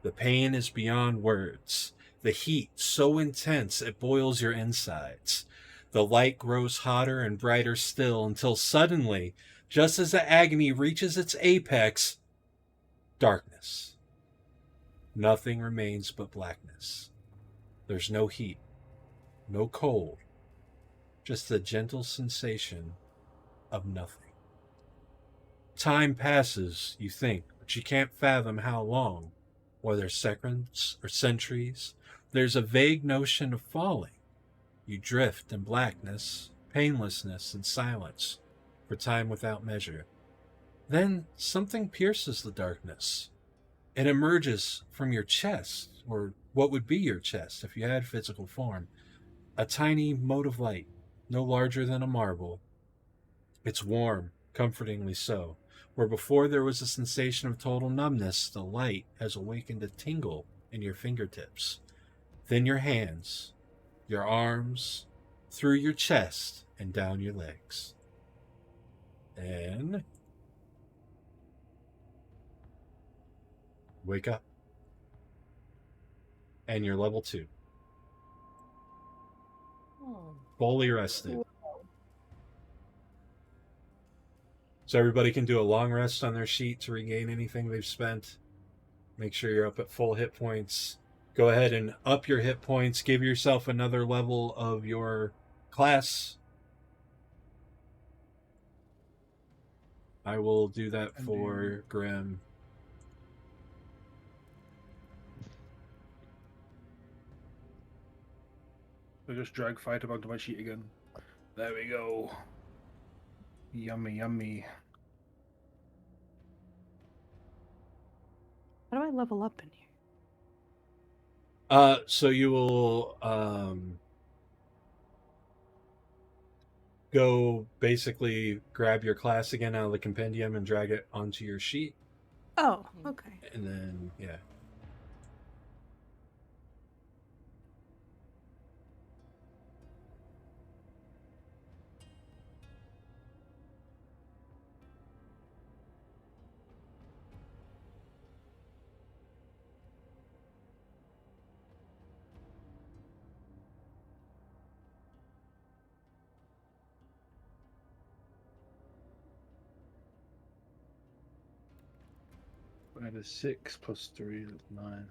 The pain is beyond words. The heat so intense it boils your insides. The light grows hotter and brighter still until suddenly, just as the agony reaches its apex, darkness. Nothing remains but blackness. There's no heat, no cold, just the gentle sensation of nothing. Time passes, you think, but you can't fathom how long, whether seconds or centuries. There's a vague notion of falling. You drift in blackness, painlessness, and silence for time without measure. Then something pierces the darkness. It emerges from your chest, or what would be your chest if you had physical form. A tiny mote of light, no larger than a marble. It's warm, comfortingly so. Where before there was a sensation of total numbness, the light has awakened a tingle in your fingertips. Then your hands, your arms, through your chest, and down your legs. And wake up. And you're level 2. Fully rested. So everybody can do a long rest on their sheet to regain anything they've spent. Make sure you're up at full hit points. Go ahead and up your hit points. Give yourself another level of your class. I will do that for Grimm. I just drag Fighter onto my sheet again. There we go. Yummy, yummy. How do I level up in here? So you will go basically grab your class again out of the compendium and drag it onto your sheet. Oh, okay. And then, yeah. I had a 6 plus 3, that's 9.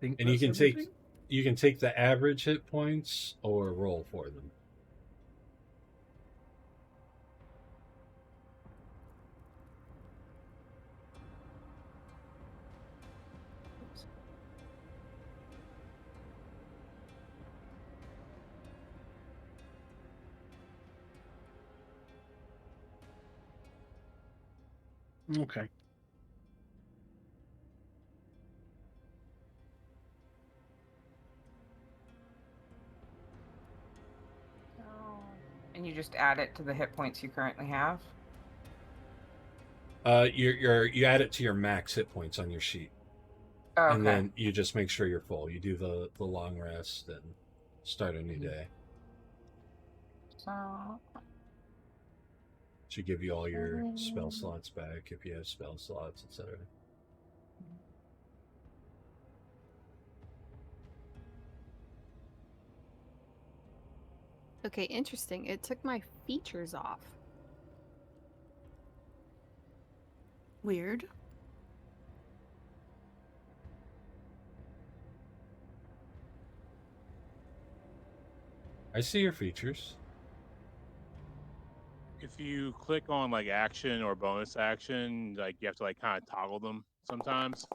And you can take You can take the average hit points or roll for them. Okay. And you just add it to the hit points you currently have? You add it to your max hit points on your sheet. Oh, okay. And then you just make sure you're full. You do the long rest and start a new day. So Should give you all your spell slots back if you have spell slots, etc. Okay, interesting. It took my features off. Weird. I see your features. If you click on like action or bonus action, like you have to like kind of toggle them sometimes.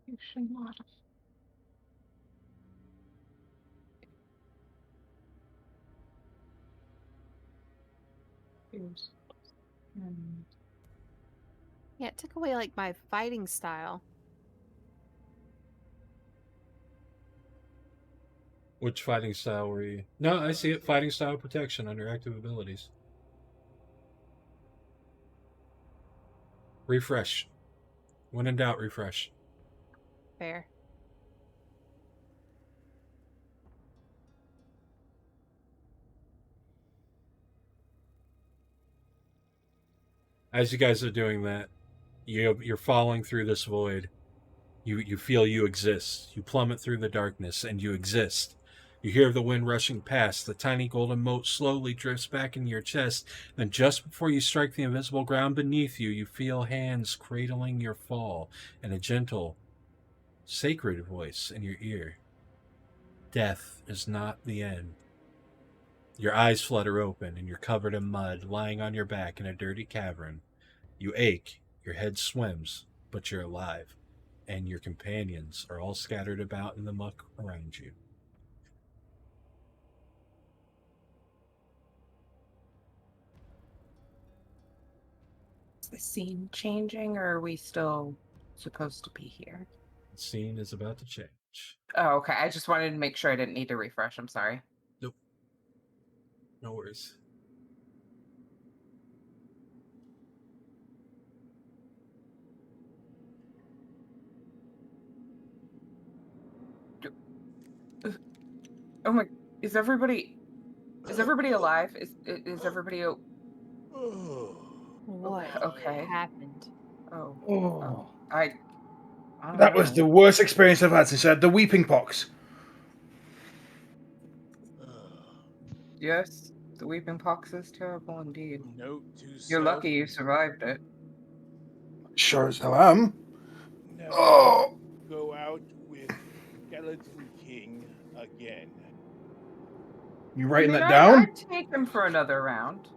you should not. Yeah, it took away like my fighting style. Which fighting style were you? No, I see it. Fighting style protection under active abilities. Refresh. When in doubt, refresh. Fair. As you guys are doing that, you're falling through this void. You feel you exist. You plummet through the darkness, and you exist. You hear the wind rushing past. The tiny golden mote slowly drifts back into your chest. Then just before you strike the invisible ground beneath you, you feel hands cradling your fall and a gentle, sacred voice in your ear. Death is not the end. Your eyes flutter open, and you're covered in mud, lying on your back in a dirty cavern. You ache, your head swims, but you're alive, and your companions are all scattered about in the muck around you. Is the scene changing, or are we still supposed to be here? The scene is about to change. Oh, okay. I just wanted to make sure I didn't need to refresh. I'm sorry. Nope. No worries. Oh my! Is everybody alive? Is everybody? What Okay. happened? Oh. I don't That was know. the worst experience I've had since I had the weeping pox. Yes, the weeping pox is terrible indeed. Note to You're self, lucky you survived it. Sure as hell am. never Oh! go out with Skeleton King again. You writing that I down? I'd take him for another round.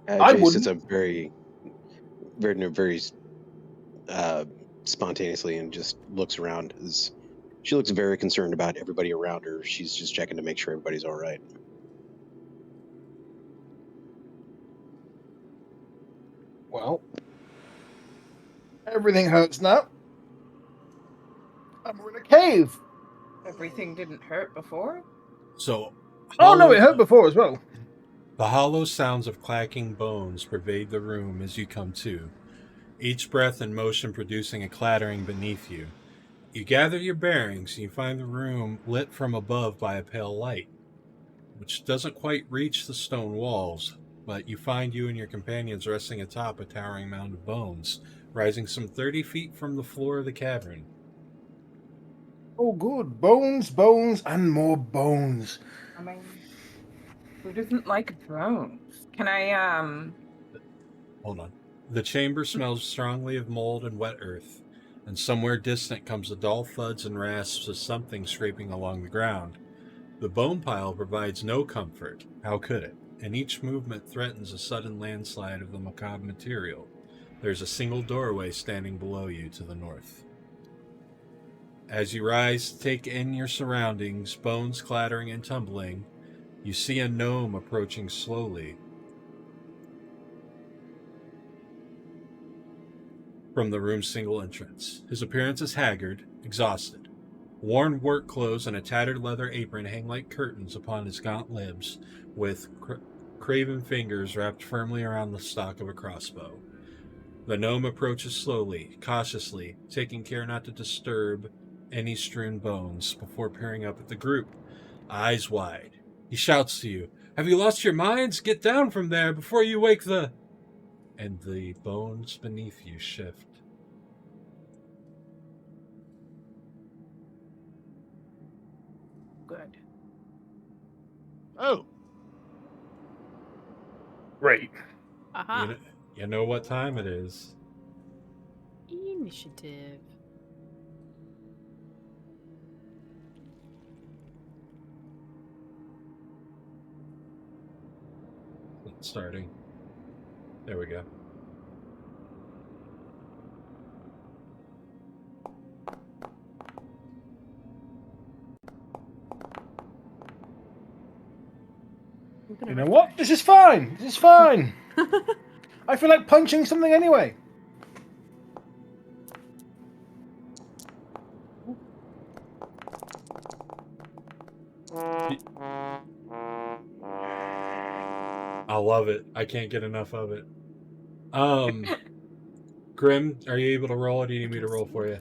I Jace wouldn't. sits up very spontaneously and just looks around. She looks very concerned about everybody around her. She's just checking to make sure everybody's all right. Well, everything hurts now. And we're in a cave. Everything didn't hurt before. So, Oh no, it hurt before as well. the hollow sounds of clacking bones pervade the room as you come to, each breath and motion producing a clattering beneath you. You gather your bearings and you find the room lit from above by a pale light, which doesn't quite reach the stone walls, but you find you and your companions resting atop a towering mound of bones, rising some 30 feet from the floor of the cavern. Oh good. Bones, bones, and more bones. I mean, who doesn't like bones? Can I Hold on. The chamber smells strongly of mold and wet earth, and somewhere distant comes the dull thuds and rasps of something scraping along the ground. The bone pile provides no comfort. How could it? And each movement threatens a sudden landslide of the macabre material. There's a single doorway standing below you to the north. As you rise to take in your surroundings, bones clattering and tumbling, you see a gnome approaching slowly from the room's single entrance. His appearance is haggard, exhausted. Worn work clothes and a tattered leather apron hang like curtains upon his gaunt limbs, with craven fingers wrapped firmly around the stock of a crossbow. The gnome approaches slowly, cautiously, taking care not to disturb any strewn bones before peering up at the group, eyes wide. He shouts to you, "Have you lost your minds? Get down from there before you wake the..." And the bones beneath you shift. Good. Oh, Great. Aha. You know what time it is. Initiative. It's starting. There we go. You know what? This is fine. This is fine. I feel like punching something anyway. I love it. I can't get enough of it. Grimm, are you able to roll, or do you need me to roll for you?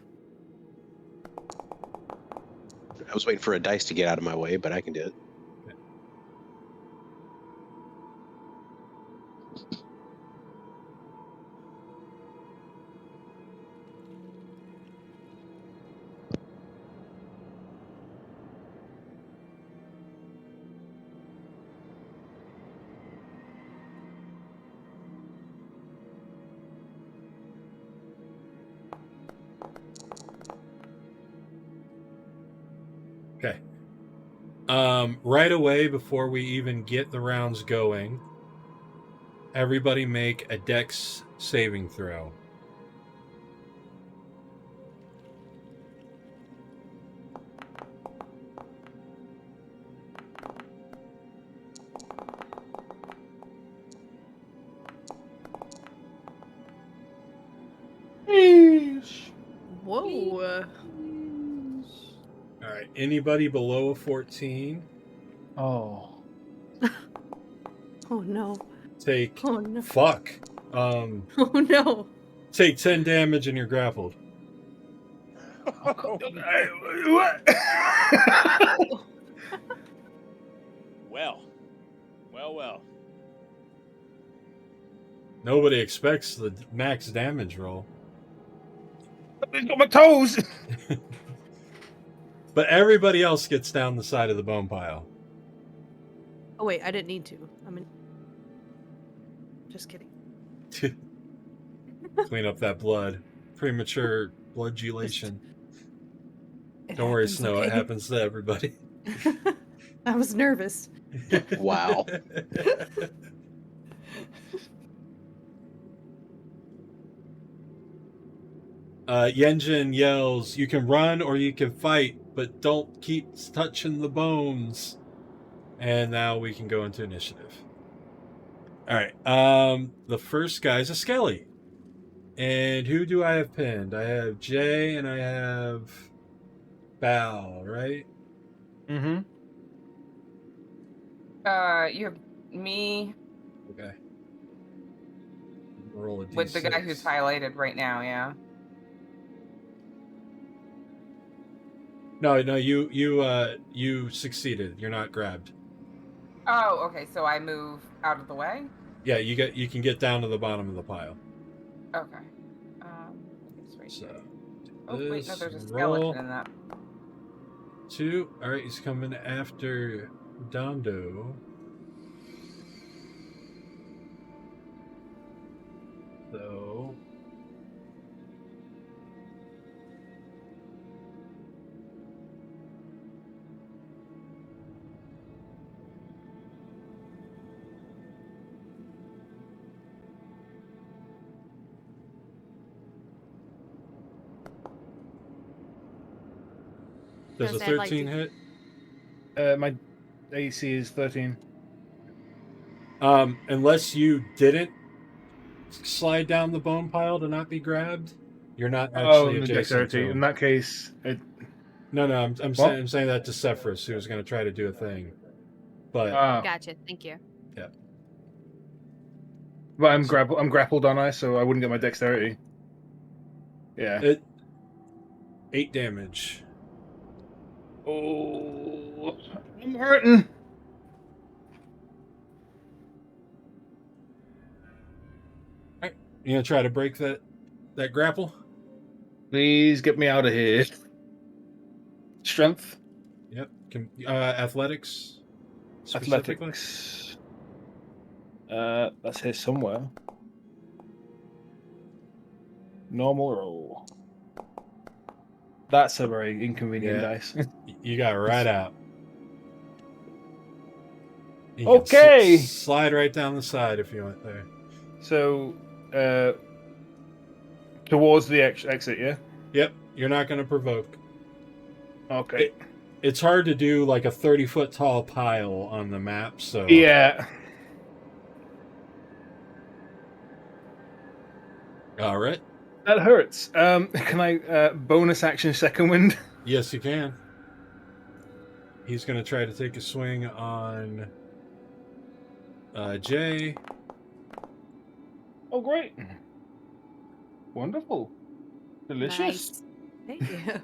I was waiting for a dice to get out of my way, but I can do it. Okay. Right away, before we even get the rounds going, everybody make a Dex saving throw. Whoa. All right. Anybody below a 14, Oh. Oh no. take... Oh no. Fuck. Oh no. Take 10 damage and you're grappled. Well. Nobody expects the max damage roll. It's got my toes. But everybody else gets down the side of the bone pile. Oh wait, I didn't need to. I mean, just kidding. Clean up that blood. Premature blood gelation. It Don't worry, happens, Snow. okay? It happens to everybody. I was nervous. Wow. Yenjin yells, "You can run or you can fight, but don't keep touching the bones." And now we can go into initiative. All right. The first guy's a Skelly. And who do I have pinned? I have Jay and I have Bal, right? Mm-hmm. You have me Okay. Roll a D6. with the guy who's highlighted right now, yeah. No, you succeeded. You're not grabbed. Oh, okay, so I move out of the way? Yeah, you can get down to the bottom of the pile. Okay. It's right So, here. Oh, wait, no, there's a roll. skeleton in that. 2. All right, he's coming after Dondo. So does a Yes, I'd like 13 to- hit? My AC is 13. Unless you didn't slide down the bone pile to not be grabbed, you're not actually the adjacent to dexterity. him. In that case, No, I'm What? I'm saying that to Sefris, who was going to try to do a thing, but Gotcha. Thank you. but I'm grappled on I, so I wouldn't get my dexterity. Yeah. it 8 damage. Oh, I'm hurting. You gonna try to break that grapple? Please get me out of here. Strength, Yep. Athletics. Specifically? athletics. That's here somewhere. Normal roll. That's a very inconvenient Yeah. dice. You got right out. You can Okay. slide right down the side if you want there. So, towards the exit, yeah? Yep. You're not going to provoke. Okay. It's hard to do like a 30-foot tall pile on the map, so Yeah. All right. That hurts. Can I bonus action second wind? Yes, you can. He's going to try to take a swing on Jay. Oh, great. Wonderful. Delicious. Nice. Thank you.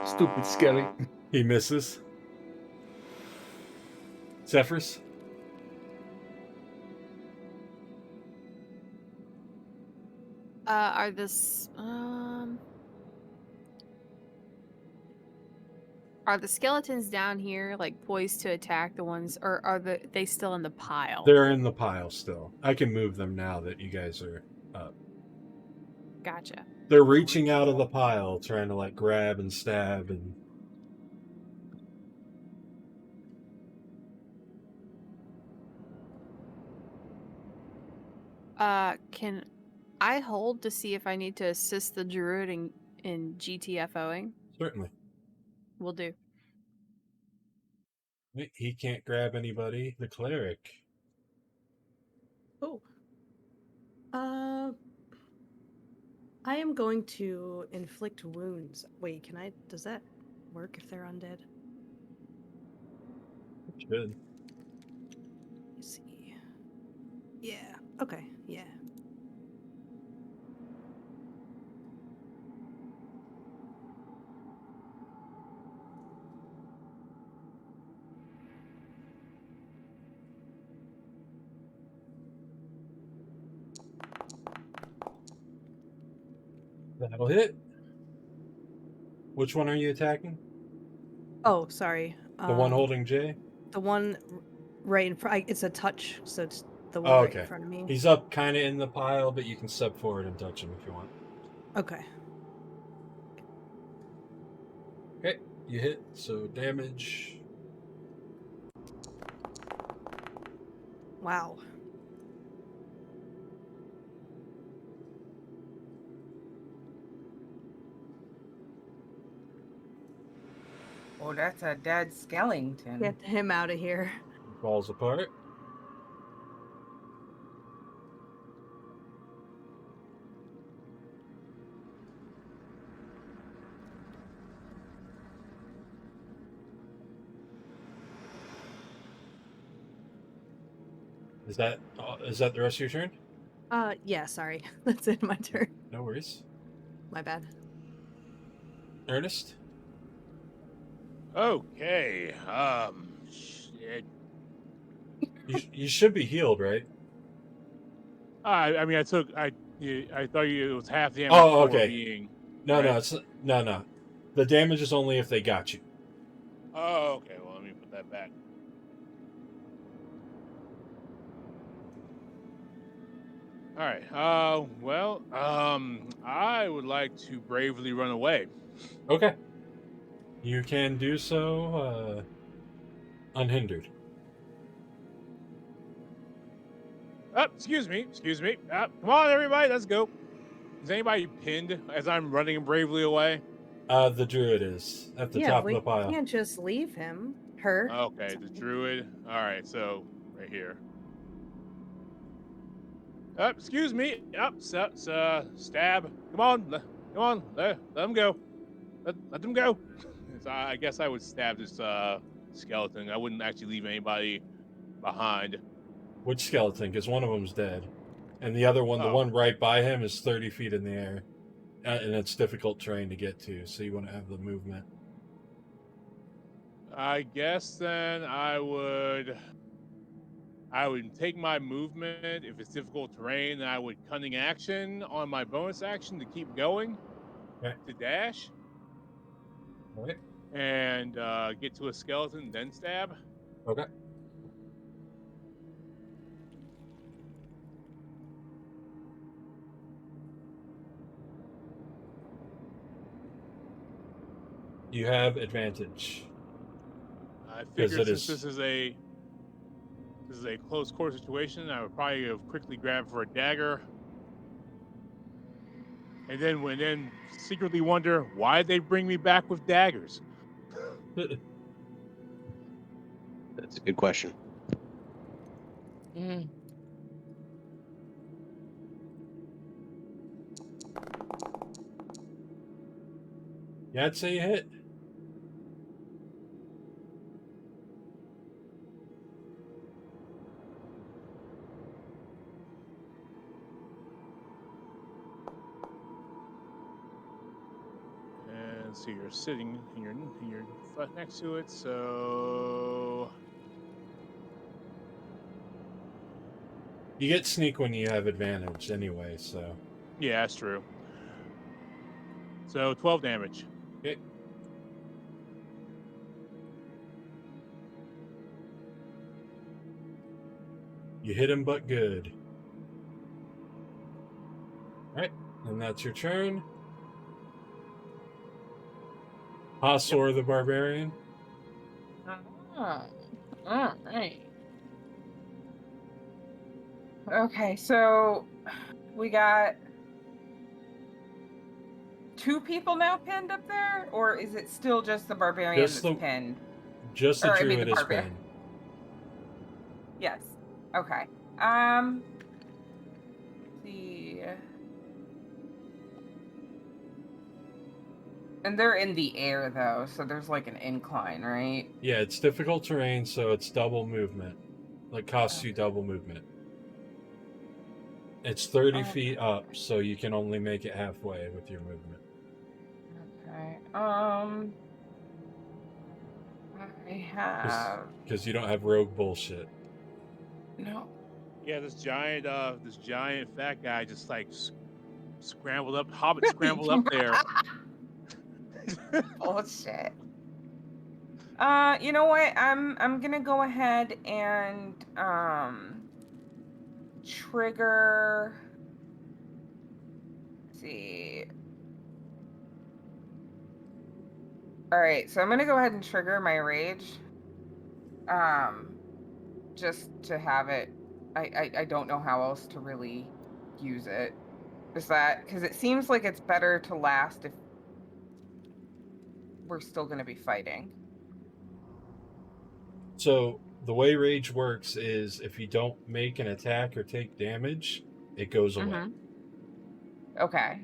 Stupid Skelly. He misses. Sefris? Are the skeletons down here like poised to attack the ones, or are they still in the pile? They're in the pile still. I can move them now that you guys are up. Gotcha. They're reaching out of the pile, trying to like grab and stab and. Can I hold to see if I need to assist the druid in GTFOing? Certainly. Will do. Wait, he can't grab anybody. The cleric. Oh. I am going to inflict wounds. Wait, can I? Does that work if they're undead? Good. Let's see. Yeah. Okay. Yeah. That'll hit. Which one are you attacking? Oh, sorry. The one holding Jay? The one right in front. It's a touch, so it's the one Oh, right okay. in front of me. He's up kind of in the pile, but you can step forward and touch him if you want. Okay. Okay, you hit, so damage. Wow. Oh, that's a dead skeleton. Get him out of here. Falls apart. Is that the rest of your turn? Yeah, sorry. That's it, my turn. No worries. My bad. Ernest? Okay. Shit. You should be healed, right? I mean, I thought it was half damage. Oh, for okay. Being, No, right? no. The damage is only if they got you. Oh, okay. Well, let me put that back. All right. I would like to bravely run away. Okay. You can do so unhindered. Excuse me. Come on, everybody. Let's go. Is anybody pinned as I'm running bravely away? The druid is at the top of the pile. We can't just leave him. Her. Okay, the druid. All right, so right here. Excuse me. Stab. Come on. Let them go. Let them go. So I guess I would stab this skeleton. I wouldn't actually leave anybody behind. Which skeleton? Because one of them's dead. And the other one, the one right by him, is 30 feet in the air. And it's difficult terrain to get to, so you want to have the movement. I guess then I would take my movement. If it's difficult terrain, then I would cunning action on my bonus action to keep going. Okay. To dash. All right. And get to a skeleton, then stab. Okay. You have advantage. I figured since this is a close quarter situation, I would probably have quickly grabbed for a dagger, and then secretly wonder why they bring me back with daggers. That's a good question. Mm. Yeah, I'd say you hit. And so you're sitting and you're next to it, so You get sneak when you have advantage anyway, so. yeah, that's true. So 12 damage. Okay. You hit him, but good. Alright, and that's your turn. Hassor the Barbarian. All right. Okay, so we got 2 people now pinned up there, or is it still just the barbarian that's pinned? Just the druid is pinned. Yes. Okay. Let's see. And they're in the air though, so there's like an incline, right? Yeah, it's difficult terrain, so it's double movement. Like costs you double movement. It's 30 feet up, so you can only make it halfway with your movement. Okay. I have because you don't have rogue bullshit. no. Yeah, this giant fat guy just like scrambled up, hobbit scrambled up there. Bullshit. You know what? I'm gonna go ahead and trigger. Let's see. All right, so I'm gonna go ahead and trigger my rage. Just to have it. I don't know how else to really use it. Is that because it seems like it's better to last if we're still going to be fighting. So the way rage works is if you don't make an attack or take damage, it goes away. Okay.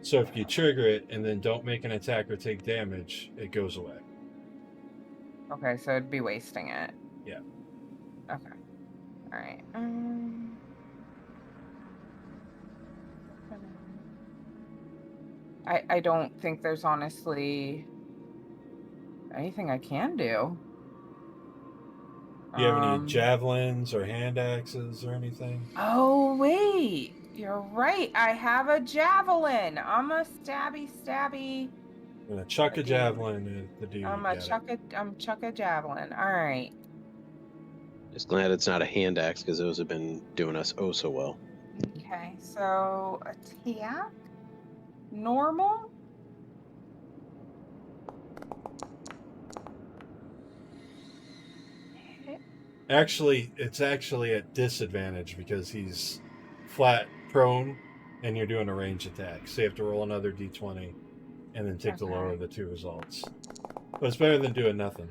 So if you trigger it and then don't make an attack or take damage, it goes away. Okay, so it'd be wasting it. Yeah. Okay. All right. I don't think there's honestly anything I can do. Do you have any javelins or hand axes or anything? Oh, wait. You're right. I have a javelin. I'm a stabby. I'm gonna chuck a dude. javelin at the dude. I'm chuck a javelin. All right. Just glad it's not a hand axe because those have been doing us oh so well. Okay, so attack, normal. Actually, it's actually at disadvantage because he's flat prone and you're doing a range attack. So you have to roll another d20 and then take the lower of the two results. But it's better than doing nothing.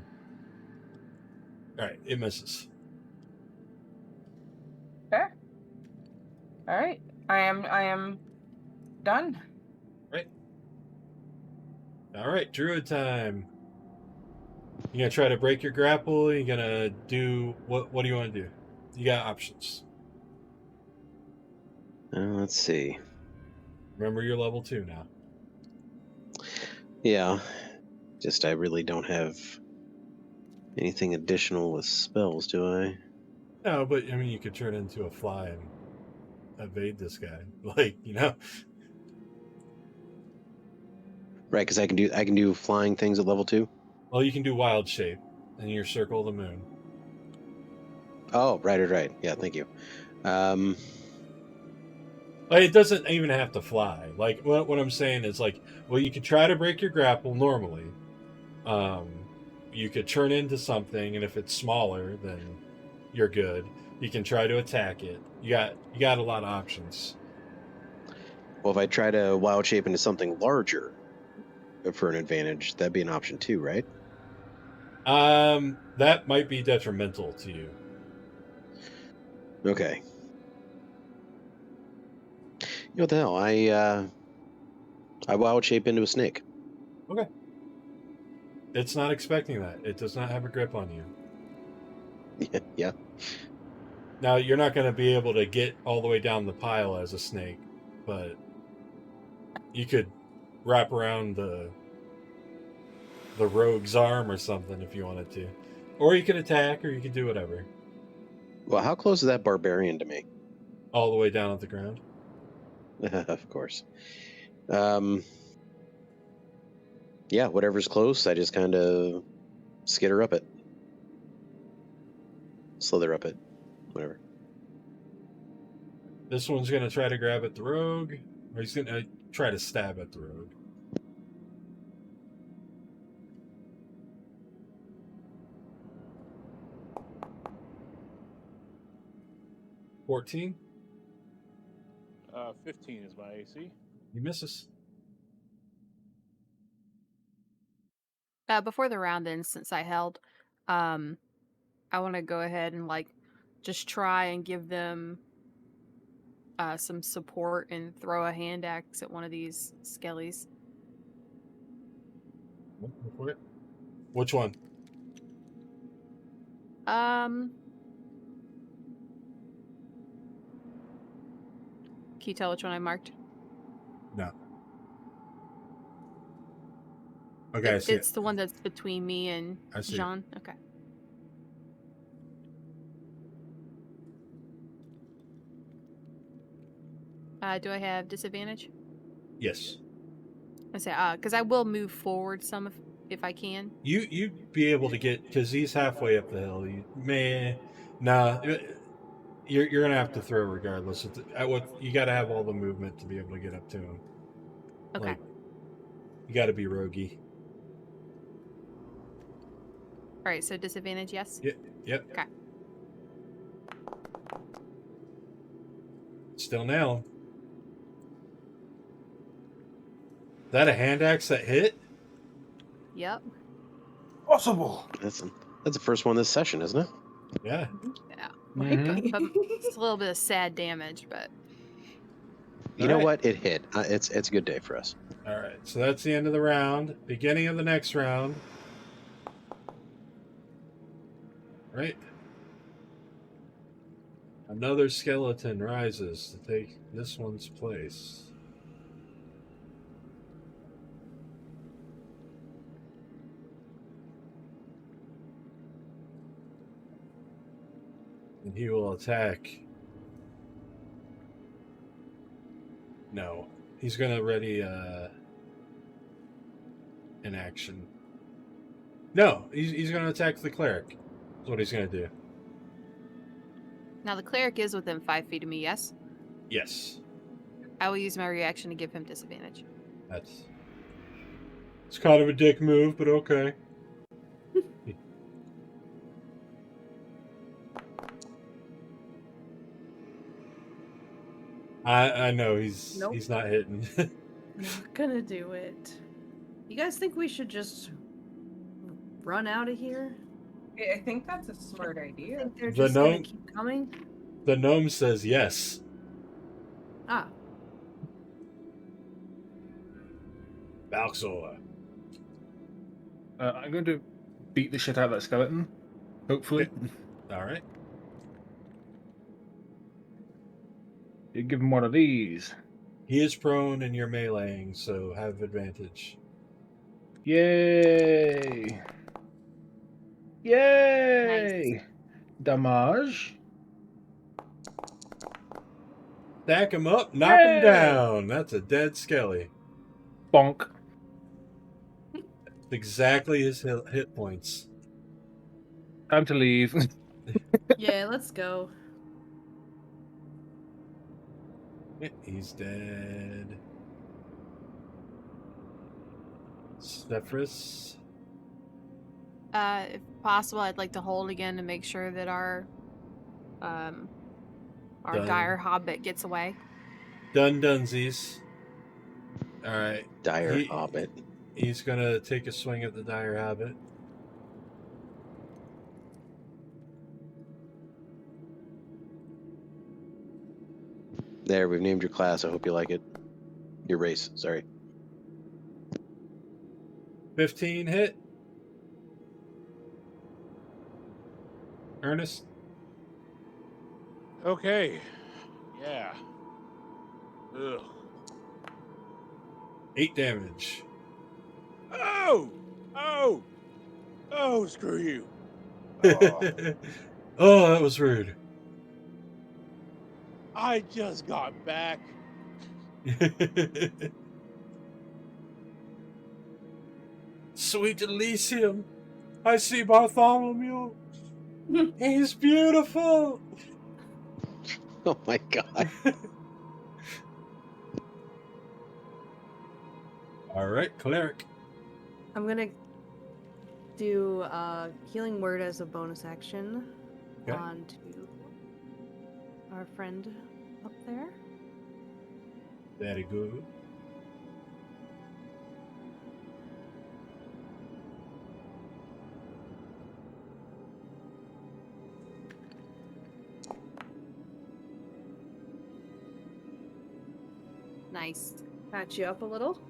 Alright, it misses. Okay. All right. I am done. Alright, druid time. You gonna try to break your grapple? You gonna do what do you want to do? You got options. Let's see. Remember you're level 2 now. Yeah, just I really don't have anything additional with spells, do I? No, but I mean you could turn into a fly and evade this guy. Like, you know. Right, because I can do flying things at level 2. Well, you can do wild shape and your circle of the moon. Oh, right. Yeah, thank you. Like, it doesn't even have to fly. Like what I'm saying is like, well, you could try to break your grapple normally. You could turn into something, and if it's smaller, then you're good. You can try to attack it. You got a lot of options. Well, if I try to wild shape into something larger for an advantage, that'd be an option too, right? That might be detrimental to you. Okay. You know what the hell? I wild shape into a snake. Okay. It's not expecting that. It does not have a grip on you. Yeah. Now, you're not going to be able to get all the way down the pile as a snake, but you could wrap around the rogue's arm or something if you wanted to. Or you could attack, or you could do whatever. Well, how close is that barbarian to me? All the way down at the ground. Of course. Yeah, whatever's close, I just kind of skitter up it. Slither up it. Whatever. This one's going to try to grab at the rogue, or he's going to try to stab at the rogue. $14. 15 is my AC. He misses. Before the round ends, since I held, I want to go ahead and just try and give them some support and throw a hand axe at one of these skellies. Which one? Can you tell which one I marked? No. Okay, it's the one that's between me and I see Jean. Okay. Do I have disadvantage? Yes. I say because I will move forward some if I can. You'd be able to get, because he's halfway up the hill. You're gonna have to throw regardless. You got to have all the movement to be able to get up to him. Okay. You got to be roguey. All right. So disadvantage, yes. Yep. Okay. Still nail. That a hand axe that hit? Yep. Possible. That's the first one this session, isn't it? Yeah. Yeah. Mm-hmm. But it's a little bit of sad damage, but You know what? It hit. It's a good day for us. All right. So that's the end of the round. Beginning of the next round. Right. Another skeleton rises to take this one's place. And he will attack No. He's going to ready an action. No, he's going to attack the cleric. That's what he's going to do. Now the cleric is within 5 feet of me, yes? Yes. I will use my reaction to give him disadvantage. It's kind of a dick move, but okay. I know he's not hitting. Not gonna do it. You guys think we should just run out of here? I think that's a smart idea. Think they're The just gonna gnome- keep coming? The gnome says yes. Ah, Balxor. I'm going to beat the shit out of that skeleton. Hopefully. All right. You give him one of these. He is prone and you're meleeing, so have advantage. Yay! Yay! Damage. Stack him up, knock him Yay! down. That's a dead skelly. Bonk. Exactly his hit points. Time to leave. yeah, let's go. He's dead. Sefris. If possible, I'd like to hold again to make sure that our Done. dire hobbit gets away. Dunsies. All right. Dire Hobbit. He's gonna take a swing at the dire hobbit. There, we've named your class. I hope you like it. Your race, sorry. 15 hit. Ernest. Okay. Yeah. Ugh. 8 damage. Oh! Oh! Oh, screw you. Oh, Oh, that was rude. I just got back. Sweet Elysium. I see Bartholomew. He's beautiful. Oh my god. All right, cleric. I'm gonna do healing word as a bonus action Okay. on to our friend up there. Very good. Nice. Patch you up a little.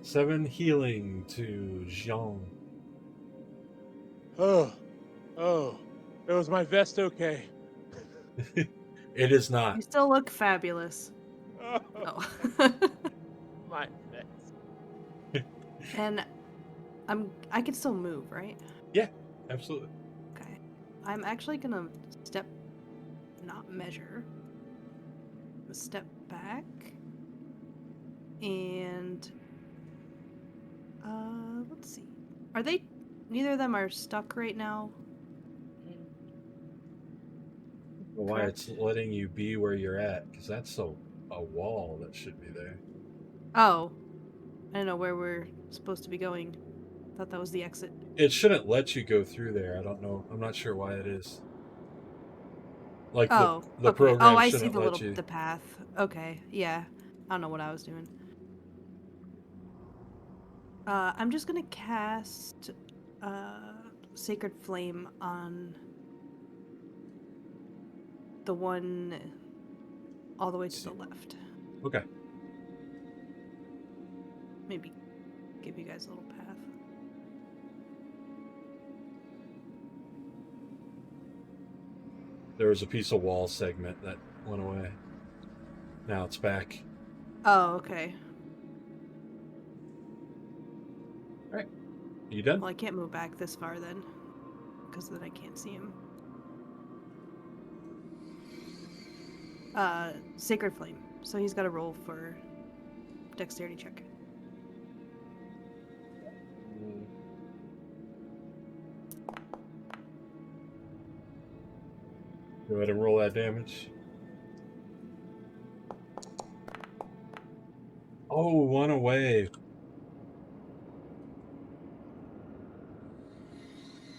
7 healing to Jean. Oh. It was my vest okay? It is not. You still look fabulous. Oh, Oh. my vest. And I can still move, right? Absolutely. Okay. I'm actually gonna not measure. Step back. And let's see. Are they neither of them are stuck right now? Why it's letting you be where you're at, because that's a wall that should be there. Oh. I don't know where we're supposed to be going. Thought that was the exit. It shouldn't let you go through there. I don't know. I'm not sure why it is. Like the okay. program Oh, I see shouldn't the let you. the path. Okay, yeah. I don't know what I was doing. I'm just gonna cast Sacred Flame on the one all the way to the left. Okay. Maybe give you guys a little path. There was a piece of wall segment that went away. Now it's back. Oh, okay. You done? Well, I can't move back this far then, because then I can't see him. Sacred Flame. So he's got to roll for dexterity check. Go ahead and roll that damage. Oh, one away.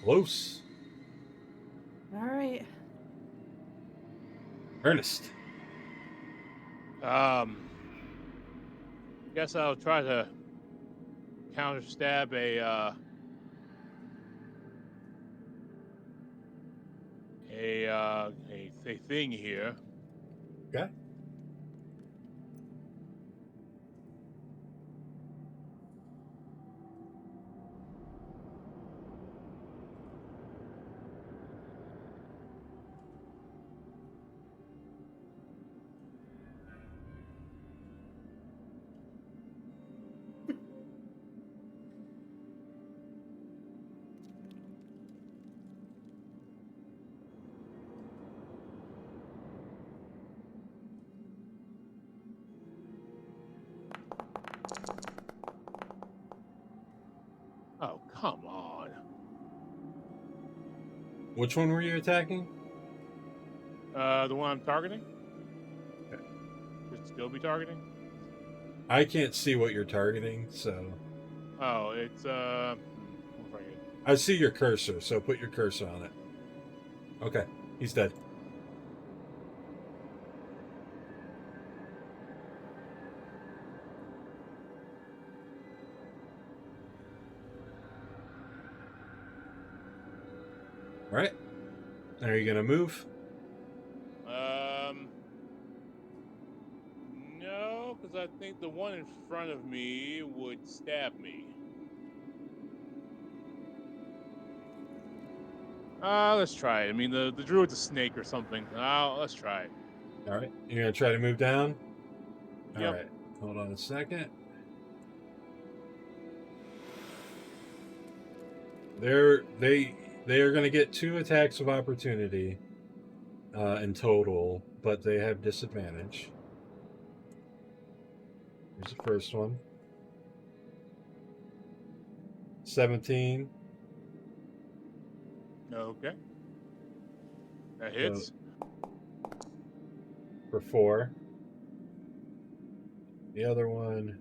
Close. All right. Ernest. Guess I'll try to counter stab a thing here. Okay. Oh, come on. Which one were you attacking? The one I'm targeting? Okay. Should still be targeting? I can't see what you're targeting, so... Oh, it's, I see your cursor, so put your cursor on it. Okay, he's dead. All right. Are you going to move? No, because I think the one in front of me would stab me. Let's try it. I mean, the druid's a snake or something. Let's try it. All right. You're going to try to move down? Yep. All right. Hold on a second. They are going to get 2 attacks of opportunity in total, but they have disadvantage. Here's the first one. 17. Okay. That hits. For 4. The other one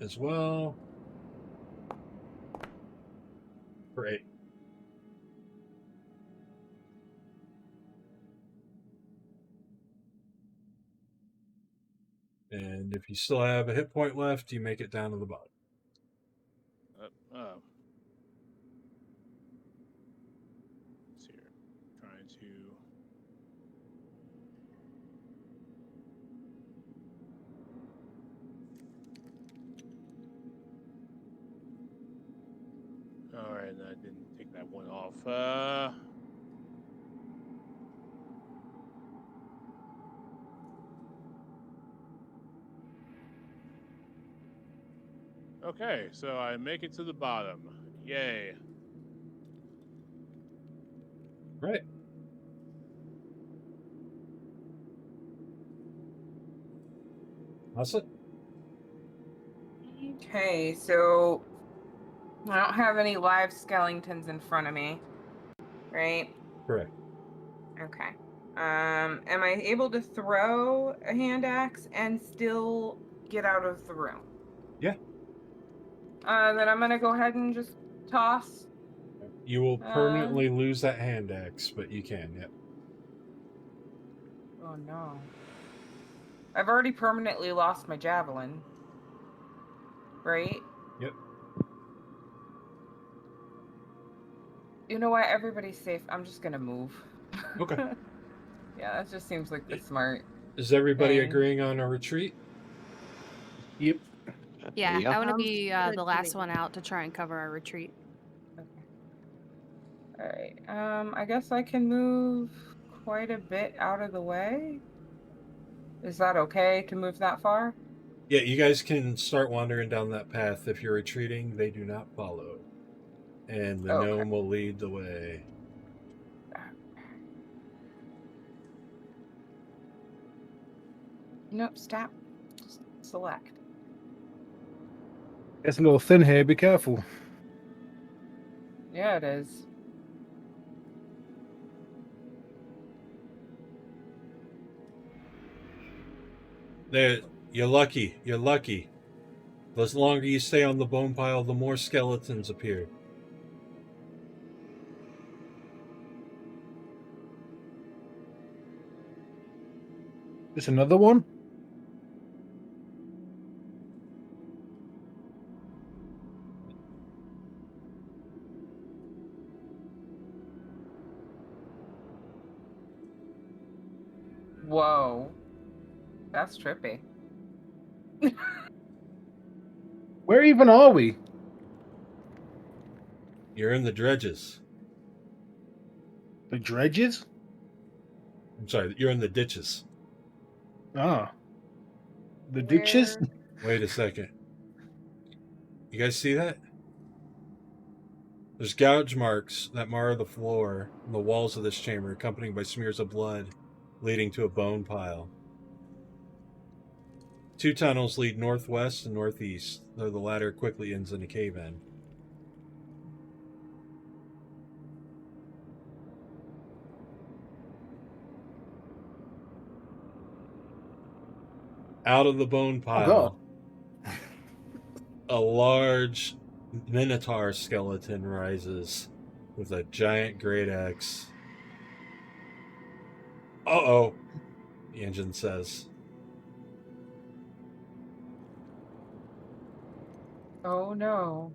as well. For 8. And if you still have a hit point left, you make it down to the bottom. Let's see here. Trying to. All right, I didn't take that one off. Okay, so I make it to the bottom. Yay. Right. Hassa? Okay, so I don't have any live skeletons in front of me, right? Correct. Okay. Am I able to throw a hand axe and still get out of the room? Yeah. Then I'm gonna go ahead and just toss. You will permanently lose that hand axe, but you can, yeah. Oh no. I've already permanently lost my javelin. Right? Yep. You know what? Everybody's safe. I'm just gonna move. Okay. Yeah, that just seems like the smart. Is everybody thing. agreeing on a retreat? Yep. Yeah, Yep. I want to Sounds be good the to last me. one out to try and cover our retreat. Okay. All right. I guess I can move quite a bit out of the way. Is that okay to move that far? Yeah, you guys can start wandering down that path. If you're retreating, they do not follow. And the Okay. gnome will lead the way. Nope, stop. Just select. It's a little thin here. Be careful. Yeah, it is. There, you're lucky. You're lucky. The longer you stay on the bone pile, the more skeletons appear. Just another one. Whoa. That's trippy. Where even are we? You're in the dredges. The dredges? I'm sorry, you're in the ditches. Ah. The ditches? Wait a second. You guys see that? There's gouge marks that mar the floor and the walls of this chamber, accompanied by smears of blood leading to a bone pile. 2 tunnels lead northwest and northeast, though the latter quickly ends in a cave-in. Out of the bone pile, a large minotaur skeleton rises with a giant great axe. Uh-oh, the engine says. Oh no.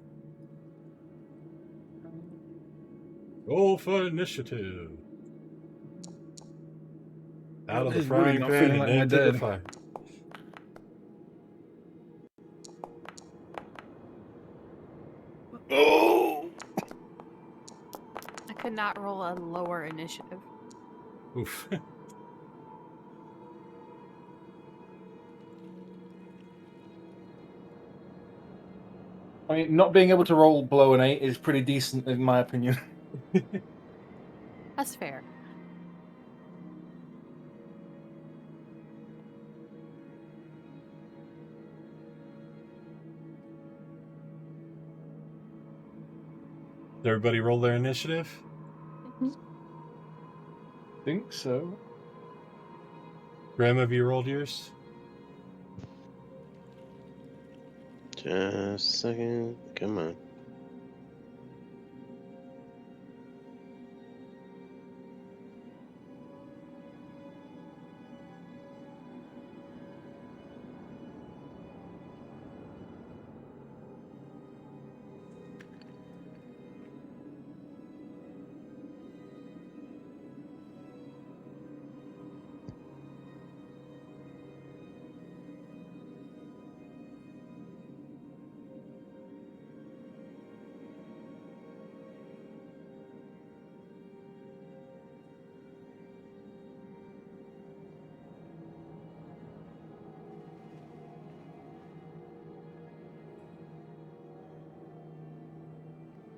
Roll for initiative. Out of the This is really frying not pan feeling and like my into the dad. fire. Oh! I could not roll a lower initiative. Oof. I mean, not being able to roll below an 8 is pretty decent, in my opinion. That's fair. Did everybody roll their initiative? Think so. Grimm, have you rolled yours? Just a second. Come on.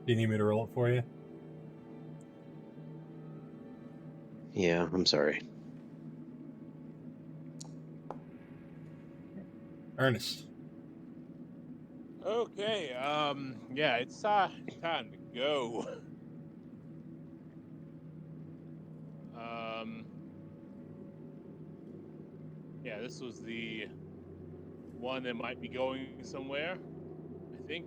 Do you need me to roll it for you? Yeah, I'm sorry. Ernest. Okay, yeah, it's time to go. Yeah, this was the one that might be going somewhere, I think.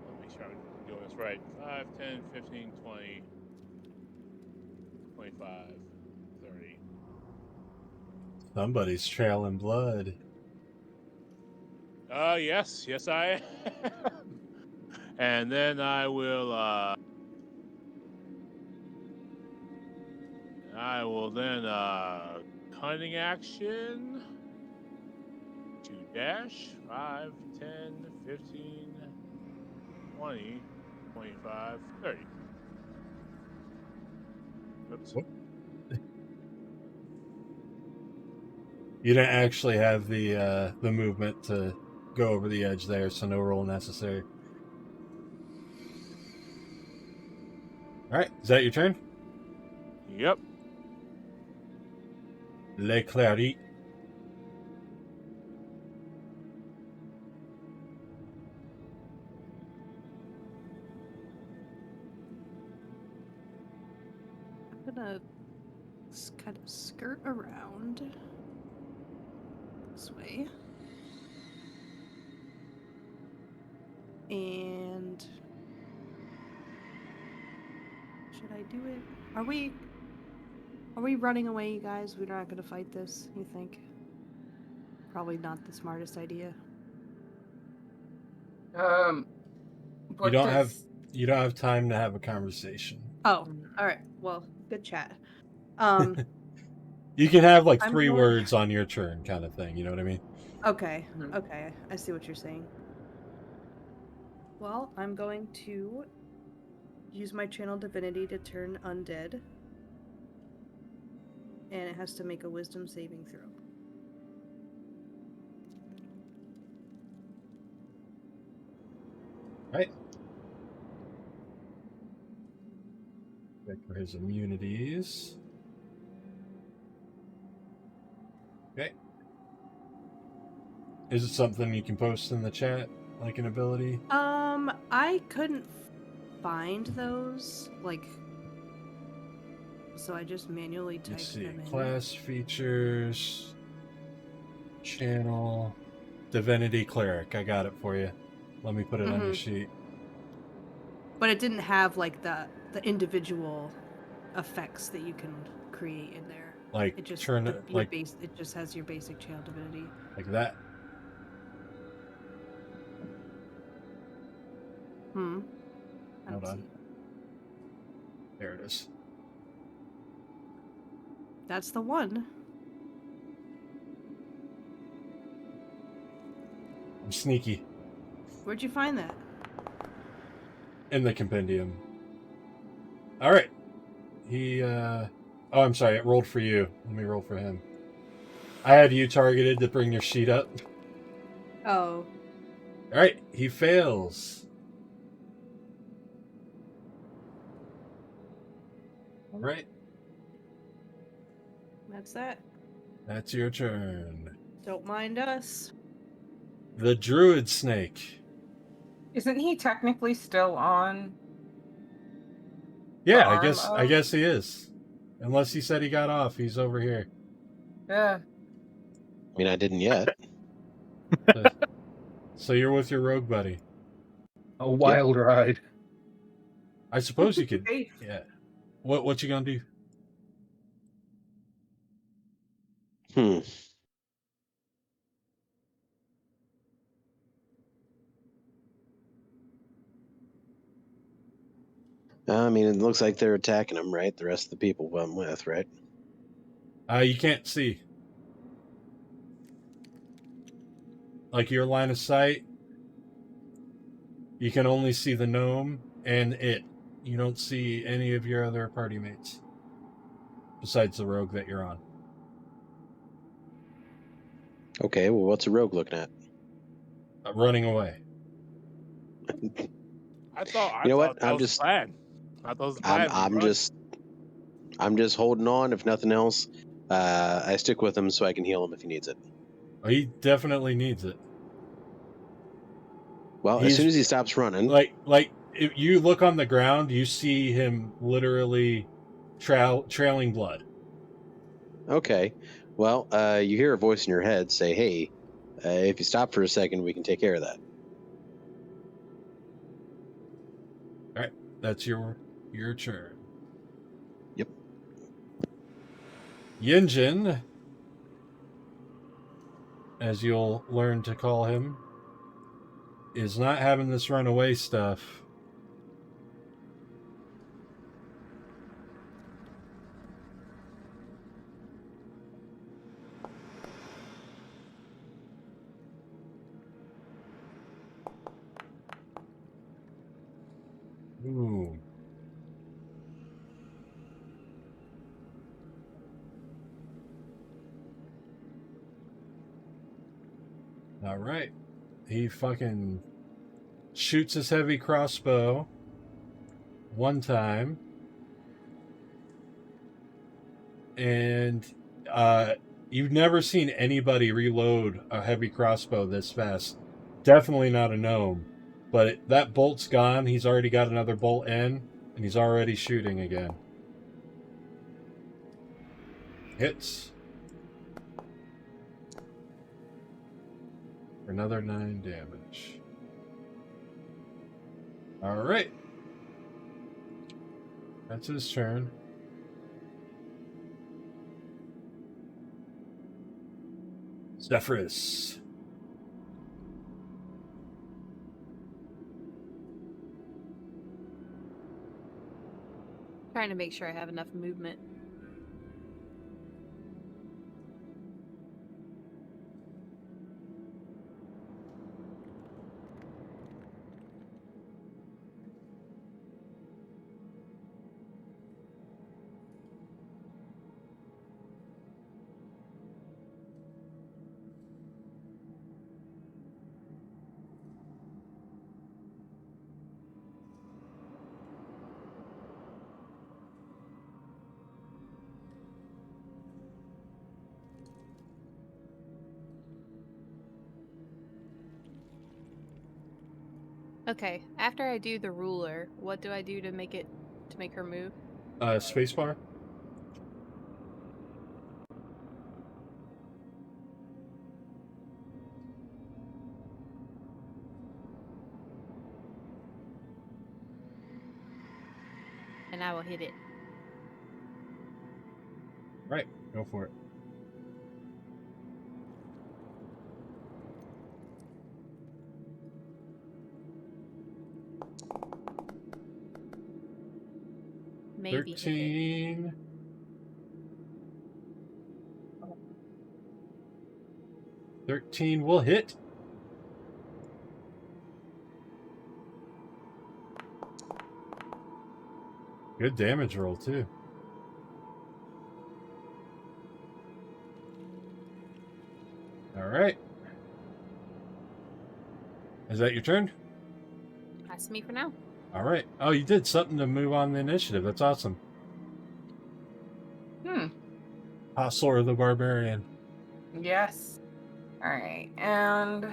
Let me make sure I'm doing this right. 5, 10, 15, 20, 25, 30. Somebody's trailing blood. Yes, I am. And then I will then cunning action to dash 5, 10, 15, 20, 25, 30. Oops. You didn't actually have the movement to go over the edge there, so no roll necessary. All right, is that your turn? Yep. Le Clary. I'm gonna kind of skirt around this way. And should I do it? Are we running away, you guys? We're not gonna fight this, you think? Probably not the smartest idea. What You don't does- have time to have a conversation. Oh, all right. Well, good chat. You can have like I'm 3 going- words on your turn, kind of thing. You know what I mean? Okay. Mhm. Okay. I see what you're saying. Well, I'm going to use my channel divinity to turn undead. And it has to make a wisdom saving throw. Right. Check for his immunities. Okay. Is it something you can post in the chat, like an ability? I couldn't find those, like, so I just manually Let's typed see. them in. Class features, channel, divinity cleric. I got it for you. Let me put it on your Mhm. sheet. But it didn't have like the individual effects that you can create in there. Like It just turn the, it your like base. It just has your basic channel divinity. that. I don't Hold on. see. There it is. That's the one. I'm sneaky Where'd you find that? in the compendium. All right. He. Oh, I'm sorry. It rolled for you. Let me roll for him. I had you targeted to bring your sheet up. Oh, All right. He fails. All right. that's that. That's your turn. Don't mind us. The druid snake. Isn't he technically still on? Yeah, arm I of- guess he is. Unless he said he got off, he's over here. Yeah. I mean, I didn't yet. So you're with your rogue buddy. A wild ride. I suppose you could. Safe. Yeah. What you gonna do? I mean, it looks like they're attacking him, right? The rest of the people I'm with, right? You can't see. Like your line of sight, you can only see the gnome and it. You don't see any of your other party mates. Besides the rogue that you're on. Okay, well, what's a rogue looking at? Running away. I thought. You know what? That I'm was just- the plan. I thought it was the plan. I'm just holding on. If nothing else, I stick with him so I can heal him if he needs it. Oh, he definitely needs it. Well, He's- as soon as he stops running, Like if you look on the ground, you see him literally trailing blood. okay. Well, you hear a voice in your head say, "Hey, if you stop for a second, we can take care of that." All right, that's your turn. Yep. Yinjin, as you'll learn to call him, is not having this runaway stuff. Ooh. All right. He fucking shoots his heavy crossbow one time. And You've never seen anybody reload a heavy crossbow this fast. Definitely not a gnome. But that bolt's gone. He's already got another bolt in, and he's already shooting again. Hits. For another 9 damage. Alright. That's his turn. Sefris. Trying to make sure I have enough movement. Okay, after I do the ruler, what do I do to make her move? Spacebar. And I will hit it. Right, go for it. Maybe 13. Will hit. Good damage roll too. All right. Is that your turn? That's me for now. All right. Oh, you did something to move on the initiative. That's awesome. Balxor the Barbarian. Yes. All right, and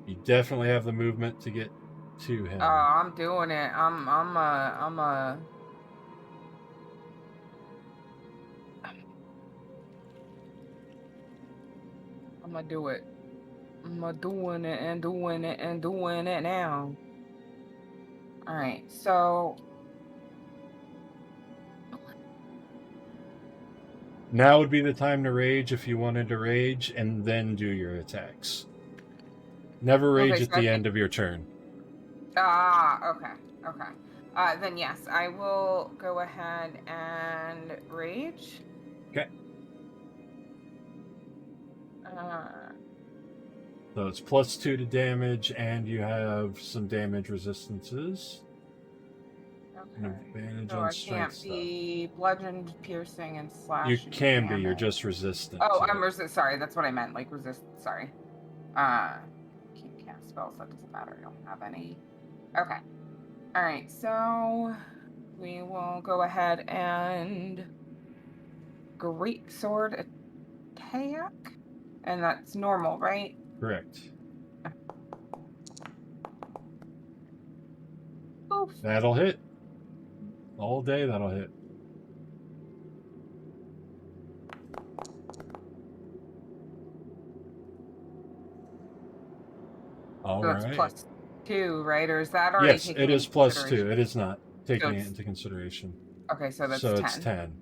You definitely have the movement to get to him. I'm doing it. I'm gonna do it. I'm doing it and doing it and doing it now. All right, so Now would be the time to rage if you wanted to rage, and then do your attacks. Never rage Okay, at so the end of your turn. okay. Then yes, I will go ahead and rage. Okay. So it's +2 to damage, and you have some damage resistances. An Okay. advantage So on I strength can't stuff. be bludgeoned, piercing, and slash. You and can be. You're damage. just resistant. Oh, to I'm it. sorry, that's what I meant. Like resist. Sorry. Can't cast spells. That doesn't matter. I don't have any. Okay. All right. So we will go ahead and great sword attack, and that's normal, right? Correct. Oof. That'll hit. All day, that'll hit. All So that's right. +2, right? Or is that already Yes, taken it is into +2. consideration? It is not taking it's- it into consideration. Okay, so that's so 10. it's 10.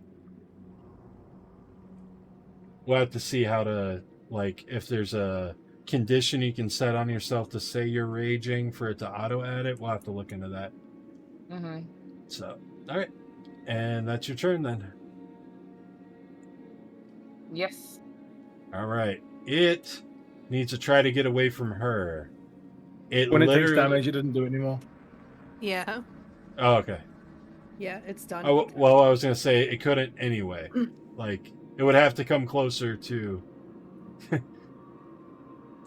We'll have to see how to, like, if there's a condition you can set on yourself to say you're raging for it to auto add it. We'll have to look into that. Mm-hmm. So, all right. And that's your turn then. Yes. All right. It needs to try to get away from her. When it takes damage, it doesn't do it anymore. Yeah. Oh, okay. Yeah, it's done. Oh, well, I was going to say it couldn't anyway. Like, it would have to come closer to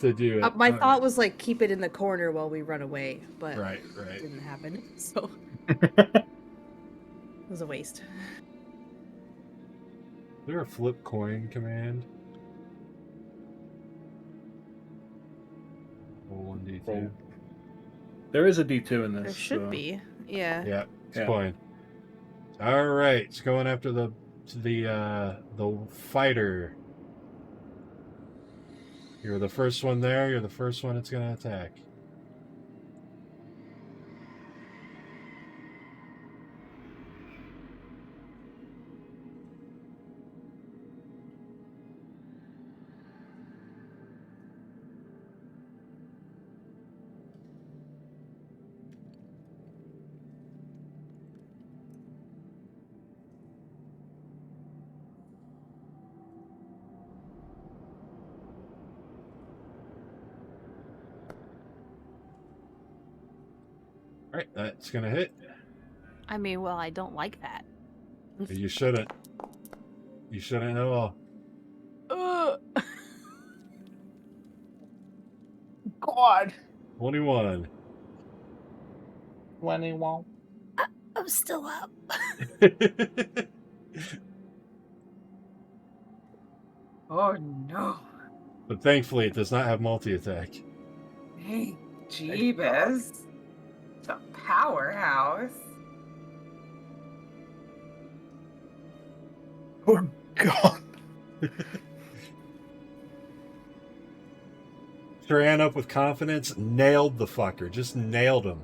to do it. My thought was like keep it in the corner while we run away, but Right. it didn't happen. So it was a waste. there a flip coin command? Roll 1d2. Roll. There is a D2 in this. There should be. Yeah. Yeah, it's Yeah. coin. All right, it's going after the fighter. You're the first one there. You're the first one it's going to attack. All right, that's going to hit. I mean, well, I don't like that. You shouldn't. You shouldn't at all. God. 21. 21. I'm still up. Oh no. But thankfully, it does not have multi-attack. Hey, Jeebus. The powerhouse. Oh, God. She ran up with confidence, nailed the fucker. Just nailed him.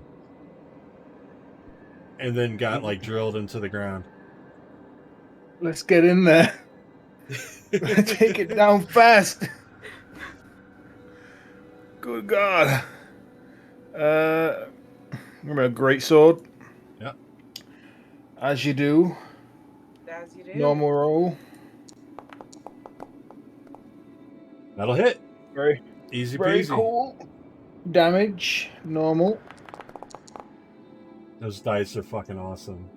And then got, like, drilled into the ground. Let's get in there. Take it down fast. Good God. Remember a great sword. Yep. As you do. As you do. Normal roll. That'll hit. Very, Easy very peasy. cool. Damage. Normal. Those dice are fucking awesome.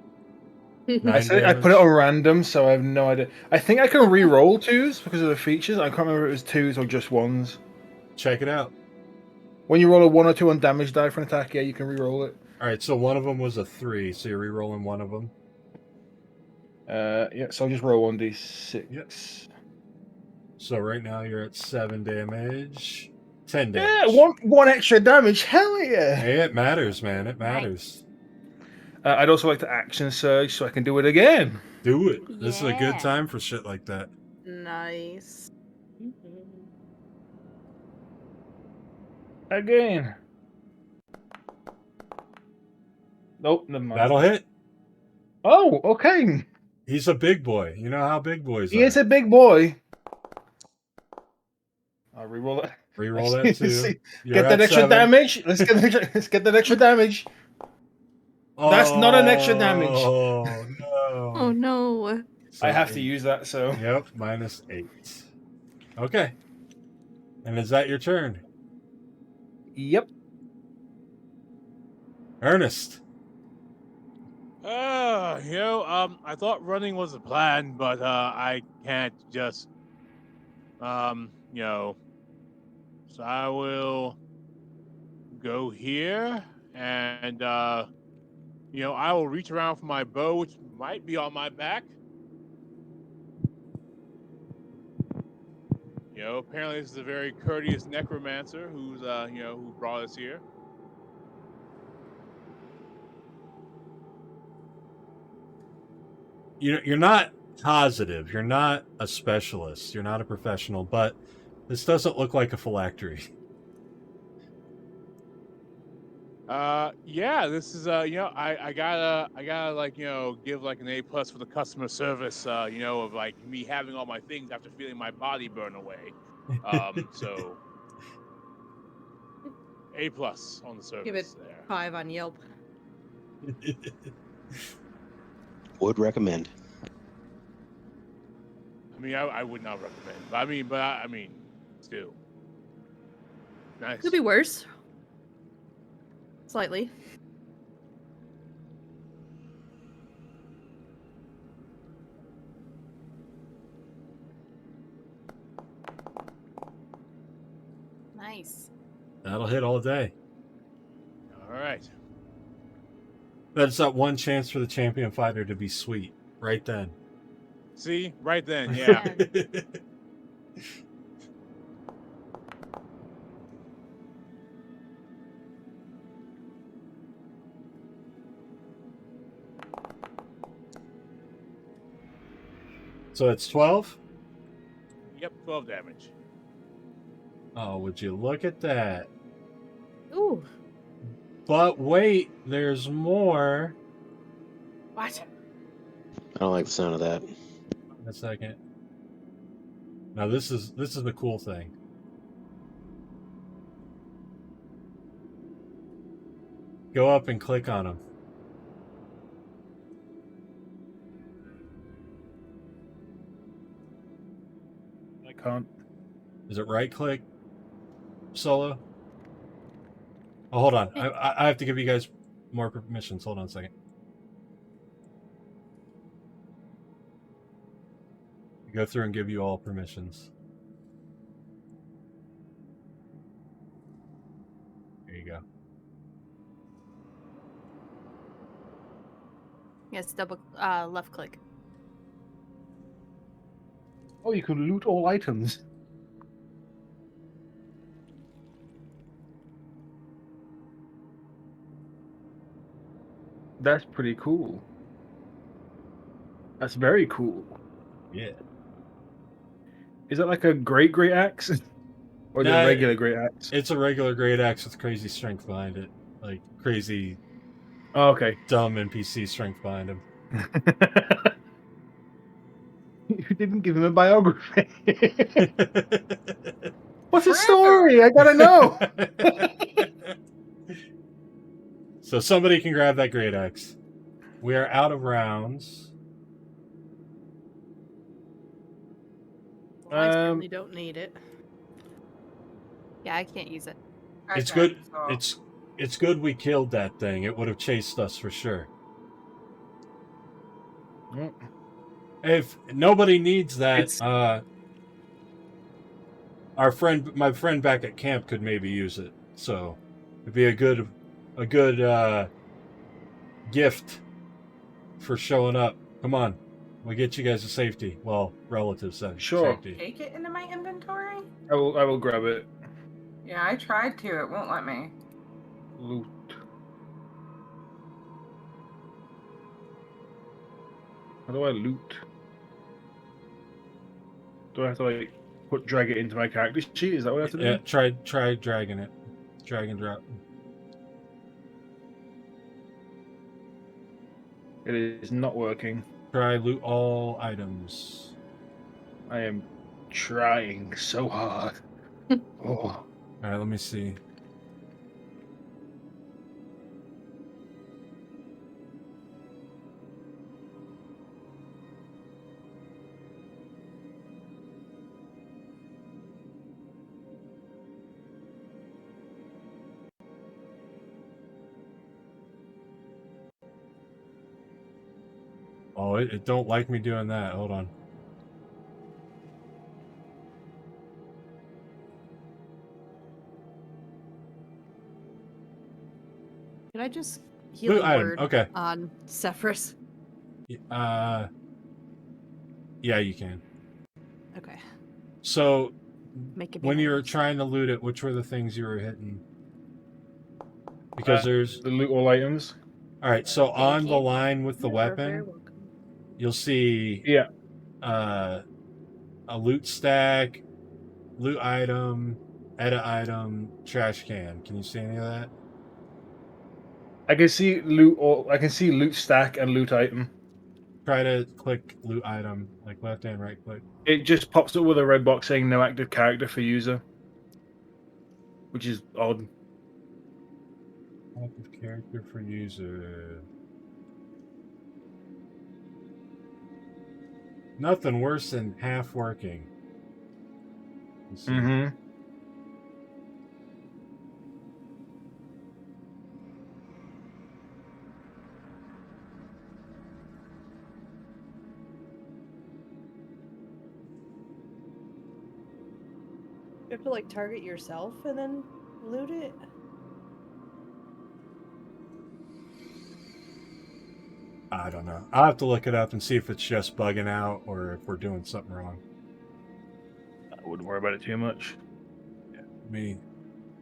I 9 said I put it on random, so I have no idea. I think I can re-roll twos because of the features. I can't remember if it was twos or just ones. Check it out. When you roll a 1 or 2 on damage die for an attack, yeah, you can re-roll it. All right, so one of them was a 3, so you're re-rolling one of them. Yeah, so I'll just roll 1d6. Yep. So right now you're at 7 damage. 10 damage. Yeah, one extra damage. Hell yeah! Hey, it matters, man. It matters. I'd also like to action surge so I can do it again. Do it. This is a good Yeah. time for shit like that. Nice. Again. Nope, never mind. That'll hit. Oh, okay. He's a big boy. You know how big boys He are. is a big boy. I'll re-roll it. Reroll that too. See, You're get that at extra 7. damage. Let's get that extra damage. That's not an extra damage. Oh, no. Oh no. So I have to eight. use that, so. Yep, -8. Okay. And is that your turn? Yep. Ernest. I thought running was the plan, but I can't just, so I will go here, and I will reach around for my bow, which might be on my back. Apparently this is a very courteous necromancer who's, who brought us here. You're not positive. You're not a specialist. You're not a professional, but this doesn't look like a phylactery. Yeah, this is, I gotta give like an A+ for the customer service, of like me having all my things after feeling my body burn away. So A+ on the service. Give it there. 5 on Yelp. Would recommend. I mean, I would not recommend. But I mean, still. Nice. Could be worse. Slightly. Nice. That'll hit all day. All right. That's that one chance for the champion fighter to be sweet. Right then. See, right then, yeah. So it's 12? Yep, 12 damage. Oh, would you look at that? Ooh. But wait, there's more. What? I don't like the sound of that. Wait a second. Now this is the cool thing. Go up and click on them. I can't. Is it right click? Solo? Oh, hold on. I have to give you guys more permissions. Hold on a second. Go through and give you all permissions. There you go. Yes, double left click. Oh, you can loot all items. That's pretty cool. That's very cool. Yeah. Is that like a great axe? Or is it Nah, a regular great axe? It's a regular great axe with crazy strength behind it. Like crazy Oh, okay. dumb NPC strength behind him. You didn't give him a biography. What's his story? I gotta know. So somebody can grab that great axe. We are out of rounds. Well, I certainly don't need it. Yeah, I can't use it. It's good. It's good we killed that thing. It would have chased us for sure. If nobody needs that, my friend back at camp could maybe use it. So it'd be a good gift for showing up. Come on, we'll get you guys to safety. Well, relative safety. Sure. Take it into my inventory? I will grab it. Yeah, I tried to. It won't let me. Loot. How do I loot? Do I have to like drag it into my character sheet? Is that what I have to do? Yeah, try dragging it. Drag and drop. It is not working. Try loot all items. I am trying so hard. Oh. Alright, let me see. Oh, it don't like me doing that. Hold on. Can I just heal a word on Sefris? Yeah, you can. Okay. So, when you were nice. trying to loot it, which were the things you were hitting? Because there's the loot all items. All right, so on the line with the weapon, you'll see a loot stack, loot item, edit item, trash can. Can you see any of that? I can see loot. I can see loot stack and loot item. Try to click loot item, like left and right click. It just pops up with a red box saying no active character for user, which is odd. Active character for user. Nothing worse than half working. Mm-hmm. You have to like target yourself and then loot it? I don't know. I'll have to look it up and see if it's just bugging out or if we're doing something wrong. I wouldn't worry about it too much. Me.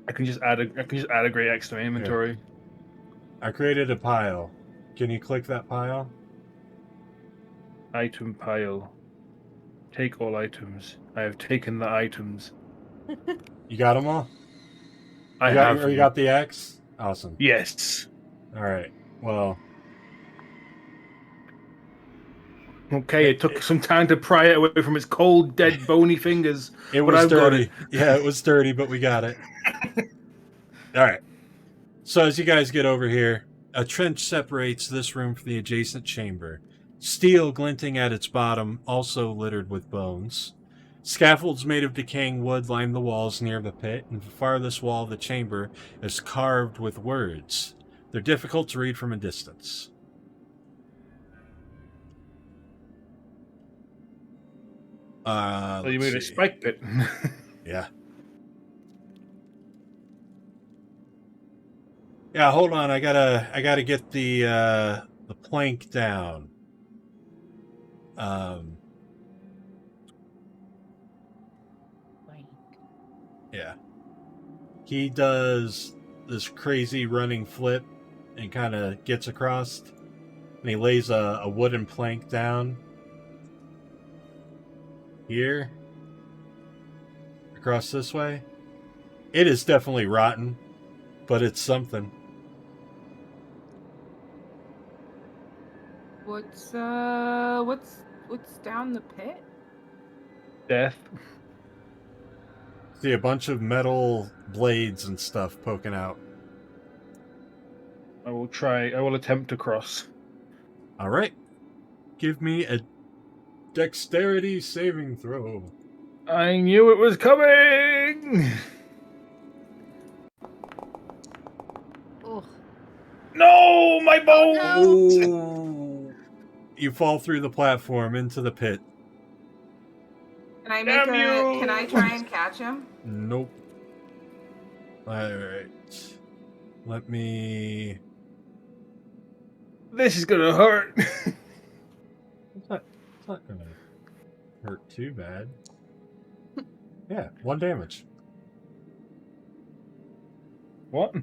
I can just add a Great X to my inventory. I created a pile. Can you click that pile? Item pile. Take all items. I have taken the items. You got them all? I have. You got the X? Awesome. Yes. All right. Well. Okay, it took some time to pry it away from its cold, dead, bony fingers. It was dirty. Yeah, it was dirty, but we got it. All right. So as you guys get over here, a trench separates this room from the adjacent chamber. Steel glinting at its bottom, also littered with bones. Scaffolds made of decaying wood line the walls near the pit, and the farthest wall of the chamber is carved with words. They're difficult to read from a distance. So you made a spike pit. Yeah. Yeah, hold on. I gotta get the plank down. Yeah. He does this crazy running flip and kind of gets across, and he lays a wooden plank down here across this way. It is definitely rotten, but it's something. What's down the pit? Death. See a bunch of metal blades and stuff poking out. I will attempt to cross. All right. Give me a dexterity saving throw. I knew it was coming! Oh. No, my bones! Oh. You fall through the platform into the pit. Can I Damn you! Can I try and catch him? Nope. All right. Let me... This is gonna hurt. It's not gonna hurt too bad. Yeah, 1 damage. What?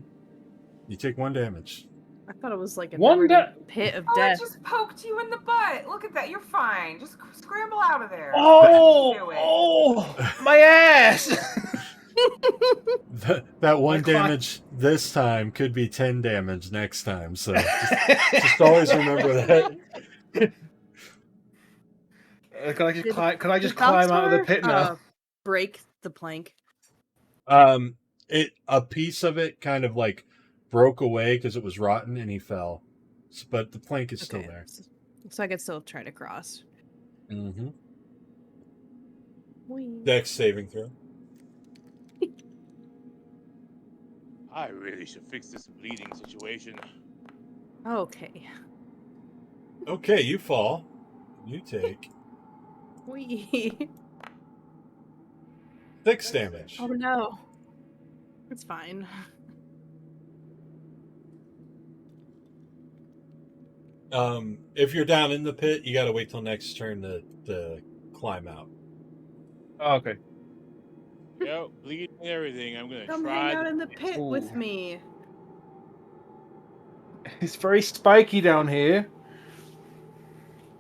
You take 1 damage. I thought it was like a One pit of Oh, death. I just poked you in the butt. Look at that. You're fine. Just scramble out of there. Oh! Do it. Oh! My ass! That 1 My cli- damage this time could be 10 damage next time, so just always remember that. Can I just climb? Can I just Did climb out of the Balxor, pit now? break the plank. A piece of it kind of like broke away because it was rotten and he fell, but the plank is still there. So I could still try to cross. Mm-hmm. Whee. Dex saving throw. I really should fix this bleeding situation. Okay. Okay, you fall. You take Wee. 6 damage. Oh no. It's fine. If you're down in the pit, you gotta wait till next turn to climb out. Oh, okay. Yo, bleeding and everything. I'm gonna Come try. hang out in the pit with Ooh. me. It's very spiky down here.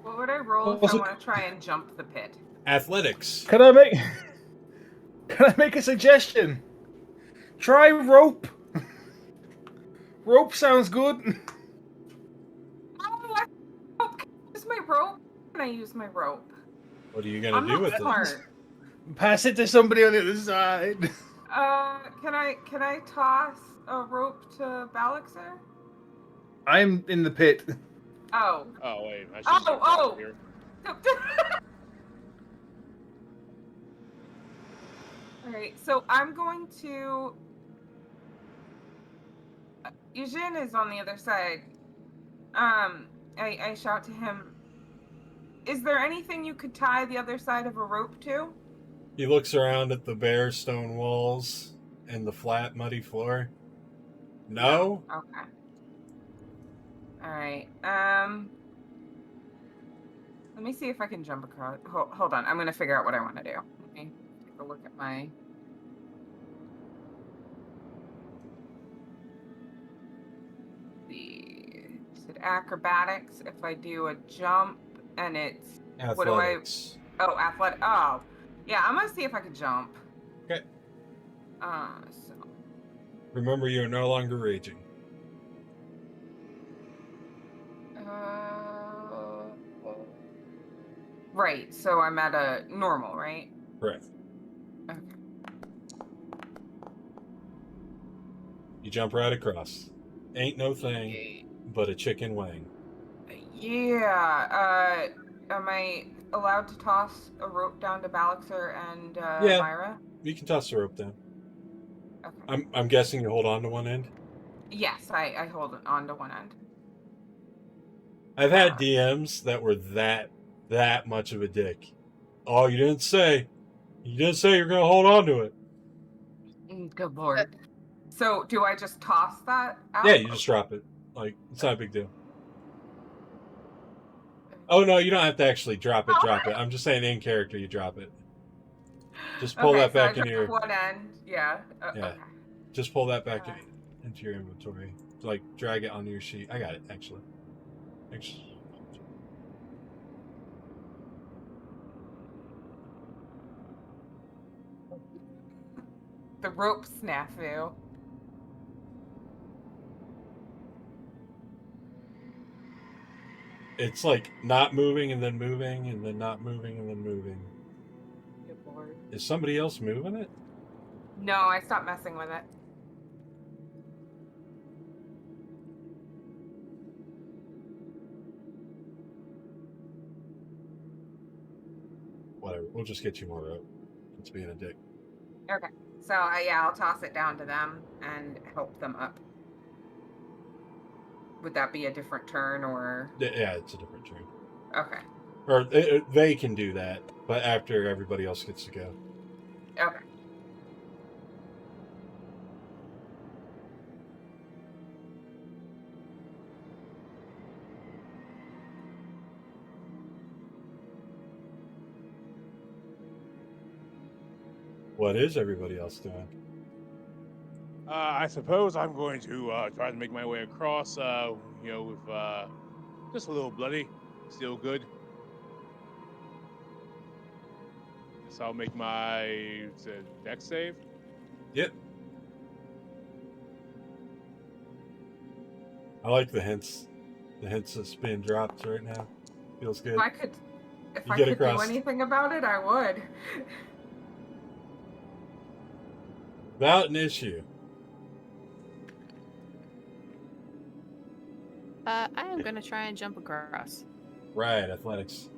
What would I roll if I Also- want to try and jump the pit? Athletics. Can I make a suggestion? Try rope. Rope sounds good. Oh, can I use my rope? Can I use my rope? What are you gonna I'm do not with smart. it? Pass it to somebody on the other side. Can I toss a rope to Balxor? I'm in the pit. Oh. Oh wait, I should Oh, jump oh. out here. Alright, so I'm going to... Eugene is on the other side. I shout to him, is there anything you could tie the other side of a rope to? He looks around at the bare stone walls and the flat, muddy floor. No? Okay. Alright, Let me see if I can jump across. Hold on. I'm going to figure out what I want to do. Let me take a look at my... Is it acrobatics? If I do a jump and it's... Athletics. What do I... Oh, athletic. Oh. Yeah, I'm going to see if I can jump. Okay. So... Remember, you're no longer raging. Right, so I'm at a normal, right? Correct. Okay. You jump right across. Ain't no thing but a chicken wing. Yeah, am I allowed to toss a rope down to Balxor and Yeah. Myra? You can toss the rope down. Okay. I'm guessing you hold on to one end? Yes, I hold it on to one end. I've had DMs that were that much of a dick. Oh, you didn't say you're going to hold on to it. Good lord. So, do I just toss that out? Yeah, you just drop it. Like, it's not a big deal. Oh, no, you don't have to actually drop it. I'm just saying in character you drop it. Just pull that back into your... one end, yeah. Yeah. Okay. Just pull that back into your inventory. Like, drag it onto your sheet. I got it, actually. The rope snafu. It's like not moving and then moving and then not moving and then moving. Good lord. Is somebody else moving it? No, I stopped messing with it. Whatever. We'll just get you more rope. It's being a dick. Okay. So, yeah, I'll toss it down to them and help them up. Would that be a different turn, or...? Yeah, it's a different turn. Okay. Or they can do that, but after everybody else gets to go. Okay. What is everybody else doing? I suppose I'm going to try to make my way across, with just a little bloody, still good. So I'll make my dex save. Yep. I like the hints. The hints that's being dropped right now. Feels good. If I could do anything about it, I would. Without an issue. I am going to try and jump across. Right, athletics.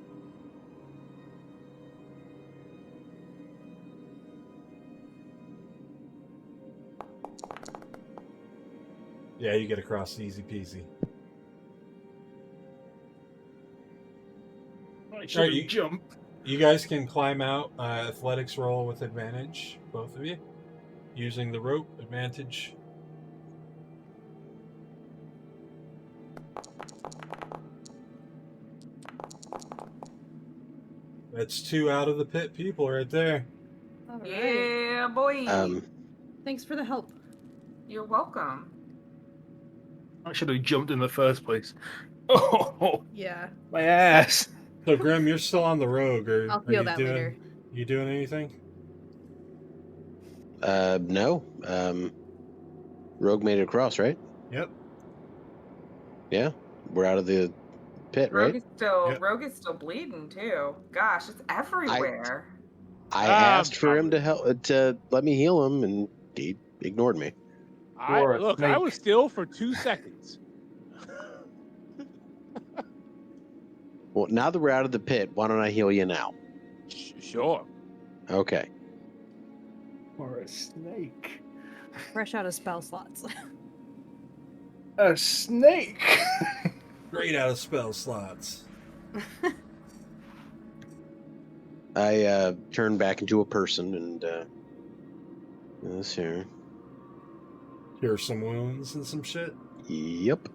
Yeah, you get across easy peasy. Right, jump. You guys can climb out. Athletics roll with advantage, both of you. Using the rope, advantage. That's 2 out of the pit people right there. All right. Yeah, boy. Thanks for the help. You're welcome. I should have jumped in the first place. Oh, Yeah. my ass. So, Grimm, you're still on the rogue. I'll feel that later. You doing anything? No. Rogue made it across, right? Yep. Yeah. We're out of the pit, right? Rogue is still bleeding too. Gosh, it's everywhere. I asked for him to help to let me heal him, and he ignored me. I was still for 2 seconds. Well, now that we're out of the pit, why don't I heal you now? Sure. Okay. Or a snake. Fresh out of spell slots. A snake. Great out of spell slots. I turn back into a person and this here. Here's some wounds and some shit. Yep.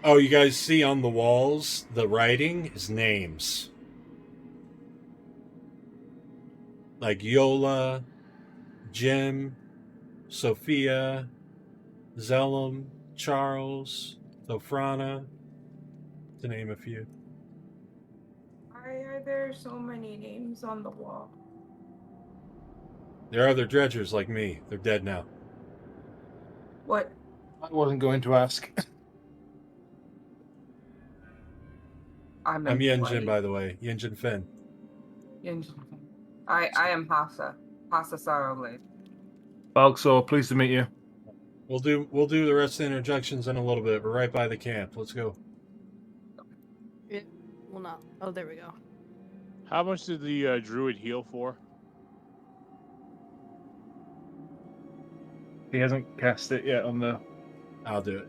Oh, you guys see on the walls, the writing is names. Like Yola, Jim, Sophia, Zellum, Charles, Sophrana, to name a few. Why are there so many names on the wall? There are other dredgers like me. They're dead now. What? I wasn't going to ask. I'm Yinjin, by the way. Yinjin Finn. Yinjin. I am Hassa. Hassa Sorrowblade. Balxor, pleased to meet you. We'll do the rest of the introductions in a little bit. We're right by the camp. Let's go. It will not. Oh, there we go. How much did the druid heal for? He hasn't cast it yet on the... I'll do it.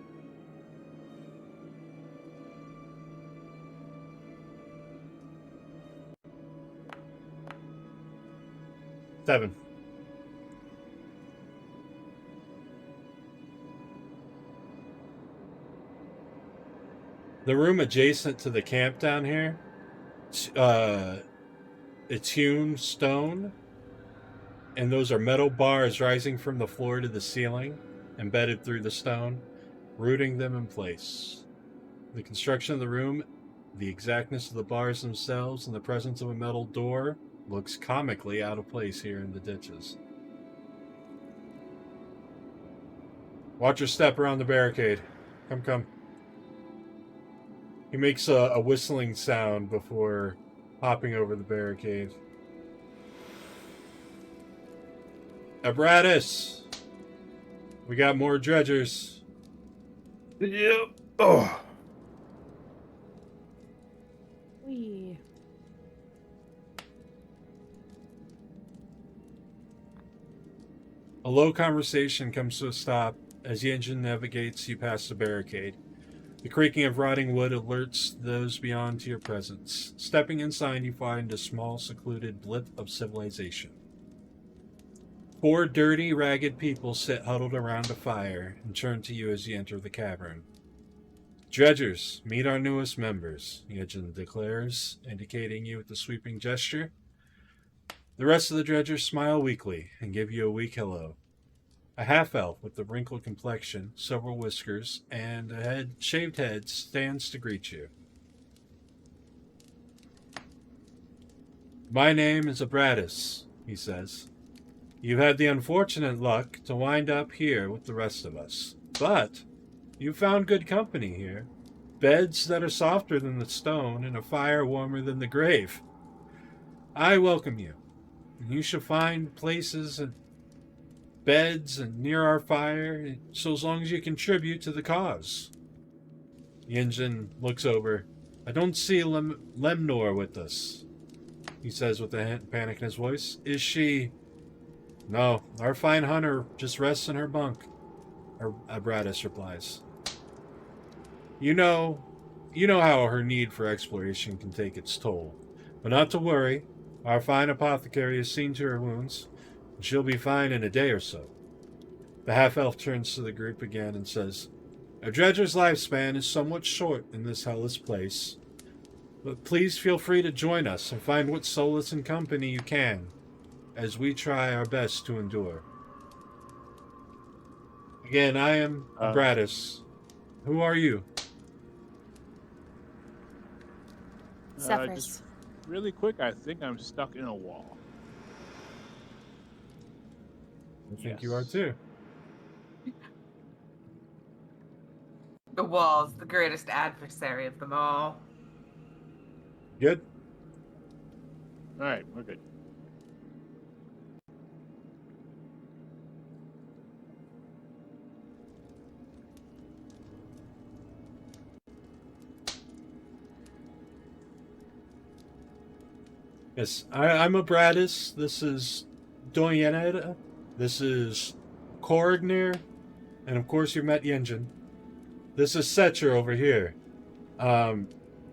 Seven. The room adjacent to the camp down here, it's hewn stone, and those are metal bars rising from the floor to the ceiling, embedded through the stone, rooting them in place. The construction of the room, the exactness of the bars themselves, and the presence of a metal door looks comically out of place here in the ditches. Watch your step around the barricade. Come. He makes a whistling sound before hopping over the barricade. Apparatus! We got more dredgers. Yep. Oh. Wee. A low conversation comes to a stop as the engine navigates you past the barricade. The creaking of rotting wood alerts those beyond to your presence. Stepping inside, you find a small, secluded blip of civilization. 4 dirty, ragged people sit huddled around a fire and turn to you as you enter the cavern. Dredgers, meet our newest members, Yejin declares, indicating you with a sweeping gesture. The rest of the dredgers smile weakly and give you a weak hello. A half-elf with a wrinkled complexion, several whiskers, and a shaved head stands to greet you. My name is Apparatus, he says. You've had the unfortunate luck to wind up here with the rest of us, but you found good company here. Beds that are softer than the stone and a fire warmer than the grave. I welcome you, and you shall find places and beds and near our fire, so as long as you contribute to the cause. Yinjin looks over. I don't see Lemnor with us, he says with a panic in his voice. Is she? No, our fine hunter just rests in her bunk, Apparatus replies. You know how her need for exploration can take its toll. But not to worry, our fine apothecary has seen to her wounds, and she'll be fine in a day or so. The half-elf turns to the group again and says, A dredger's lifespan is somewhat short in this hellish place, but please feel free to join us and find what solace and company you can, as we try our best to endure. Again, I am Apparatus. Who are you? Sefris. Just really quick, I think I'm stuck in a wall. I think you are too. The wall's the greatest adversary of them all. Good? Alright, we're good. Yes, I'm Apparatus. This is Doyeneda. This is Korgnir. And of course you met Yinjin. This is Setcher over here.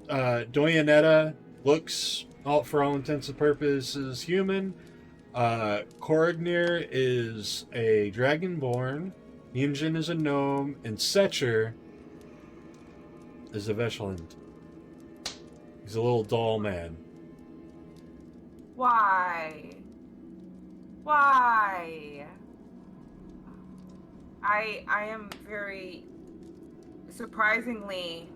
Doyeneda looks, for all intents and purposes, human. Korgnir is a dragonborn. Yinjin is a gnome. And Setcher is a Veschland. He's a little doll man. Why? Why? I am very surprisingly,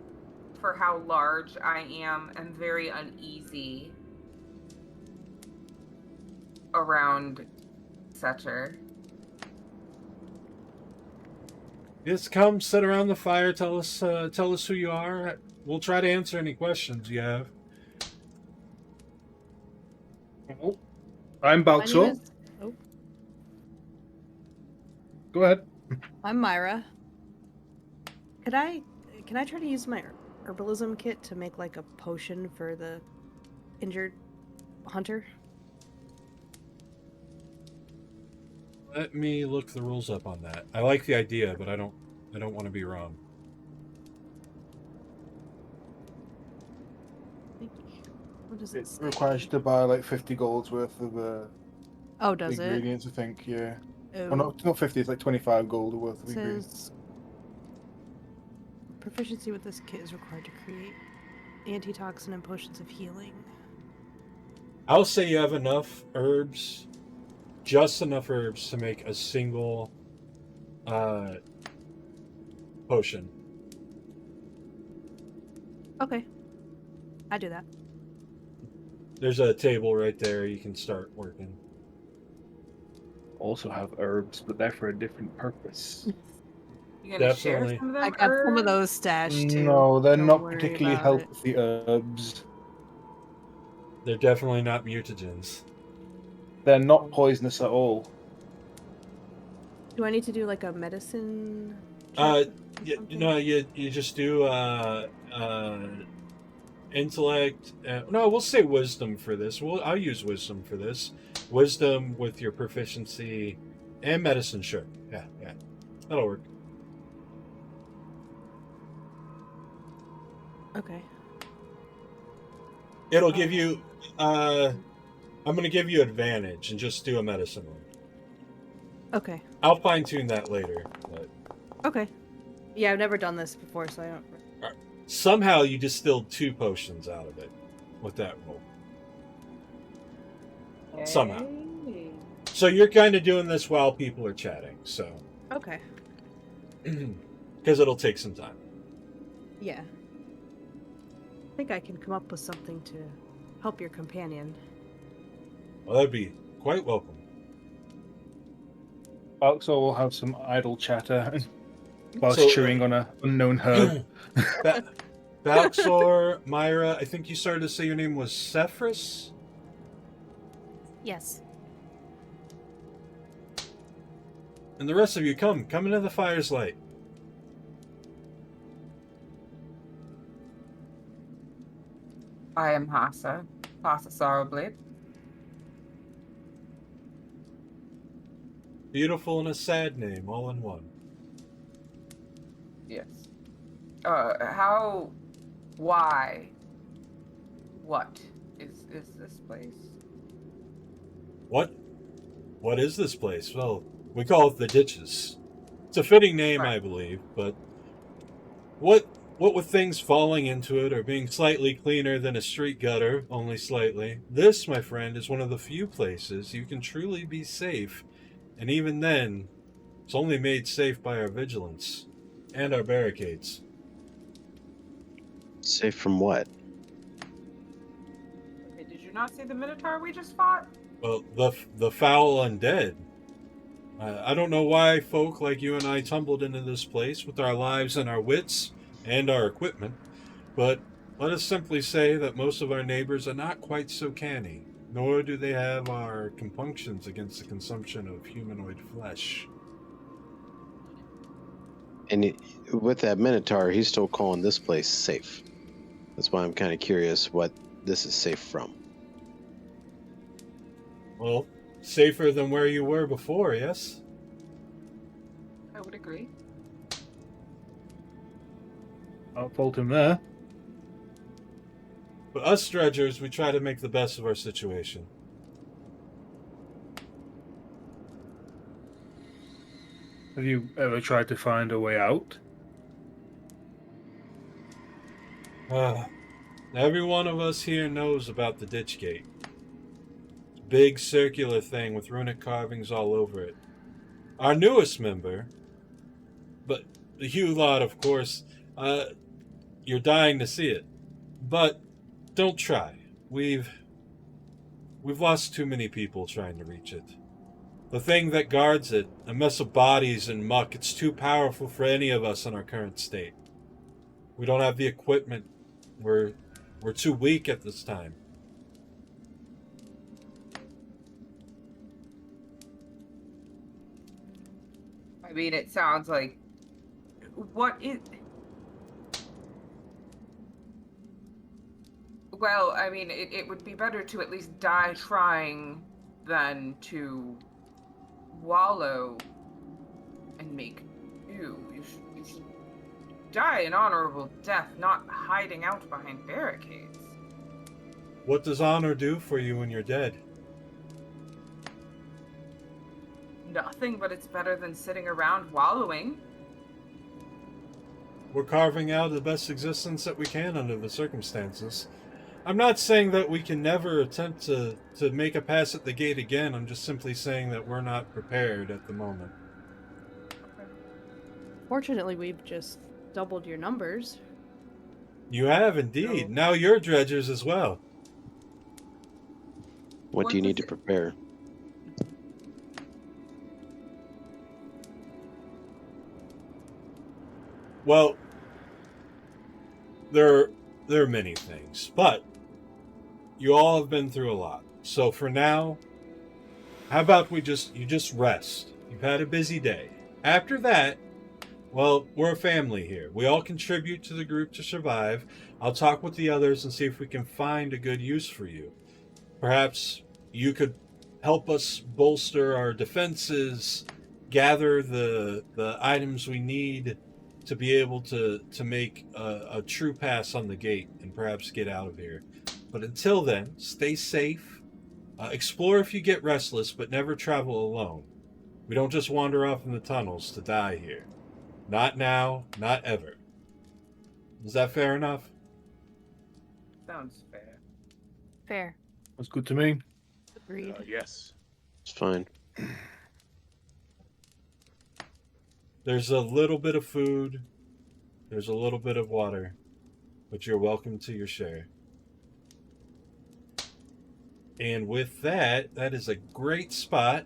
for how large I am very uneasy around Setcher. Just come, sit around the fire, tell us who you are. We'll try to answer any questions you have. I'm My name Balxor. is... Oh, Go ahead. I'm Myra. Can I try to use my herbalism kit to make like a potion for the injured hunter? Let me look the rules up on that. I like the idea, but I don't want to be wrong. What does It it say? requires you to buy like 50 golds worth of Oh, does it? ingredients, I think, yeah. Oh. Well, not 50, it's like 25 gold worth of It ingredients. says proficiency with this kit is required to create antitoxin and potions of healing. I'll say you have enough herbs, just enough herbs to make a single potion. Okay. I do that. There's a table right there. You can start working. Also have herbs, but they're for a different purpose. You gonna share Definitely. some of them? I got some of herbs? those stashed too. No, they're Don't not worry particularly about help it. with the herbs. They're definitely not mutagens. They're not poisonous at all. Do I need to do like a medicine? Uh, check or you something? know, you just do intellect. No, we'll say wisdom for this. I'll use wisdom for this. Wisdom with your proficiency and medicine. Sure, yeah, that'll work. Okay. It'll give you. I'm going to give you advantage and just do a medicine one. Okay. I'll fine tune that later. But Okay. Yeah, I've never done this before, so I don't. somehow you distilled 2 potions out of it with that roll. Somehow. Hey. So you're kind of doing this while people are chatting, so Okay. because it'll take some time. Yeah. I think I can come up with something to help your companion. Well, that'd be quite welcome. Balxor will have some idle chatter whilst So, chewing on an unknown herb. Balxor, Myra, I think you started to say your name was Sefris? Yes. And the rest of you come into the fire's light. I am Hassa Sorrowblade. Beautiful and a sad name, all in one. Yes. Why? What is this place? What is this place? Well, we call it the Ditches. It's a fitting name, Right. I believe, but what with things falling into it or being slightly cleaner than a street gutter, only slightly, this, my friend, is one of the few places you can truly be safe, and even then, it's only made safe by our vigilance and our barricades. Safe from what? Okay, did you not see the Minotaur we just fought? Well, the foul undead. I don't know why folk like you and I tumbled into this place with our lives and our wits and our equipment, but let us simply say that most of our neighbors are not quite so canny, nor do they have our compunctions against the consumption of humanoid flesh. And with that Minotaur, he's still calling this place safe. That's why I'm kind of curious what this is safe from. Well, safer than where you were before, yes? I would agree. I'll fault him there. But us dredgers, we try to make the best of our situation. Have you ever tried to find a way out? Every one of us here knows about the ditch gate. Big circular thing with runic carvings all over it. Our newest member, but you lot, of course, you're dying to see it. But don't try. We've lost too many people trying to reach it. The thing that guards it, a mess of bodies and muck, it's too powerful for any of us in our current state. We don't have the equipment. We're too weak at this time. I mean, it sounds like... What is... Well, I mean, it would be better to at least die trying than to wallow and make do. You should die an honorable death, not hiding out behind barricades. What does honor do for you when you're dead? Nothing, but it's better than sitting around wallowing. We're carving out the best existence that we can under the circumstances. I'm not saying that we can never attempt to make a pass at the gate again. I'm just simply saying that we're not prepared at the moment. Fortunately, we've just doubled your numbers. You have indeed. Now you're dredgers as well. What do you need to prepare? Well, there are many things, but you all have been through a lot. So for now, how about you just rest? You've had a busy day. After that, well, we're a family here. We all contribute to the group to survive. I'll talk with the others and see if we can find a good use for you. Perhaps you could help us bolster our defenses, gather the items we need to be able to make a true pass on the gate and perhaps get out of here. But until then, stay safe. Explore if you get restless, but never travel alone. We don't just wander off in the tunnels to die here. Not now, not ever. Is that fair enough? Sounds fair. Fair. That's good to me. Agreed. Yes. It's fine. There's a little bit of food. There's a little bit of water. But you're welcome to your share. And with that, that is a great spot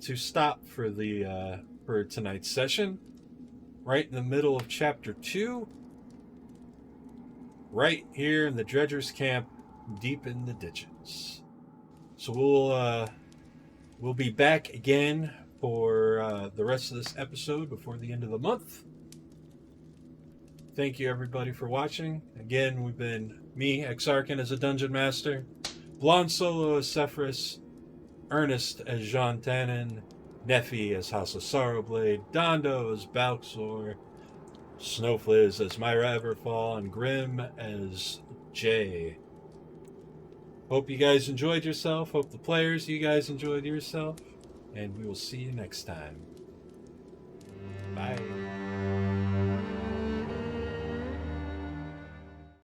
to stop for the for tonight's session. Right in the middle of chapter 2. Right here in the dredgers' camp, deep in the ditches. So we'll be back again for the rest of this episode before the end of the month. Thank you everybody for watching. Again, we've been me, Exarchan, as a Dungeon Master, Blonde Solo as Sefris, Ernest as Jean Tannen, Neffi as Hassa Sorrowblade, Dondo as Balxor, Snowflizz as Myra Everfall, and Grimm as Jay. Hope you guys enjoyed yourself. Hope the players, you guys enjoyed yourself. And we will see you next time.